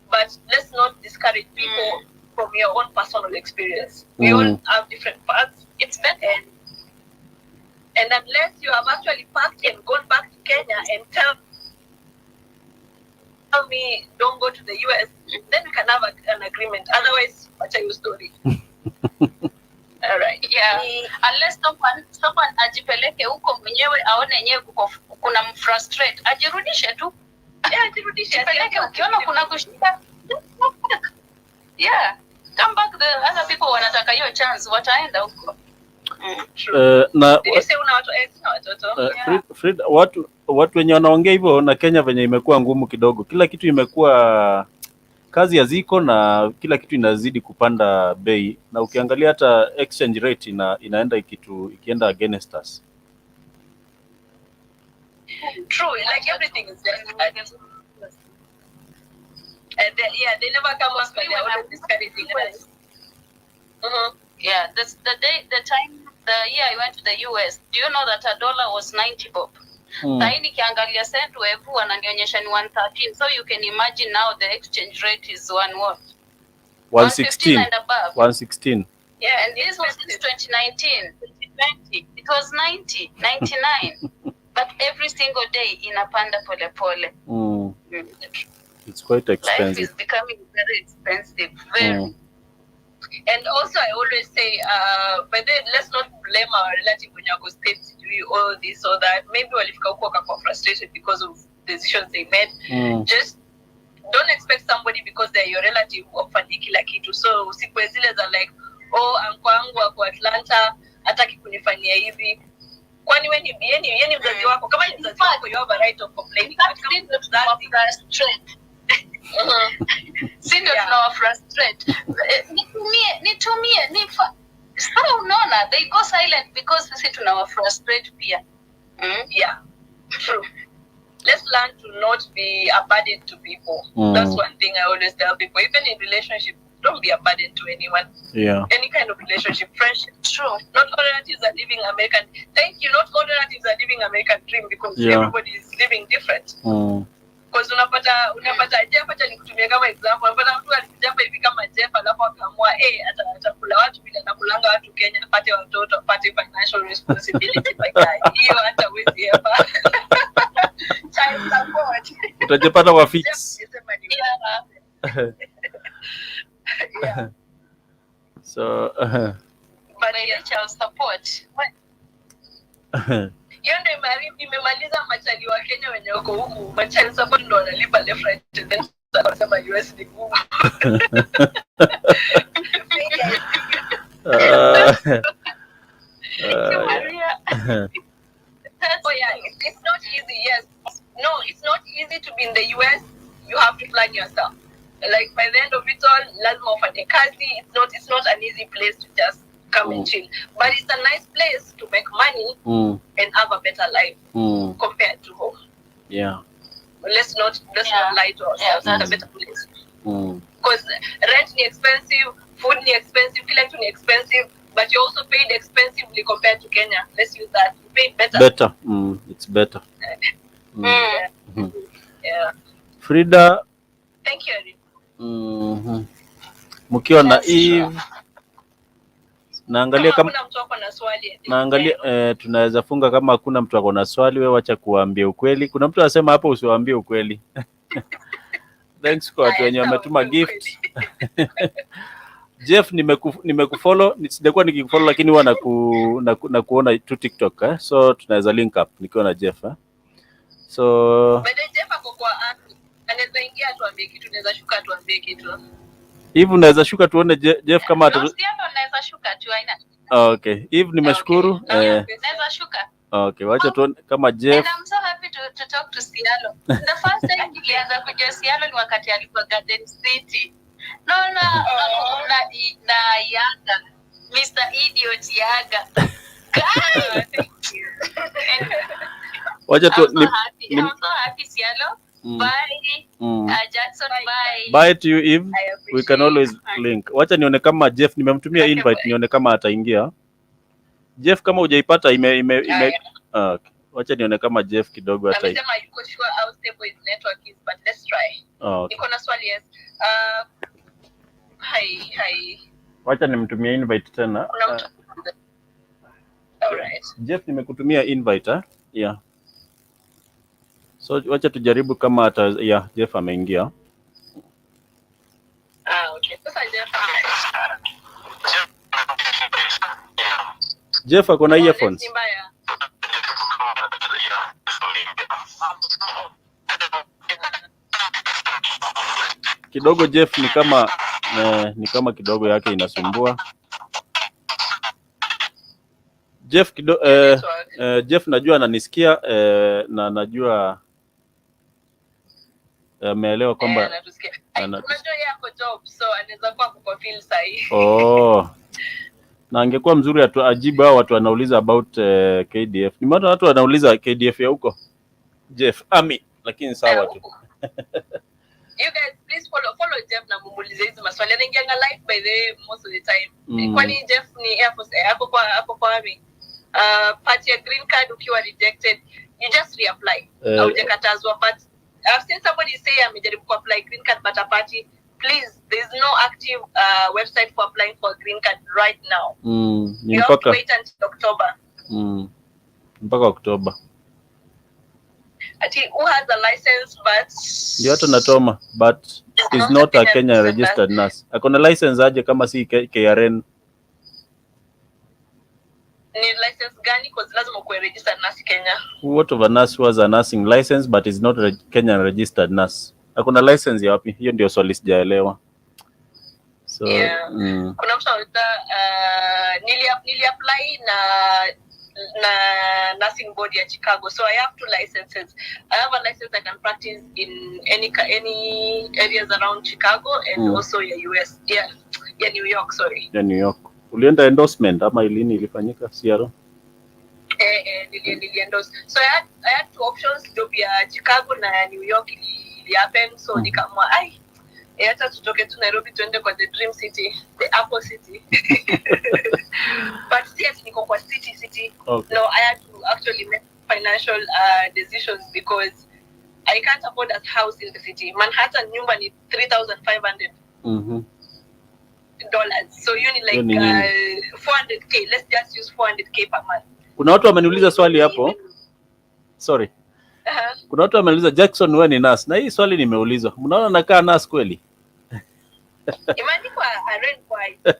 But let's not discourage people from your own personal experience. We all have different paths. It's better. And unless you have actually packed and gone back to Kenya and tell me don't go to the US, then we can have an agreement. Otherwise, what's your story? All right. Yeah. Unless someone ajipeleke huko mwenyewe aone yenyewe kuna mfrustrate, ajirudishe tu. Yeah, ajirudishe. Ajipeleke ukiona kuna kushika. Yeah. Come back, the other people wanataka hiyo chance, wataenda huko. Na Frida, watu wenye wanaongea hivyo na Kenya venye imekuwa ngumu kidogo, kila kitu imekuwa, kazi haziko na kila kitu inazidi kupanda bei, na ukiangalia hata exchange rate inaenda ikienda against us. True, like everything is just they never come up with their own discouraging us. Yeah, the year I went to the US, do you know that a dollar was 90 bob? Sahi nikiangalia cent wevu wananionyesha ni 113, so you can imagine now the exchange rate is 116 and above. 116. Yeah, and this was since 2019. 2020, it was 90, 99. But every single day inapanda pole pole. It's quite expensive. Life is becoming very expensive. Very. And also, I always say, but then let's not blame our relative when you go states doing all this or that. Maybe walifika huko wakakuwa frustrated because of decisions they made. Just don't expect somebody because they're your relative wafanye kila kitu. So usikwe zile za like, oh, anko wangu wako Atlanta, hataki kunifanyia hivi. Kwani wewe ni mzazi wako, kama ni mzazi wako you have a right of complaining. Si ndio tunawa frustrate. Nitumie sasa unaona they go silent because sisi tunawa frustrate pia. Yeah, true. Let's learn to not be a burden to people. That's one thing I always tell people. Even in relationship, don't be a burden to anyone. Yeah. Any kind of relationship, friendship. True. Not all relatives are living American. Thank you. Not all relatives are living American dream because everybody is living different. Because unapata Jeff, acha nikutumie kama example. Unapata mtu alikuja hapa hivi kama Jeff alafu akaamua atakula watu bila nakulanga watu Kenya, apate watoto, apate financial responsibility like that. Hiyo hata huwezi hapa. Child support. Utajipata wa fix. Yeah. So but child support. Hiyo ndio imemaliza machali wa Kenya wenye wako huku. Machali support ndio wanalipa left right and then wanasema US ni ngumu. It's not easy. Yes. No, it's not easy to be in the US. You have to plan yourself. Like by the end of it all, lazima ufanye kazi. It's not an easy place to just come and chill. But it's a nice place to make money and have a better life compared to home. Yeah. Let's not lie to ourselves. It's a better place. Because rent is expensive, food is expensive, kila kitu is expensive, but you also paid expensively compared to Kenya. Let's use that. You paid better. Better. It's better. Yeah. Frida. Thank you. Mkiwa na Eve naangalia kama mtu ako na swali. Naangalia tunaweza funga kama hakuna mtu ako na swali. Wewe acha kuambia ukweli. Kuna mtu anasema hapo usiwaambie ukweli. Thanks kwa watu wenye wametuma gift. Jeff, nimekufollow. Sijakuwa nikikufollow lakini huwa nakuona tu TikTok so tunaweza link up nikiwa na Jeff So but Jeff ako kwa anaweza ingia tuambie kitu, tunaweza shuka tuambie kitu. Hivi unaweza shuka tuone Jeff kama unaweza shuka tu aina. Okay. Hivi nimeshukuru. Naweza shuka. Okay, wacha tuone kama Jeff. And I'm so happy to talk to Sialo. The first time nilianza kujua Sialo ni wakati alikuwa Garden City. No, na Yaga. Mr. Idiot Yaga. Thank you. Wacha tu I'm so happy Sialo. Bye. Jackson, bye. Bye to you, Eve. We can always link. Wacha nione kama Jeff nimemtumia invite nione kama ataingia. Jeff kama hujaipata okay. Wacha nione kama Jeff kidogo ataingia. Amesema yuko sure how stable his network is, but let's try. Okay. Niko na swali yes. Hi. Wacha nimtumie invite tena. Alright. Jeff nimekutumia invite Yeah. So wacha tujaribu kama Jeff ameingia. Okay. Sasa Jeff ako na earphones. Kidogo Jeff ni kama kidogo yake inasumbua. Jeff Jeff najua ananisikia na najua ameelewa kwamba unajua yako job so anaweza kuwa kwa feel sahi. Na angekuwa mzuri ajibu hao watu wanauliza about KDF. Nimeona watu wanauliza KDF ya huko. Jeff lakini sawa tu. You guys please follow Jeff na mumuulize hizo maswali. Anaingia live by the most of the time. Kwani Jeff ni Air Force hapo kwa Army. Party green card ukiwa rejected, you just reapply. Haujakatazwa but I've seen somebody say amejaribu ku apply green card but apati. Please, there's no active website for applying for a green card right now. You have to wait until October. Mpaka October. Ati who has a license but ndio hata natoma but is not a Kenya registered nurse. Akona license aje kama si KRN? Ni license gani cause lazima kuwe registered nurse Kenya? What of a nurse who has a nursing license but is not a Kenyan registered nurse? Akona license ya wapi? Hiyo ndio swali sijaelewa. So kuna mtu nili apply na nursing board ya Chicago, so I have 2 licenses. I have a license I can practice in any areas around Chicago and also ya US, ya New York, sorry. Ya New York. Ulienda endorsement ama ilini ilifanyika CRO? Niliendorse. So I had 2 options, job ya Chicago na New York ili happen, so nikamwa hata tutoke tu Nairobi tuende kwa the dream city, the Apple City. But still niko kwa city. Okay. No, I had to actually make financial decisions because I can't afford a house in the city. Manhattan nyumba ni $3,500. So you need like 400k. Let's just use 400k per month. Kuna watu wameniuliza swali hapo. Sorry. Kuna watu wameniuliza Jackson wewe ni nurse. Na hii swali nimeulizwa. Mnaona nakaa nurse kweli? Imeandikwa rent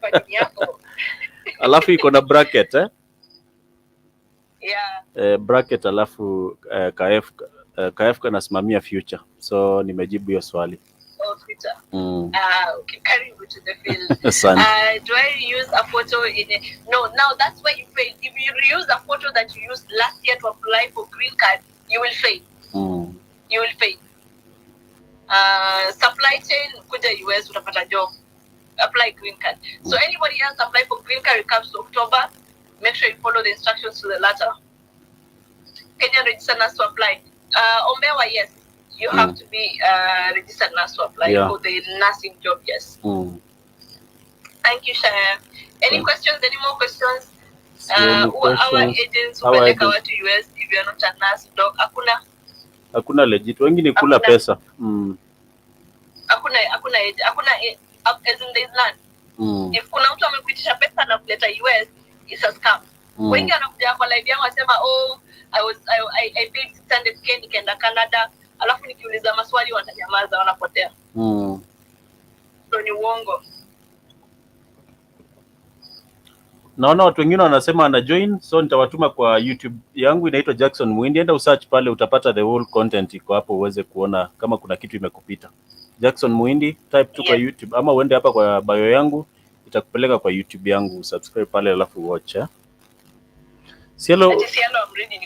kwa jini yako. Alafu iko na bracket Yeah. Bracket alafu KF kanasimamia future. So nimejibu hiyo swali. Future. Okay. Karibu to the field. Do I use a photo in a... No, now that's where you fail. If you use a photo that you used last year to apply for green card, you will fail. You will fail. Supply chain, kuja US utapata job. Apply green card. So anybody else apply for green card, it comes to October. Make sure you follow the instructions to the letter. Kenyan registered nurse to apply. Ombewa, yes. You have to be registered nurse to apply for the nursing job, yes. Thank you, Shaya. Any questions? Any more questions? Our agents who peleka watu US, if you are not a nurse, dog, hakuna legit. Wengi ni kula pesa. Hakuna as in there is none. If kuna mtu amekuitisha pesa na kuleta US, it's a scam. Wengi wanakuja kwa live yangu wasema I paid 600k nikaenda Canada, alafu nikiuliza maswali wananyamaza, wanapotea. So ni uongo. Naona watu wengine wanasema ana join, so nitawatuma kwa YouTube yangu inaitwa Jackson Muindi. Enda usearch pale utapata the whole content iko hapo uweze kuona kama kuna kitu imekupita. Jackson Muindi, type tu kwa YouTube ama uende hapa kwa bio yangu itakupeleka kwa YouTube yangu, subscribe pale alafu watch. Cielo,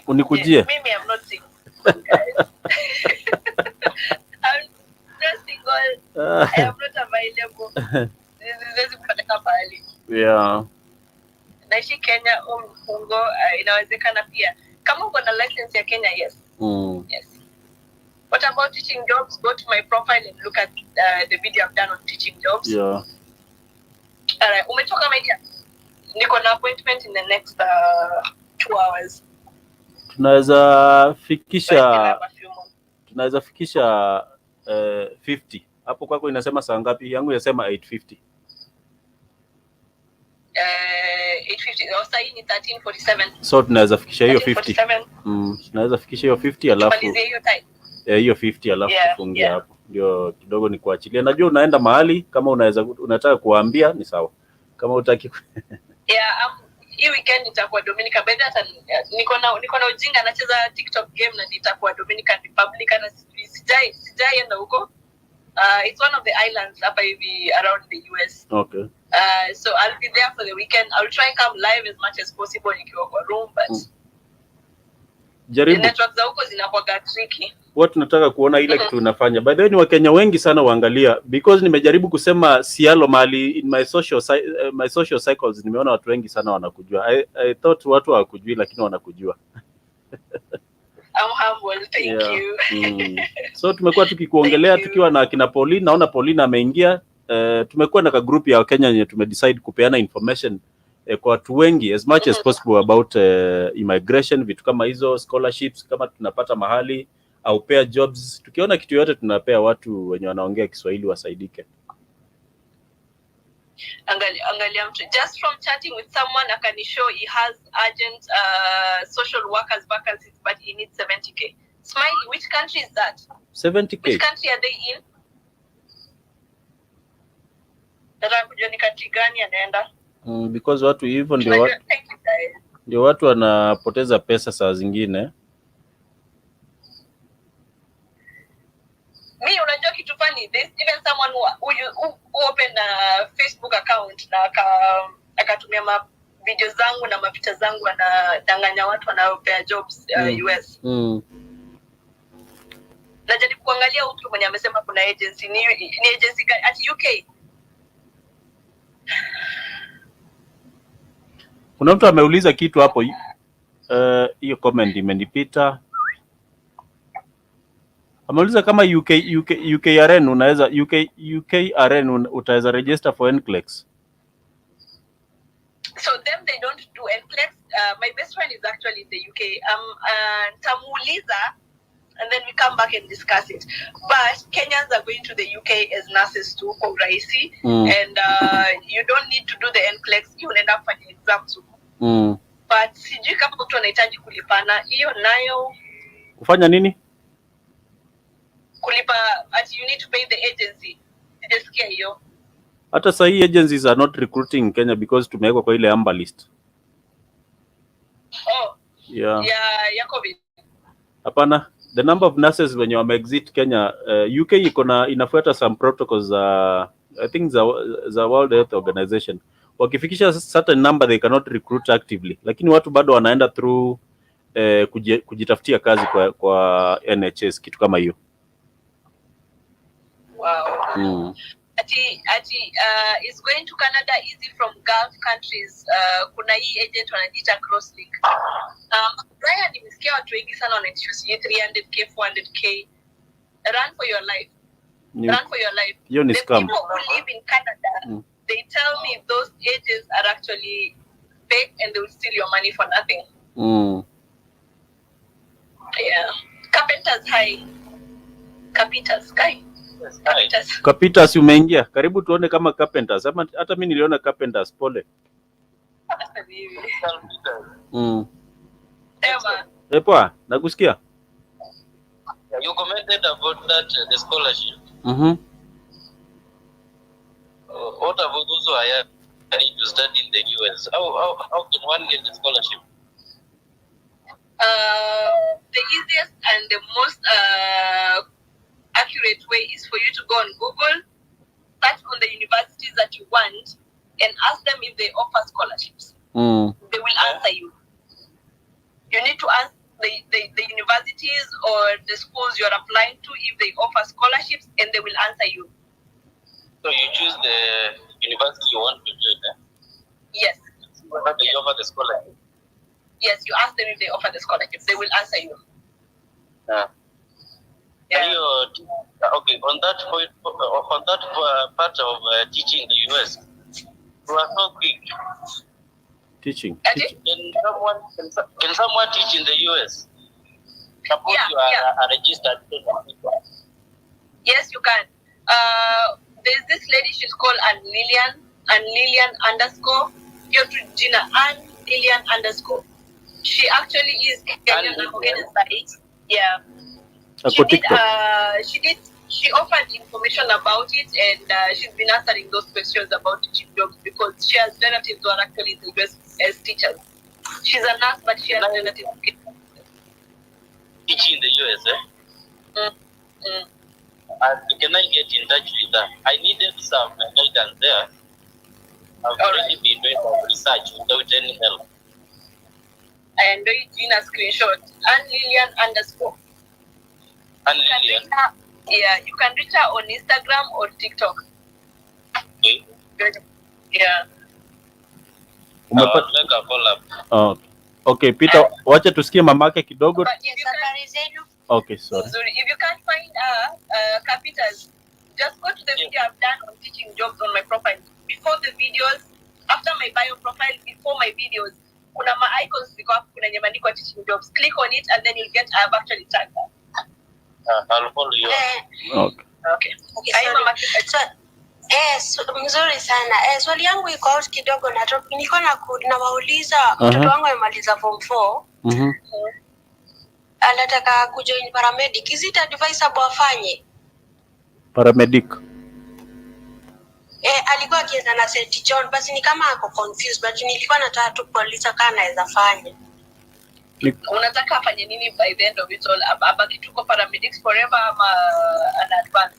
unikujie. Mimi I'm not single, guys. I'm not single. I am not available. This is kupeleka pale. Yeah. Naishi Kenya, Ungo, inawezekana pia. Kama uko na license ya Kenya, yes. Yes. What about teaching jobs? Go to my profile and look at the video I've done on teaching jobs. Yeah. Alright, umetoka media. Niko na appointment in the next 2 hours. Tunaweza fikisha 50. Hapo kwako inasema saa ngapi? Yangu inasema 8:50. 8:50. Sasa hii ni 13:47. So tunaweza fikisha hiyo 50. Tunaweza fikisha hiyo 50 alafu tumalizie hiyo time. Hiyo 50 alafu tufungie hapo. Ndio kidogo ni kuachilia. Najua unaenda mahali, kama unataka kuambia ni sawa. Kama utaki hii weekend nitakuwa Dominican. Baada hata niko na ujinga nacheza TikTok game na nitakuwa Dominican Republic na sijaenda huko. It's one of the islands hapa hivi around the US. Okay. So I'll be there for the weekend. I'll try and come live as much as possible nikiwa kwa room, but jaribu. Network za huko zinakuwa tricky. Watu nataka kuona ile kitu unafanya. By the way, ni Wakenya wengi sana waangalia, because nimejaribu kusema Cielo mali in my social cycles, nimeona watu wengi sana wanakujua. I thought watu hawakujui lakini wanakujua. I'm humble, thank you. So tumekuwa tukikuongelea tukiwa na kina Pauline, naona Pauline ameingia. Tumekuwa na ka group ya Wakenya yenye tumedecide kupeana information kwa watu wengi as much as possible about immigration, vitu kama hizo, scholarships kama tunapata mahali au pair jobs. Tukiona kitu yote tunapea watu wenye wanaongea Kiswahili wasaidike. Angalia mtu just from chatting with someone akanishow he has urgent social workers vacancies but he needs 70k. Smiley, which country is that? 70k. Which country are they in? Nataka kujua ni country gani anaenda. Because watu hivyo ndio watu wanapoteza pesa saa zingine. Me, unajua kitu funny, there's even someone who opened a Facebook account na akatumia video zangu na mapicha zangu wanadanganya watu wanaopea jobs US. Najaribu kuangalia mtu mwenye amesema kuna agency ni agency at UK. Kuna mtu ameuliza kitu hapo, hiyo comment imenipita. Ameuliza kama UKRN unaweza UKRN utaweza register for NCLEX. So them they don't do NCLEX. My best friend is actually in the UK. Tamuuliza and then we come back and discuss it. But Kenyans are going to the UK as nurses too kwa urahisi, and you don't need to do the NCLEX, you unaenda kufanya exams. But sijui kama mtu anahitaji kulipana hiyo nayo. Kufanya nini? Kulipa, at you need to pay the agency. Sijasikia hiyo. Hata sasa hii agencies are not recruiting in Kenya because tumewekwa kwa ile amber list. Oh. Yeah. Ya COVID. Hapana, the number of nurses when you exit Kenya, UK inafuata some protocols, I think the World Health Organization. Wakifikisha certain number they cannot recruit actively, lakini watu bado wanaenda through kujitafutia kazi kwa NHS, kitu kama hiyo. Wow. Is going to Canada easy from Gulf countries. Kuna hii agent wanajiita Crosslink. Brian, nimesikia watu wengi sana wanaitisha 300k 400k. Run for your life. Run for your life. The people who live in Canada, they tell me those agents are actually fake and they will steal your money for nothing. Yeah. Carpenters high. Carpenters guy. Carpenters umeingia. Karibu tuone kama carpenters. Hata mimi niliona carpenters, pole. Epoa, nakusikia. You commented about that the scholarship. What about those who are trying to study in the US? How can one get the scholarship? The easiest and the most accurate way is for you to go on Google, search on the universities that you want, and ask them if they offer scholarships. They will answer you. You need to ask the universities or the schools you're applying to if they offer scholarships, and they will answer you. So you choose the university you want to join, eh? Yes. Whether they offer the scholarship. Yes, you ask them if they offer the scholarships. They will answer you. Yeah. Okay, on that point, on that part of teaching in the US, you are so quick. Teaching. Can someone teach in the US? Suppose you are registered. Yes, you can. There's this lady, she's called Ann Lillian _. You have to Gina Ann Lillian _ She actually is Kenyan side. Yeah. She offered information about it, and she's been answering those questions about teaching jobs because she has relatives who are actually in the US as teachers. She's a nurse, but she has relatives teaching in the US, eh? Can I get in touch with her? I needed some guidance there. I've already been doing some research without any help. And do it in a screenshot. Ann Lillian _. Ann Lillian. Yeah, you can reach her on Instagram or TikTok. Okay. Good. Yeah. Make a follow up. Oh, okay, Peter, wacha tusikie mamake kidogo. Okay, sorry. If you can't find Carpenters, just go to the video I've done on teaching jobs on my profile. Before the videos, after my bio profile, before my videos, kuna ma icons ziko hapo, kuna nyeandiko teaching jobs. Click on it and then you'll get, I've actually tagged that. I'll follow you. Okay. Mzuri sana. Swali yangu iko out kidogo na niko na wauliza mtoto wangu amemaliza form 4. Anataka kujoin paramedic. Is it advisable afanye? Paramedic. Alikuwa akienda na St. John, basi ni kama ako confused, but nilikuwa nataka tu kuuliza kama anaweza fanya. Unataka afanye nini by the end of it all? Abaki tuko paramedics forever ama an advance?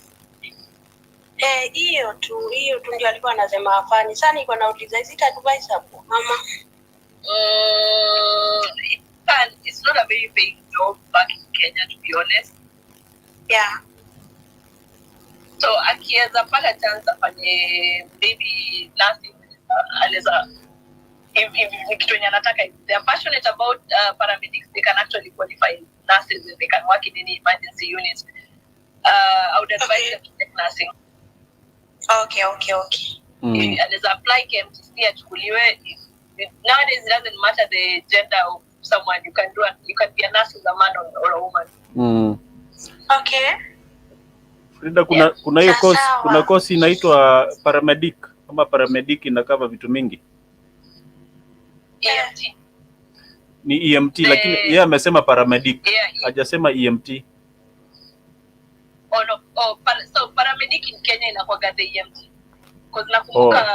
Hiyo tu ndio alikuwa anasema afanye. Sasa niko nauliza, is it advisable mama? It's not a very big job back in Kenya, to be honest. Yeah. So akiweza pata chance afanye maybe nursing, anaweza if kitu yenye anataka, if they are passionate about paramedics, they can actually qualify nurses and they can work in any emergency unit. I would advise them to take nursing. Okay. Anaweza apply KMTC achukuliwe. Nowadays it doesn't matter the gender of someone. You can be a nurse as a man or a woman. Okay. Frida, kuna hiyo course, kuna course inaitwa paramedic. Kama paramedic inakava vitu mingi. EMT. Ni EMT lakini yeye amesema paramedic. Hajasema EMT. So paramedic in Kenya inakuwaga the EMT. Because nakumbuka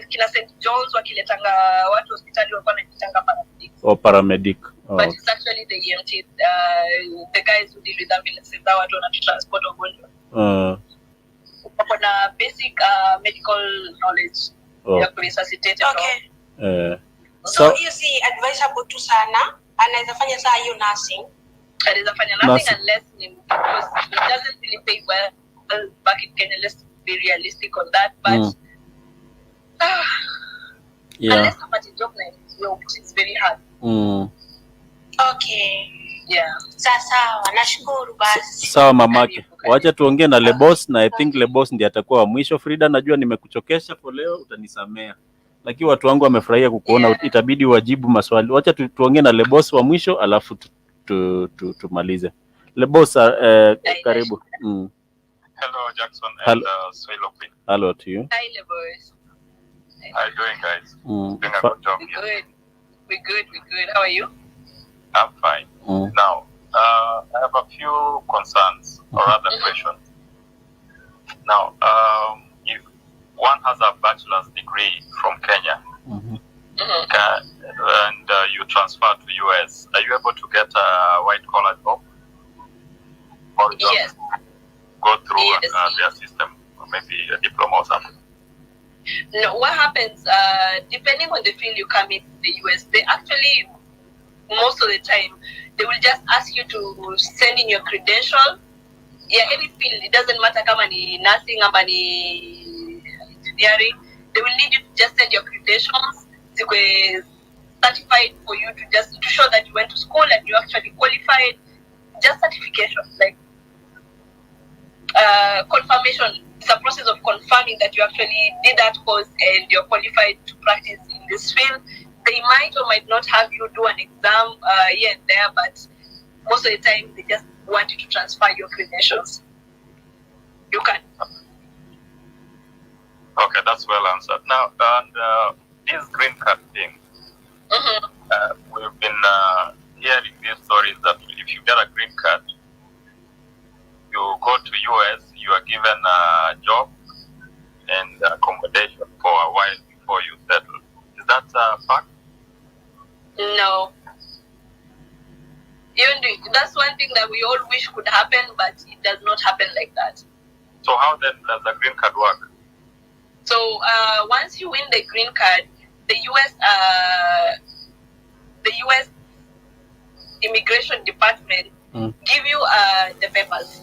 kila St. John's wakiletanga watu hospitali walikuwa wanajitanga paramedic. Paramedic. But it's actually the EMT, the guys who deal with ambulances, that watu wanatransport wagonjwa. Kuna basic medical knowledge ya kuresuscitate. Okay. So you see advisable tu sana anaweza fanya saa hiyo nursing. Anaweza fanya nursing unless because it doesn't really pay well back in Kenya. Let's be realistic on that, but unless somebody job like it's very hard. Okay. Yeah. Sawa, nashukuru basi. Sawa mamake. Wacha tuongee na Lebos na I think Lebos ndiye atakuwa wa mwisho. Frida, najua nimekuchokesha kwa leo, utanisamea. Lakini watu wangu wamefurahia kukuona, itabidi wajibu maswali. Wacha tuongee na Lebos wa mwisho alafu tumalize. Lebos, karibu. Hello Jackson and Swilo. Hello to you. Hi Lebos. How are you doing, guys? Doing a good job here. We're good. How are you? I'm fine. Now, I have a few concerns or other questions. Now, if one has a bachelor's degree from Kenya and you transfer to US, are you able to get a white-collar job? Or just go through their system, or maybe a diploma or something? No, what happens, depending on the field you come in the US, they actually, most of the time, they will just ask you to send in your credential. Yeah, any field, it doesn't matter kama ni nursing ama ni engineering, they will need you to just send your credentials to be certified for you to show that you went to school and you actually qualified. Just certification, like confirmation. It's a process of confirming that you actually did that course and you're qualified to practice in this field. They might or might not have you do an exam here and there, but most of the time they just want you to transfer your credentials. You can. Okay, that's well answered. Now, and this green card thing, we've been hearing these stories that if you get a green card, you go to US, you are given a job and accommodation for a while before you settle. Is that a fact? No. That's one thing that we all wish could happen, but it does not happen like that. So how then does the green card work? So once you win the green card, the US Immigration Department give you the papers.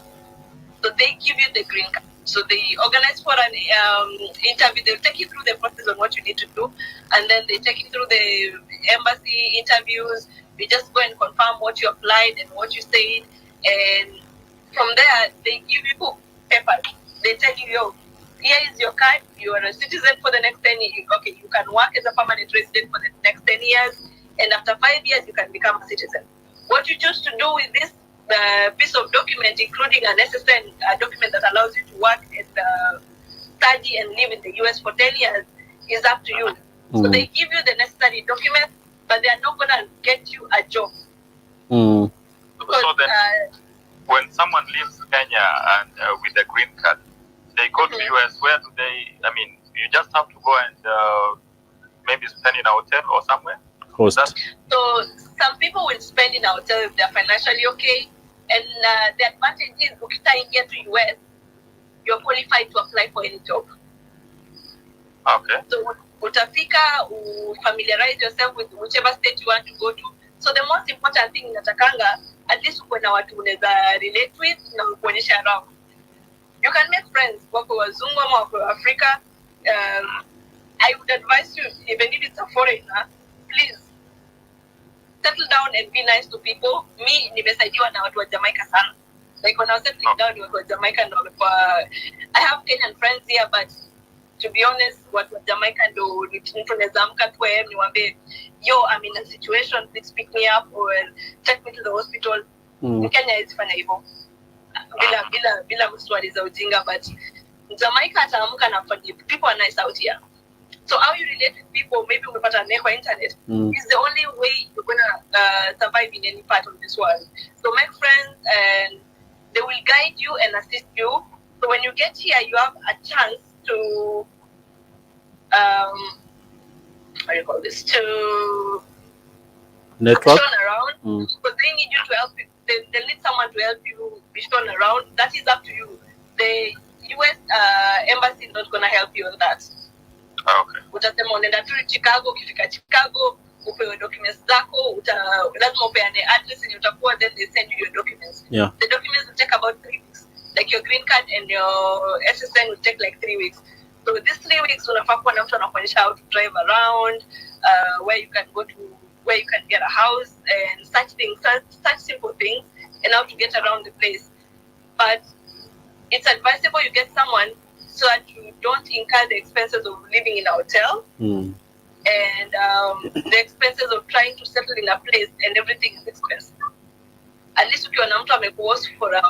So they give you the green card. So they organize for an interview. They'll take you through the process on what you need to do, and then they take you through the embassy interviews. We just go and confirm what you applied and what you said, and from there they give you papers. They tell you, yo, here is your card. You are a citizen for the next 10 years. Okay, you can work as a permanent resident for the next 10 years, and after 5 years you can become a citizen. What you choose to do with this piece of document, including an SSN document that allows you to work and study and live in the US for 10 years, is up to you. So they give you the necessary documents, but they are not going to get you a job. Because, so then, when someone leaves Kenya and with a green card, they go to US, where do they, I mean, you just have to go and maybe spend in a hotel or somewhere? Host. So some people will spend in a hotel if they're financially okay. And the advantage is, if you get to US, you're qualified to apply for any job. Okay. So utafika familiarize yourself with whichever state you want to go to. So the most important thing natakanga at least uko na watu unaweza relate with na kuonyesha around. You can make friends wako wazungu ama wako Africa. I would advise you, even if it's a foreigner, please settle down and be nice to people. Me nimesaidiwa na watu wa Jamaica sana. Like when I was settling down with watu wa Jamaica and I have Kenyan friends here, but to be honest, watu wa Jamaica ndo mtu naweza amka tu niwaambie, yo, I'm in a situation, please pick me up or take me to the hospital. In Kenya is fanya hivyo. Bila mswali za ujinga, but Jamaica ataamka na fanya. People are nice out here. So how you relate with people, maybe umepata neko internet, is the only way you're gonna survive in any part of this world. So make friends and they will guide you and assist you. So when you get here, you have a chance to how do you call this, to network shown around, because they need you to help you. They need someone to help you be shown around. That is up to you. The US embassy is not going to help you on that. Okay. Utasema unaenda tu Chicago, ukifika Chicago upewe documents zako, lazima upeane address and utakuwa, then they send you your documents. Yeah. The documents will take about 3 weeks. Like your green card and your SSN will take like 3 weeks. So these 3 weeks unafaa kuwa na mtu anakuonyesha how to drive around, where you can go to, where you can get a house and such things, such simple things, and how to get around the place. But it's advisable you get someone so that you don't incur the expenses of living in a hotel and the expenses of trying to settle in a place, and everything is expensive. At least ukiwa na mtu amekuhost for a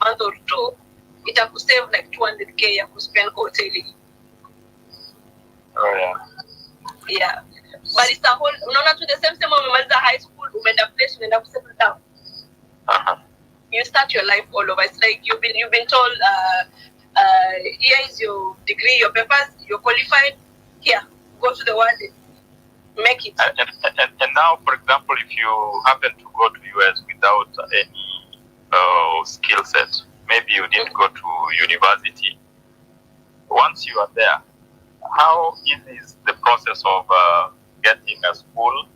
month or two, itakusave like 200k ya kuspend kwa hoteli. Oh yeah. Yeah. But it's a whole, unaona tu the same umemaliza high school, umeenda place, unaenda kusettle down. You start your life all over. It's like you've been told, here is your degree, your papers, you're qualified. Here, go to the world and make it. And now, for example, if you happen to go to US without any skill set, maybe you didn't go to university. Once you are there, how easy is the process of getting a school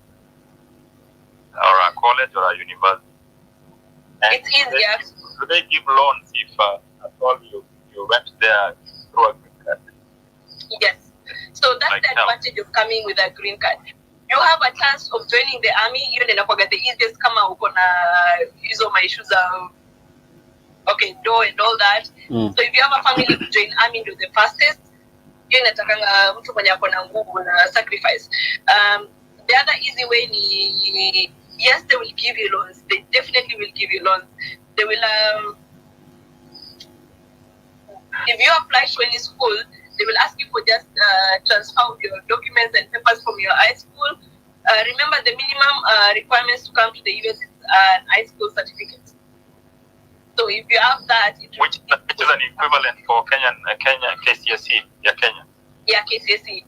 or a college or a university? And it's easier. Do they give loans if at all you went there through a green card? Yes. So that's like the advantage of coming with a green card. You have a chance of joining the army. Even inakuwaga the easiest kama uko na hizo my issues of door and all that. So if you have a family to join army, do the fastest. Hiyo inatakanga mtu mwenye ako na nguvu na sacrifice. The other easy way ni, yes, they will give you loans. They definitely will give you loans. They will if you apply to any school, they will ask you for just transfer of your documents and papers from your high school. Remember, the minimum requirements to come to the US is an high school certificate. So if you have that, which is an equivalent for Kenya KCSE, Kenya. Yeah, KCSE.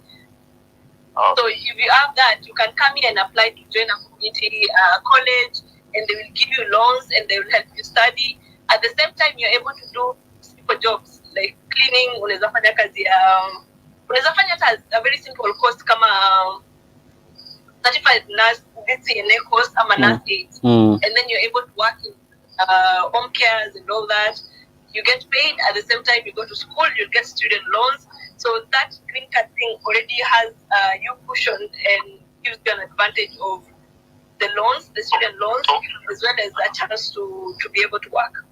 Oh. So if you have that, you can come here and apply to join a community college, and they will give you loans and they will help you study. At the same time, you're able to do simple jobs like cleaning. Unaweza fanya kazi a very simple course kama certified nurse, DCNA course, ama nurse aid, and then you're able to work in home cares and all that. You get paid. At the same time, you go to school, you get student loans. So that green card thing already has you cushioned and gives you an advantage of the loans, the student loans, as well as a chance to be able to work.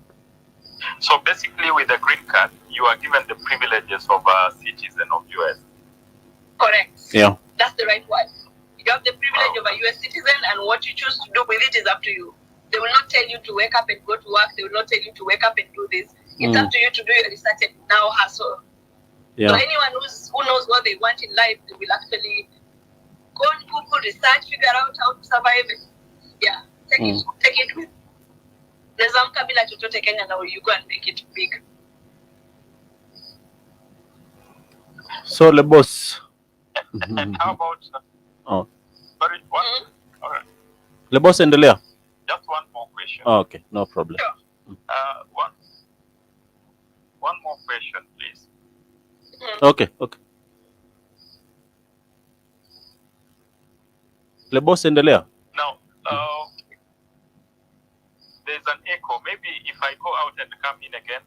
So basically, with the green card, you are given the privileges of a citizen of US. Correct. Yeah. That's the right one. You have the privilege of a US citizen, and what you choose to do with it is up to you. They will not tell you to wake up and go to work. They will not tell you to wake up and do this. It's up to you to do your research and now hustle. Yeah. So anyone who knows what they want in life, they will actually go and Google, research, figure out how to survive. Yeah, take it with. Nezamka bila chochote Kenya, now you go and make it big. So the boss. And how about? Sorry, what? Okay. The boss endelea. Just one more question. Oh, okay, no problem. Sure. One more question, please. Okay. Le boss, endelea. Now, there's an echo. Maybe if I go out and come in again,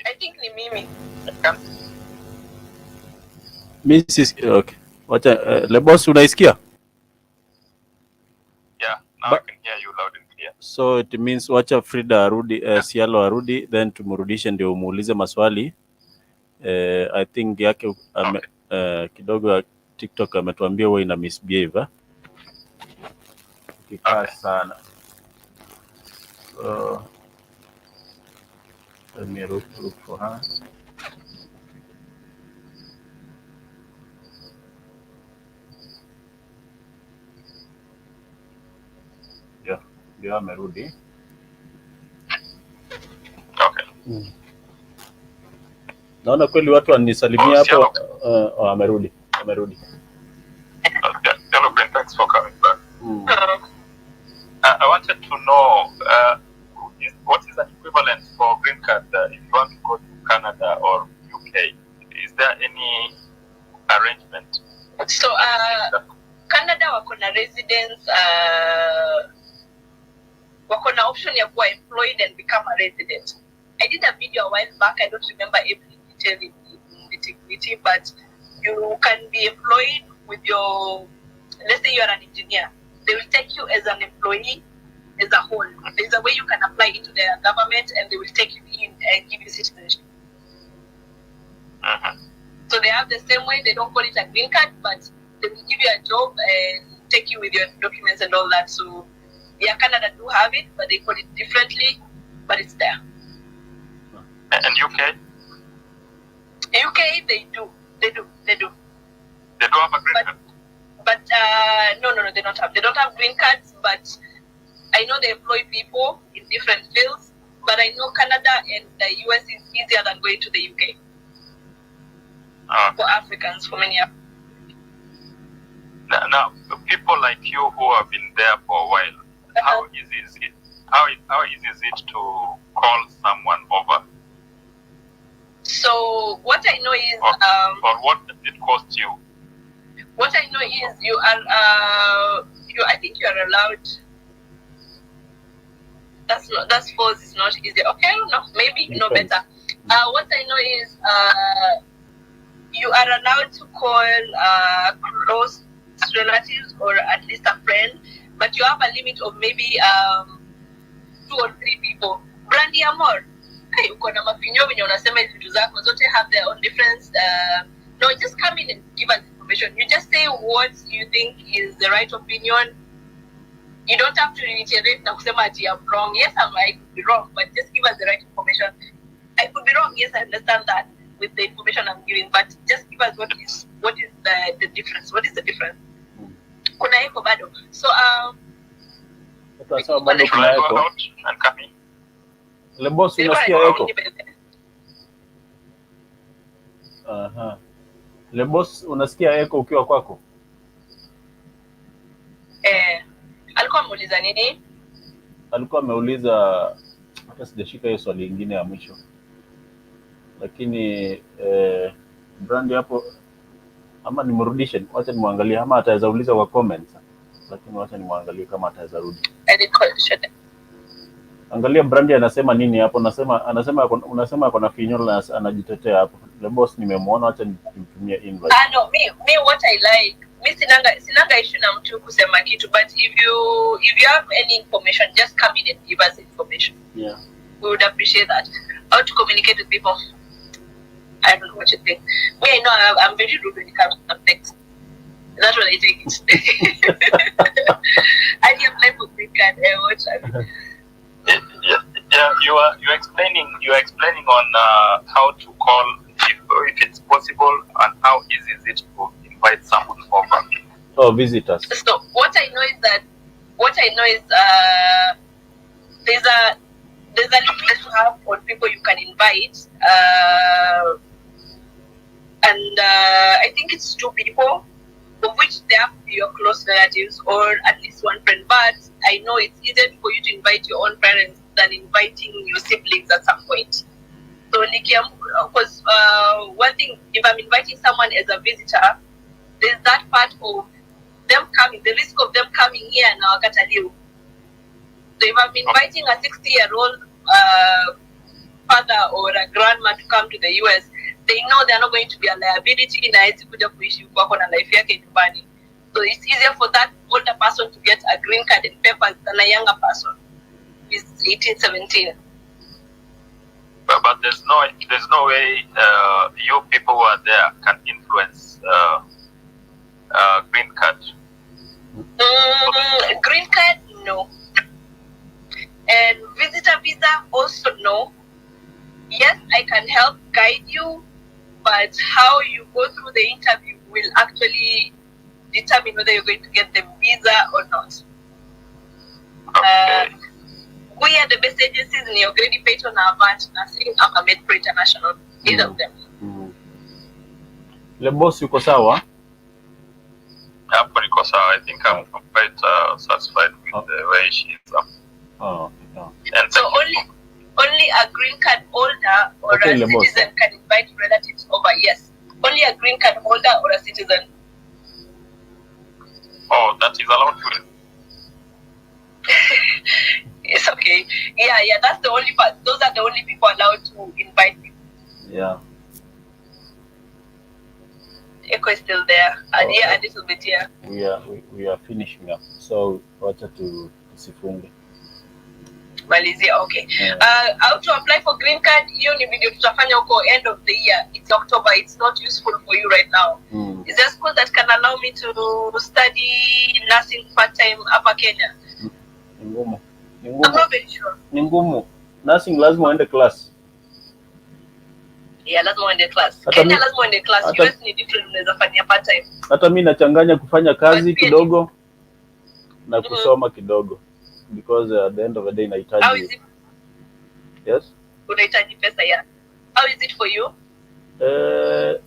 I think ni mimi. I can't. Mrs. Okay. Wacha Le boss, unaisikia? Yeah, now I can hear you loud and clear. So it means wacha Frida arudi, Sialo arudi, then tumrudishe ndio umuulize maswali. I think yake kidogo TikTok ametuambia wewe ina misbehave. Kikaa sana. So let me look for her. Ndio amerudi. Okay. Naona kweli watu wanisalimia hapo. Amerudi. Okay. Hello, Ben. Thanks for coming back. I wanted to know what is an equivalent for green card if you want to go to Canada or UK. Is there any arrangement? So Canada wako na residence, wako na option ya kuwa employed and become a resident. I did a video a while back. I don't remember every detail in the but you can be employed with your, let's say you are an engineer. They will take you as an employee as a whole. There's a way you can apply into their government and they will take you in and give you citizenship. So they have the same way. They don't call it a green card, but they will give you a job and take you with your documents and all that. So yeah, Canada do have it, but they call it differently, but it's there. And UK? UK, they do. They do have a green card? But no, they don't have. They don't have green cards, but I know they employ people in different fields. But I know Canada and the US is easier than going to the UK. For Africans, for many Africans. Now, people like you who have been there for a while, how easy is it? How easy is it to call someone over? So what I know is, or what did it cost you? What I know is you are, I think you are allowed. That's false. It's not easy. Okay, I don't know. Maybe you know better. What I know is, you are allowed to call close relatives or at least a friend, but you have a limit of maybe 2 or 3 people. Brandy Amor, hey, uko na mapinyo wenye unasema vitu zako zote have their own difference. No, just come in and give us information. You just say what you think is the right opinion. You don't have to reiterate na kusema ati I'm wrong. Yes, I could be wrong, but just give us the right information. I could be wrong. Yes, I understand that with the information I'm giving, but just give us what is the difference. What is the difference? Kuna eko bado. So sasa bado kuna eko. Le boss, unasikia eko? Aha. Le boss, unasikia eko ukiwa kwako? Alikuwa ameuliza nini? Alikuwa ameuliza, hata sijashika hiyo swali lingine ya mwisho. Lakini Brandi hapo ama nimrudishe, wacha nimwangalie ama ataweza uliza kwa comments. Lakini wacha nimwangalie kama ataweza rudi. Angalia Brandi anasema nini hapo? Unasema ako na finyo anajitetea hapo. The boss nimemuona, wacha nimtumie invite. No, me what I like. Mi sinanga issue na mtu kusema kitu, but if you have any information, just come in and give us information. Yeah. We would appreciate that. How to communicate with people. I don't know what you think. Me, I know I'm very rude when it comes to some things. That's what I take it. I didn't apply for green card. Yeah, you're explaining on how to call if it's possible and how easy is it to invite someone over. Oh, visitors. So what I know is there's a limit you have on people you can invite, and I think it's 2 people, of which they have to be your close relatives or at least one friend. But I know it's easier for you to invite your own parents than inviting your siblings at some point. So, because one thing, if I'm inviting someone as a visitor, there's that part of them coming, the risk of them coming here na wakataliu. So if I'm inviting a 60-year-old father or a grandma to come to the US, they know they're not going to be a liability na hezi kuja kuishi kwako na life yake nyumbani. So it's easier for that older person to get a green card and papers than a younger person who is 18, 17. But there's no way you people who are there can influence green card. Green card, no. And visitor visa, also no. Yes, I can help guide you, but how you go through the interview will actually determine whether you're going to get the visa or not. Okay. We are the best agencies in your grade page on our batch, Nursing and Medpro International, either of them. Le boss yuko sawa? Hapo niko sawa. I think I'm quite satisfied with the way she is. And so only a green card holder or a citizen can invite relatives over. Yes, only a green card holder or a citizen. Oh, that is allowed to. It's okay. Yeah, that's the only part. Those are the only people allowed to invite people. Yeah. Echo is still there. And yeah, a little bit here. We are finishing up. So wacha tusifunge. Malizia, okay. How to apply for green card? Hiyo ni video tutafanya huko end of the year. It's October. It's not useful for you right now. Is there a school that can allow me to study nursing part-time hapa Kenya? Ngumu. I'm not very sure. Ni ngumu. Nursing lazima uende class. Yeah, lazima uende class. Kenya lazima uende class. US ni different, unaweza fanya part-time. Hata mimi nachanganya kufanya kazi kidogo na kusoma kidogo. Because at the end of the day inahitaji. How is it? Yes? Unahitaji pesa, yeah. How is it for you?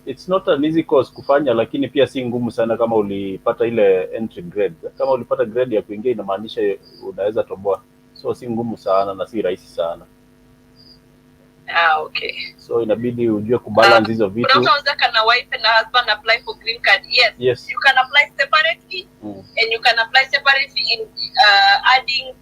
It's not an easy course kufanya, lakini pia si ngumu sana kama ulipata ile entry grade. Kama ulipata grade ya kuingia inamaanisha unaweza toboa. So si ngumu sana na si rahisi sana. Okay. So inabidi ujue kubalance hizo vitu. Unaweza kana wife and husband apply for green card. Yes. You can apply separately and you can apply separately in adding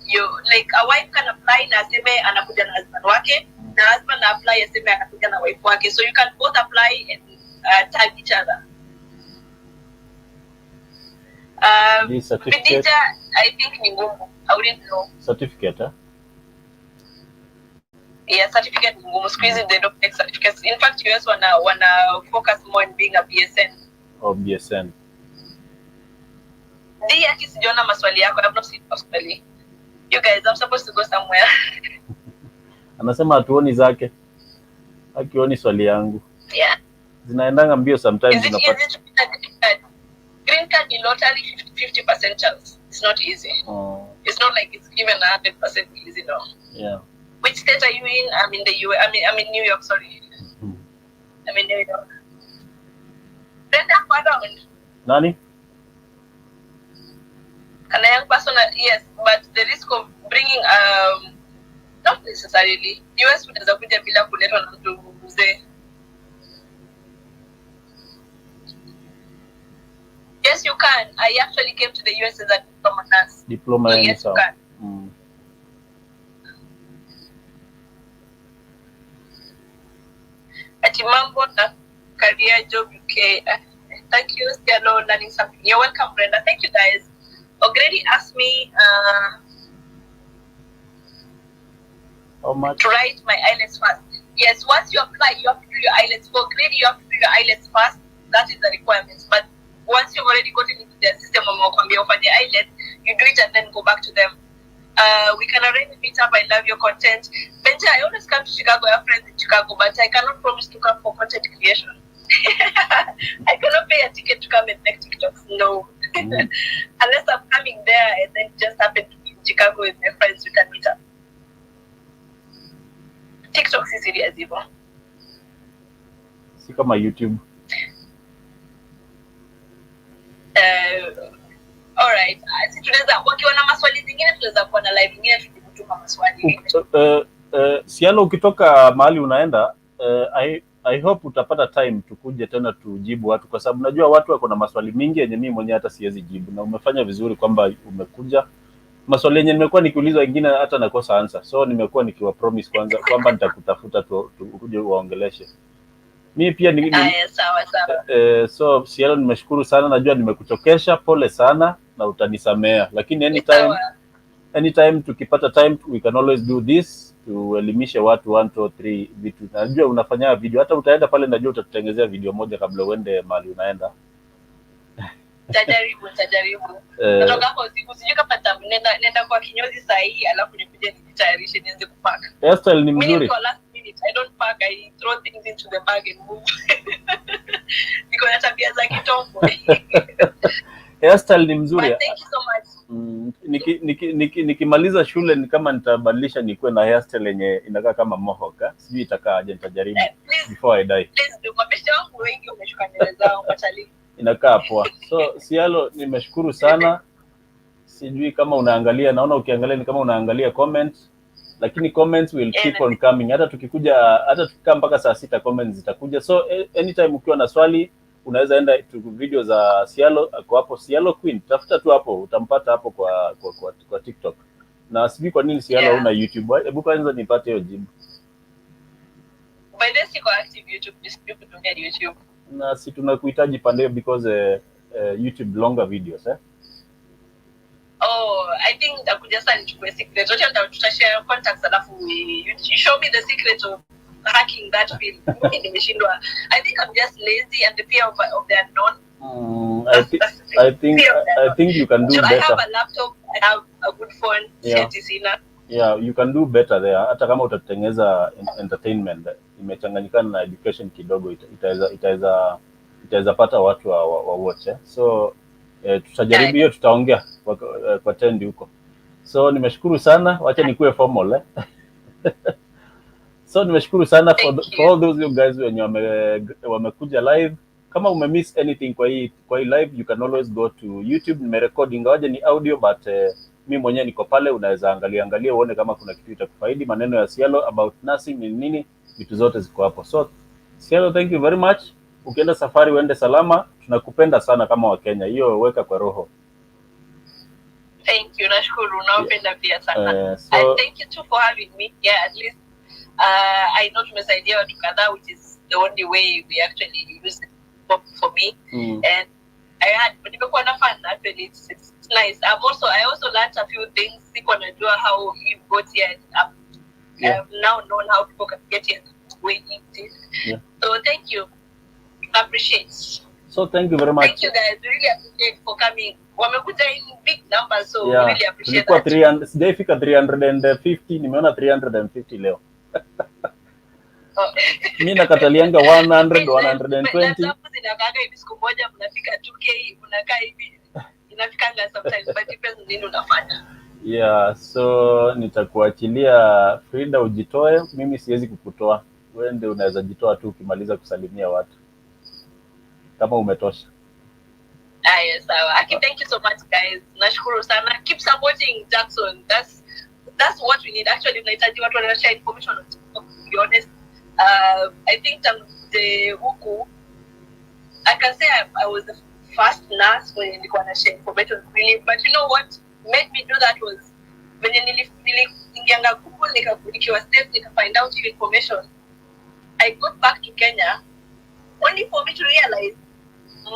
your, like a wife can apply na aseme anakuja na husband wake, na husband apply aseme anakuja na wife wake. So you can both apply and tag each other. Certificate, I think ni ngumu. I wouldn't know. Certificate, huh? Yeah, certificate ni ngumu. Squeeze they don't take certificates. In fact, US wanna focus more on being a BSN. Oh, BSN. Dia sijaona maswali yako. I've not seen maswali. You guys, I'm supposed to go somewhere. Anasema hatuoni zake. Hakioni swali yangu. Yeah. Zinaendanga mbio sometimes unapata. Is it green card ni lottery 50% chance. It's not easy. It's not like it's given 100% easy, no. Yeah. Which state are you in? I'm in the US. I'm in New York, sorry. I'm in New York. Brenda, Nani? Can a young person? Yes, but the risk of bringing not necessarily. US unaweza kuja bila kuletwa na mtu mzee. Yes, you can. I actually came to the US as a diploma nurse. Diploma, so yes, you can. Ati mambo na career job UK. Thank you, still learning something. You're welcome, Brenda. Thank you, guys. Ogredi asked me how much to write my IELTS first. Yes, once you apply, you have to do your IELTS. For Ogredi, you have to do your IELTS first. That is the requirement. But once you've already gotten into their system of the IELTS, you do it and then go back to them. We can arrange a meetup. I love your content. Benja, I always come to Chicago. I have friends in Chicago, but I cannot promise to come for content creation. I cannot pay a ticket to come and make TikToks. No. Unless I'm coming there and then just happen to be in Chicago with my friends, we can meet up. TikToks is serious, Ivo. Si kama YouTube. Alright. Si tunaweza wakiwa na maswali zingine tunaweza kuwa na live nyingine tukituma maswali. Siano ukitoka mahali unaenda, I hope utapata time tukuje tena tujibu watu, kwa sababu najua watu wako na maswali mingi yenye mimi mwenyewe hata siwezi jibu, na umefanya vizuri kwamba umekuja. Maswali yenye nimekuwa nikiuliza wengine hata nakosa answer, so nimekuwa nikiwa promise kwanza kwamba nitakutafuta tukuje uwaongeleshe. Mimi pia sawa. So Cielo, nimeshukuru sana, najua nimekuchokesha, pole sana na utanisamea, lakini anytime tukipata time we can always do this, tuelimishe watu 1 2 3 vitu. Najua unafanya video, hata utaenda pale, najua utatutengezea video moja kabla uende mahali unaenda. Tajaribu. Natoka hapo usiku, sijui kama nenda kwa kinyozi saa hii alafu nikuje nijitayarishe nianze kupaka. Hairstyle ni mzuri. Mimi last minute I don't pack, I throw things into the bag and move. Niko na tabia za kitombo. Hairstyle ni mzuri. Thank you so much. Nikimaliza shule ni kama nitabadilisha nikuwe na hairstyle yenye inakaa kama mohawk. Sijui itakaa aje, nitajaribu before I die. Please do. Mabeshte wangu wengi wameshuka nywele zao machali. Inakaa poa. So Cielo, nimeshukuru sana. Sijui kama unaangalia, naona ukiangalia ni kama unaangalia comment, lakini comments will keep on coming. Hata tukikaa mpaka saa 6 comments zitakuja. So anytime ukiwa na swali unaweza enda to video za Cielo, ako hapo Cielo Queen. Tafuta tu hapo, utampata hapo kwa TikTok. Na sijui kwa nini Cielo una YouTube. Hebu kwanza nipate hiyo jibu. By the way, siko active YouTube, sijui kutumia YouTube. Na si tunakuhitaji pande because YouTube longer videos Oh, I think nitakuja sana nichukue secret. Wacha tutashare contacts alafu you show me the secret of hacking that field. Nimeshindwa. I think I'm just lazy and the fear of the unknown. I think you can do better. I have a laptop, I have a good phone, Yeah, you can do better there. Hata kama utatengeneza entertainment imechanganyikana na education kidogo, itaweza pata watu wa watch. So tutajaribu hiyo, tutaongea kwa tendi huko. So nimeshukuru sana, wacha nikuwe formal So nimeshukuru sana for all those you guys wenye wamekuja live. Kama umemiss anything kwa hii live, you can always go to YouTube. Nimerecord ingawaje ni audio, but mimi mwenyewe niko pale, unaweza angalia uone kama kuna kitu itakufaidi. Maneno ya Cielo about nursing ni nini, vitu zote ziko hapo. So Cielo, thank you very much. Ukienda safari uende salama, tunakupenda sana kama Wakenya. Hiyo weka kwa roho. Thank you, nashukuru, naupenda pia sana. And thank you too for having me. Yeah, at least I know tumesaidia watu kadhaa, which is the only way we actually use it for me. And nimekuwa na fun actually. It's nice. I also learned a few things. Siko najua how you got here. I've now known how people can get here way easy. So thank you. Appreciate. So thank you very much. Thank you guys. Really appreciate for coming. Wamekuja in big numbers, so really appreciate that. 300, sijaifika 350, nimeona 350 leo. Mimi nakatalianga 100, 120. Zinakaga hivi siku moja mnafika 2k, mnakaa hivi. Inafikanga sometimes, but depends nini unafanya. Yeah, so nitakuachilia Frida ujitoe, mimi siwezi kukutoa. Wewe ndio unaweza jitoa tu ukimaliza kusalimia watu. Kama umetosha. Yes, thank you so much guys. Nashukuru sana. Keep supporting Jackson. That's what we need. Actually, tunahitaji watu wana share information, to be honest. I think the huku I can say I was the first nurse when nilikuwa na share information really, but you know what made me do that was when niliingianga Google nikiwa steps nika find out information. I got back to Kenya only for me to realize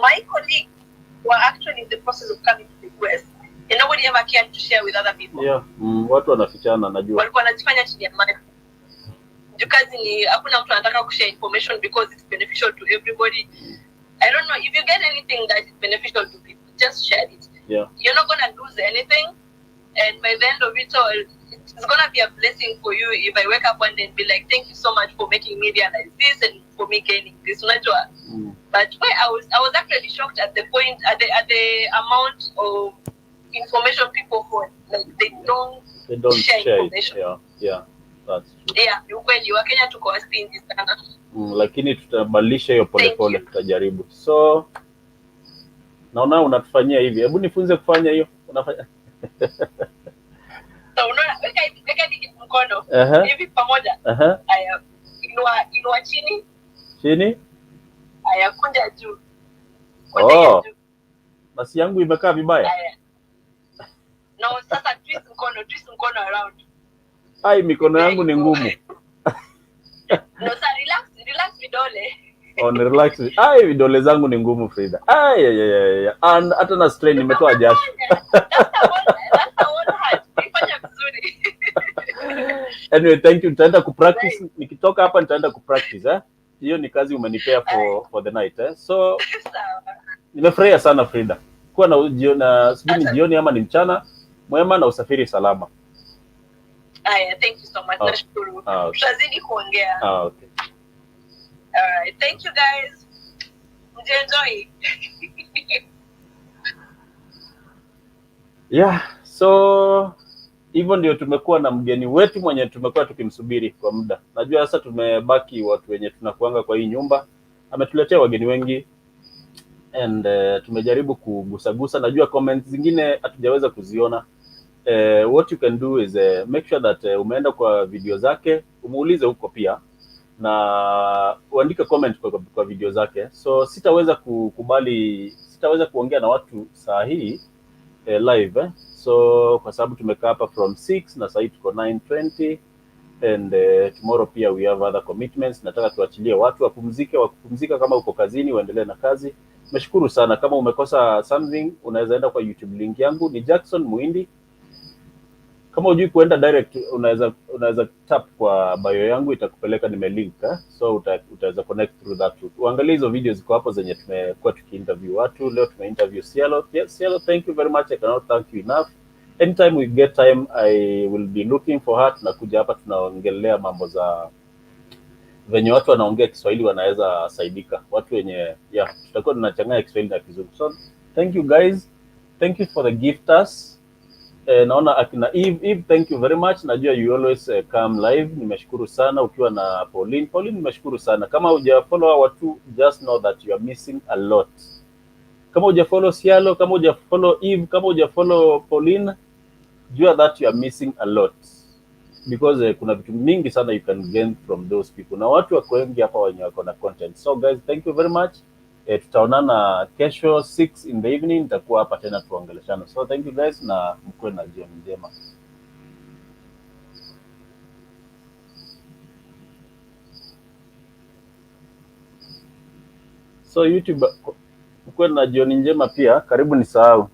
my colleagues were actually in the process of coming to the US and nobody ever cared to share with other people. Yeah, watu wanafichana najua. Walikuwa wanajifanya chini ya maji. Jukazi ni hakuna mtu anataka kushare information because it's beneficial to everybody. I don't know, if you get anything that is beneficial to people, just share it. Yeah. You're not going to lose anything, and by the end of it all, it's going to be a blessing for you if I wake up one day and be like, thank you so much for making me realize this and for me gaining this. But I was actually shocked at the point, at the amount of information people hold. Like they don't share information. Yeah, that's true. Yeah, ukweli Wakenya tuko wastingi sana. Lakini tutabadilisha hiyo pole tutajaribu. So naona unatufanyia hivi. Hebu nifunze kufanya hiyo. Unafanya. So unaona weka hivi mkono hivi pamoja. Inua chini. Chini? Aya, kunja juu. Oh. Basi yangu imekaa vibaya. Aya. No, sasa twist mkono around. Ai, mikono yangu ni ngumu. No, sasa relax vidole. On relax. Ai, vidole zangu ni ngumu Frida. Ai ya. And hata na strain nimetoa jasho. That's the one heart. Ifanya vizuri. Anyway, thank you. Nitaenda kupractice. Nikitoka hapa nitaenda kupractice Hiyo ni kazi umenipea for the night So nimefurahia sana Frida. Kuwa na sijui ni jioni ama ni mchana mwema na usafiri salama. Aya, thank you so much. Nashukuru. Okay. Tutazidi kuongea. Okay. All right. Thank you guys. Enjoy. Yeah, so hivyo ndio tumekuwa na mgeni wetu mwenye tumekuwa tukimsubiri kwa muda. Najua sasa tumebaki watu wenye tunakuanga kwa hii nyumba. Ametuletea wageni wengi and tumejaribu kugusagusa. Najua comments zingine hatujaweza kuziona. What you can do is make sure that umeenda kwa video zake, umuulize huko pia na uandike comment kwa video zake. So sitaweza sitaweza kuongea na watu saa hii live So kwa sababu tumekaa hapa from 6 na sasa tuko 9:20 and tomorrow pia we have other commitments. Nataka tuachilie watu wakupumzika kama uko kazini uendelee na kazi. Nashukuru sana. Kama umekosa something unaweza enda kwa YouTube link yangu ni Jackson Muindi. Kama hujui kuenda direct unaweza tap kwa bio yangu itakupeleka nimelink So utaweza connect through that too. Uangalie hizo videos ziko hapo zenye tumekuwa tukiinterview watu. Leo tumeinterview Cielo. Yes, Cielo, thank you very much. I cannot thank you enough. Anytime we get time I will be looking for her. Tunakuja hapa tunaongelea mambo za venye watu wanaongea Kiswahili wanaweza saidika. Watu wenye tutakuwa tunachanganya Kiswahili na Kizungu. So thank you guys. Thank you for the gifters. Naona akina Eve, thank you very much. Najua you always come live. Nimeshukuru sana ukiwa na Pauline, nimeshukuru sana. Kama hujafollow watu, just know that you are missing a lot. Kama hujafollow Cielo, kama hujafollow Eve, kama hujafollow Pauline, jua that you are missing a lot. Because kuna vitu mingi sana you can gain from those people. Na watu wako wengi hapa wenye wako na content. So guys, thank you very much. Tutaonana kesho 6 in the evening. Nitakuwa hapa tena tuongeleshana. So thank you guys na mkuwe na jioni njema. So YouTube mkuwe na jioni njema pia. Karibu nisahau.